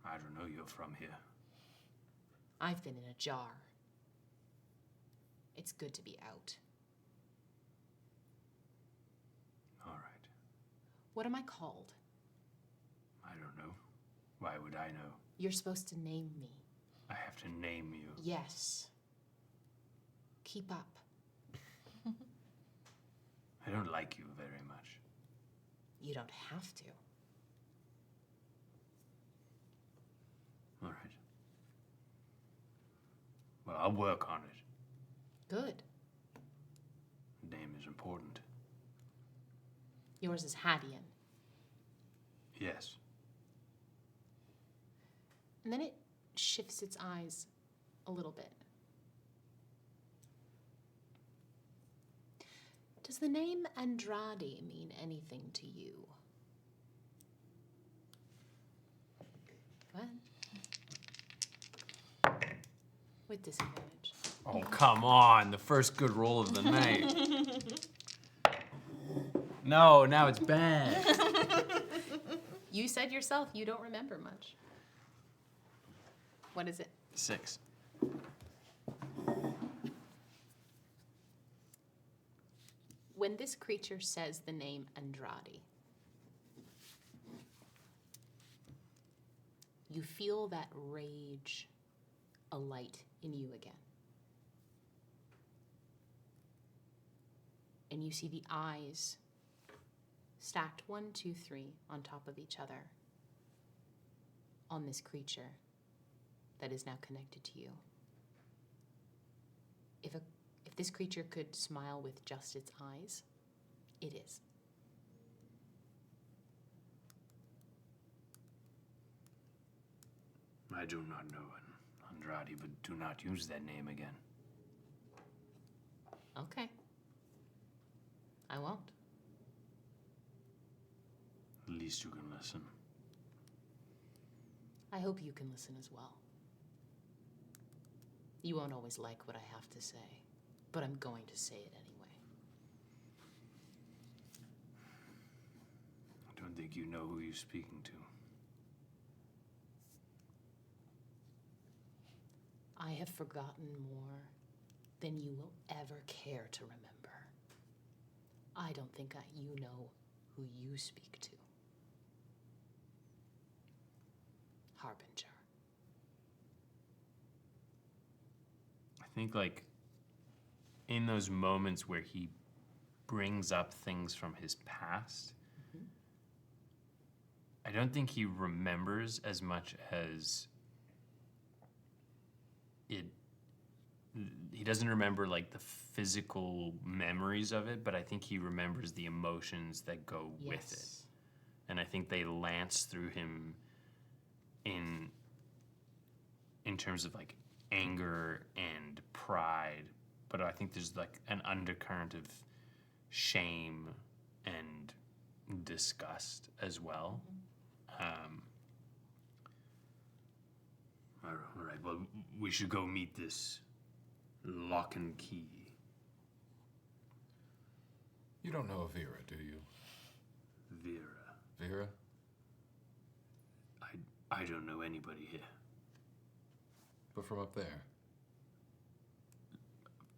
I don't know, you're from here. I've been in a jar. It's good to be out. All right. What am I called? I don't know. Why would I know? You're supposed to name me. I have to name you. Yes. Keep up. I don't like you very much. You don't have to. All right. Well, I'll work on it. Good. Name is important. Yours is Hadeon. Yes. And then it shifts its eyes a little bit. Does the name Andrade mean anything to you? Go ahead. With disadvantage. Oh, come on. The first good roll of the night. No, now it's bad. You said yourself you don't remember much. What is it? 6. When this creature says the name Andrade, you feel that rage alight in you again. And you see the eyes stacked 1, 2, 3 on top of each other on this creature that is now connected to you. If this creature could smile with just its eyes, it is. I do not know Andrade, but do not use that name again. Okay. I won't. At least you can listen. I hope you can listen as well. You won't always like what I have to say, but I'm going to say it anyway. I don't think you know who you're speaking to. I have forgotten more than you will ever care to remember. I don't think you know who you speak to. Harbinger. I think, like, in those moments where he brings up things from his past, I don't think he remembers as much as he doesn't remember like the physical memories of it, but I think he remembers the emotions that go with it. And I think they lance through him in terms of like anger and pride, but I think there's like an undercurrent of shame and disgust as well. All right, well, we should go meet this lock and key. You don't know Vera, do you? Vera. Vera? I don't know anybody here. But from up there?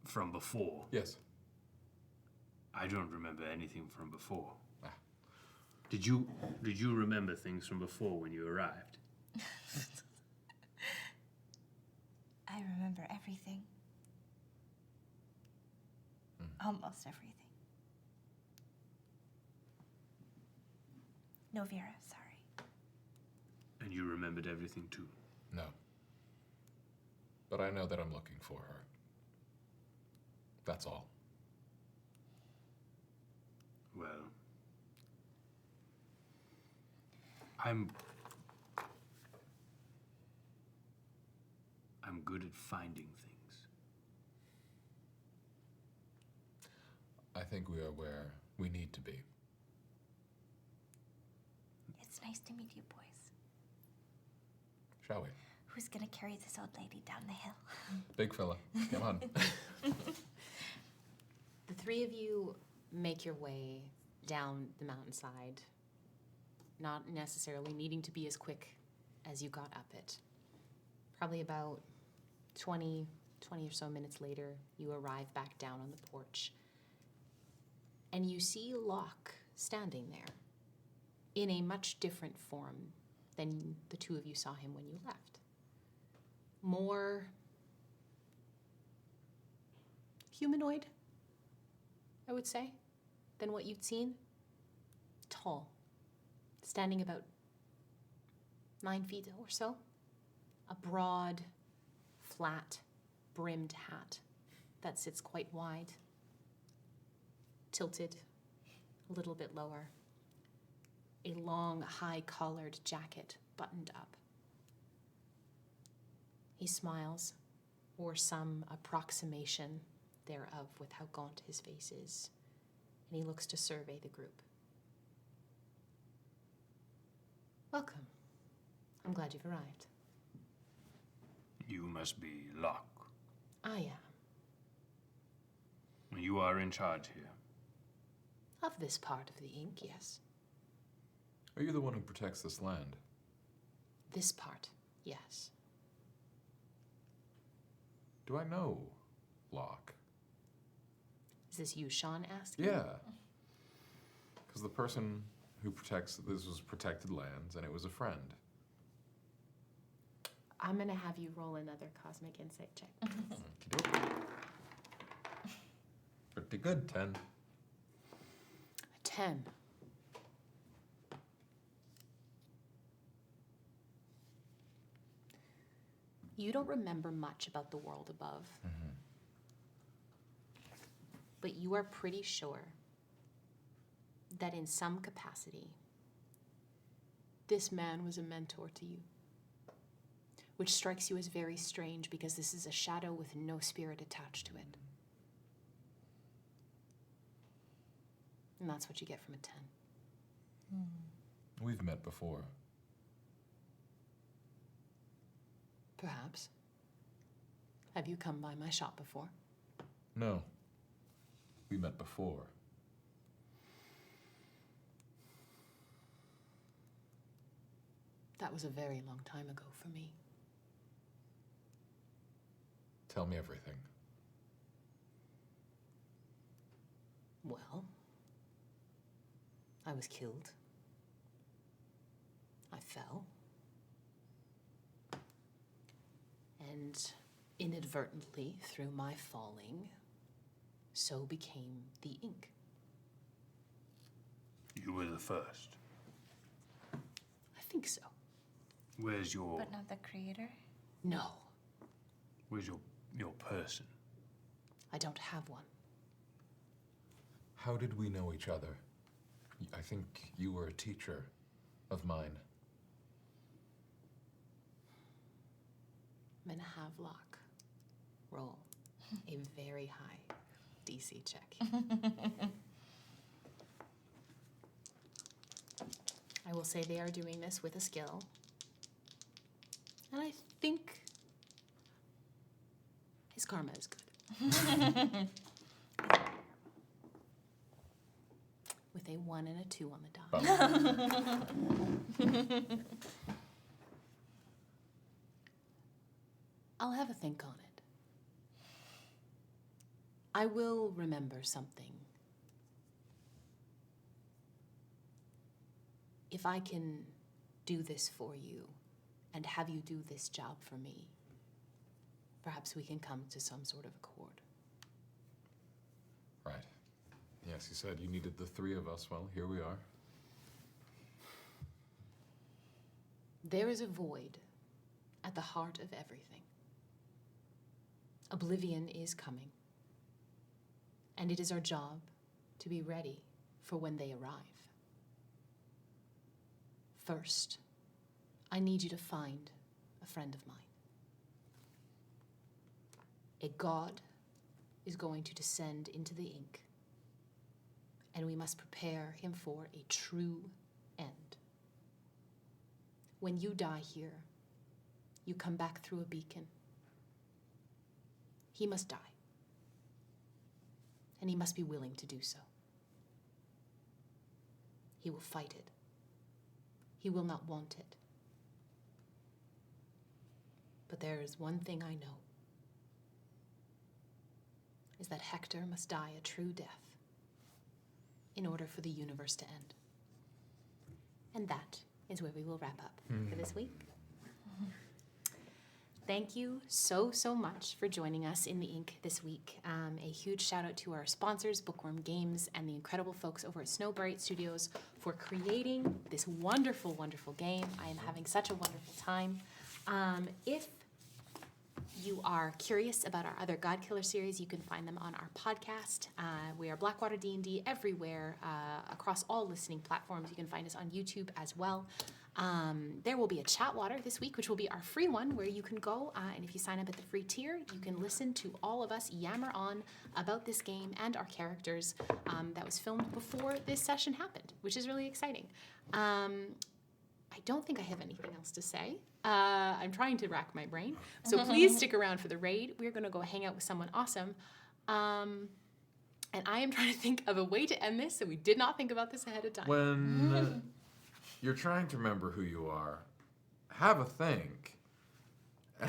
From before? Yes. I don't remember anything from before. Ah. Did you remember things from before when you arrived? I remember everything. Almost everything. No, Vera, sorry. And you remembered everything too? No. But I know that I'm looking for her. That's all. Well, good at finding things. I think we are where we need to be. It's nice to meet you, boys. Shall we? Who's gonna carry this old lady down the hill? Big fella, come on. The three of you make your way down the mountainside, not necessarily needing to be as quick as you got up it. Probably about 20 or so minutes later, you arrive back down on the porch. And you see Locke standing there in a much different form than the two of you saw him when you left. More humanoid, I would say, than what you'd seen. Tall, standing about 9 feet or so. A broad, flat, brimmed hat that sits quite wide, tilted a little bit lower. A long, high-collared jacket buttoned up. He smiles, or some approximation thereof with how gaunt his face is, and he looks to survey the group. Welcome. I'm glad you've arrived. You must be Locke. I am. You are in charge here. Of this part of the ink, yes. Are you the one who protects this land? This part, yes. Do I know Locke? Is this you, Sean, asking? Yeah. Because the person who protects this was protected lands, and it was a friend. I'm gonna have you roll another cosmic insight check. Okey-doke. Pretty good, 10. 10. You don't remember much about the world above, but you are pretty sure that in some capacity, this man was a mentor to you, which strikes you as very strange because this is a shadow with no spirit attached to it. And that's what you get from a 10. We've met before. Perhaps. Have you come by my shop before? No. We met before. That was a very long time ago for me. Tell me everything. Well, I was killed. I fell. And inadvertently, through my falling, so became the ink. You were the first. I think so. Where's your... But not the creator? No, Where's your person? I don't have one. How did we know each other? I think you were a teacher of mine. I'm gonna have Locke roll a very high DC check. I will say they are doing this with a skill. And I think his karma is good. With a 1 and a 2 on the die. I'll have a think on it. I will remember something. If I can do this for you and have you do this job for me, perhaps we can come to some sort of accord. Right. Yes, you said you needed the three of us. Well, here we are. There is a void at the heart of everything. Oblivion is coming. And it is our job to be ready for when they arrive. First, I need you to find a friend of mine. A god is going to descend into the ink, and we must prepare him for a true end. When you die here, you come back through a beacon. He must die, and he must be willing to do so. He will fight it. He will not want it. But there is one thing I know, is that Hector must die a true death in order for the universe to end. And that is where we will wrap up for this week. Thank you so, so much for joining us in the ink this week. A huge shout out to our sponsors, Bookwyrm Games, and the incredible folks over at Snowbright Studios for creating this wonderful, wonderful game. I am having such a wonderful time. If you are curious about our other Godkiller series, you can find them on our podcast. We are BlackwaterDnD everywhere, across all listening platforms. You can find us on YouTube as well. There will be a Chatwater this week, which will be our free one, where you can go, and if you sign up at the free tier, you can listen to all of us yammer on about this game and our characters. That was filmed before this session happened, which is really exciting. I don't think I have anything else to say. I'm trying to rack my brain. So please stick around for the raid. We're going to go hang out with someone awesome. And I am trying to think of a way to end this, so we did not think about this ahead of time. When you're trying to remember who you are, have a think.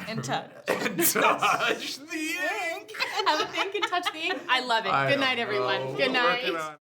And touch. And touch the ink. Have a think and touch the ink. I love it. Good night, everyone. Good night.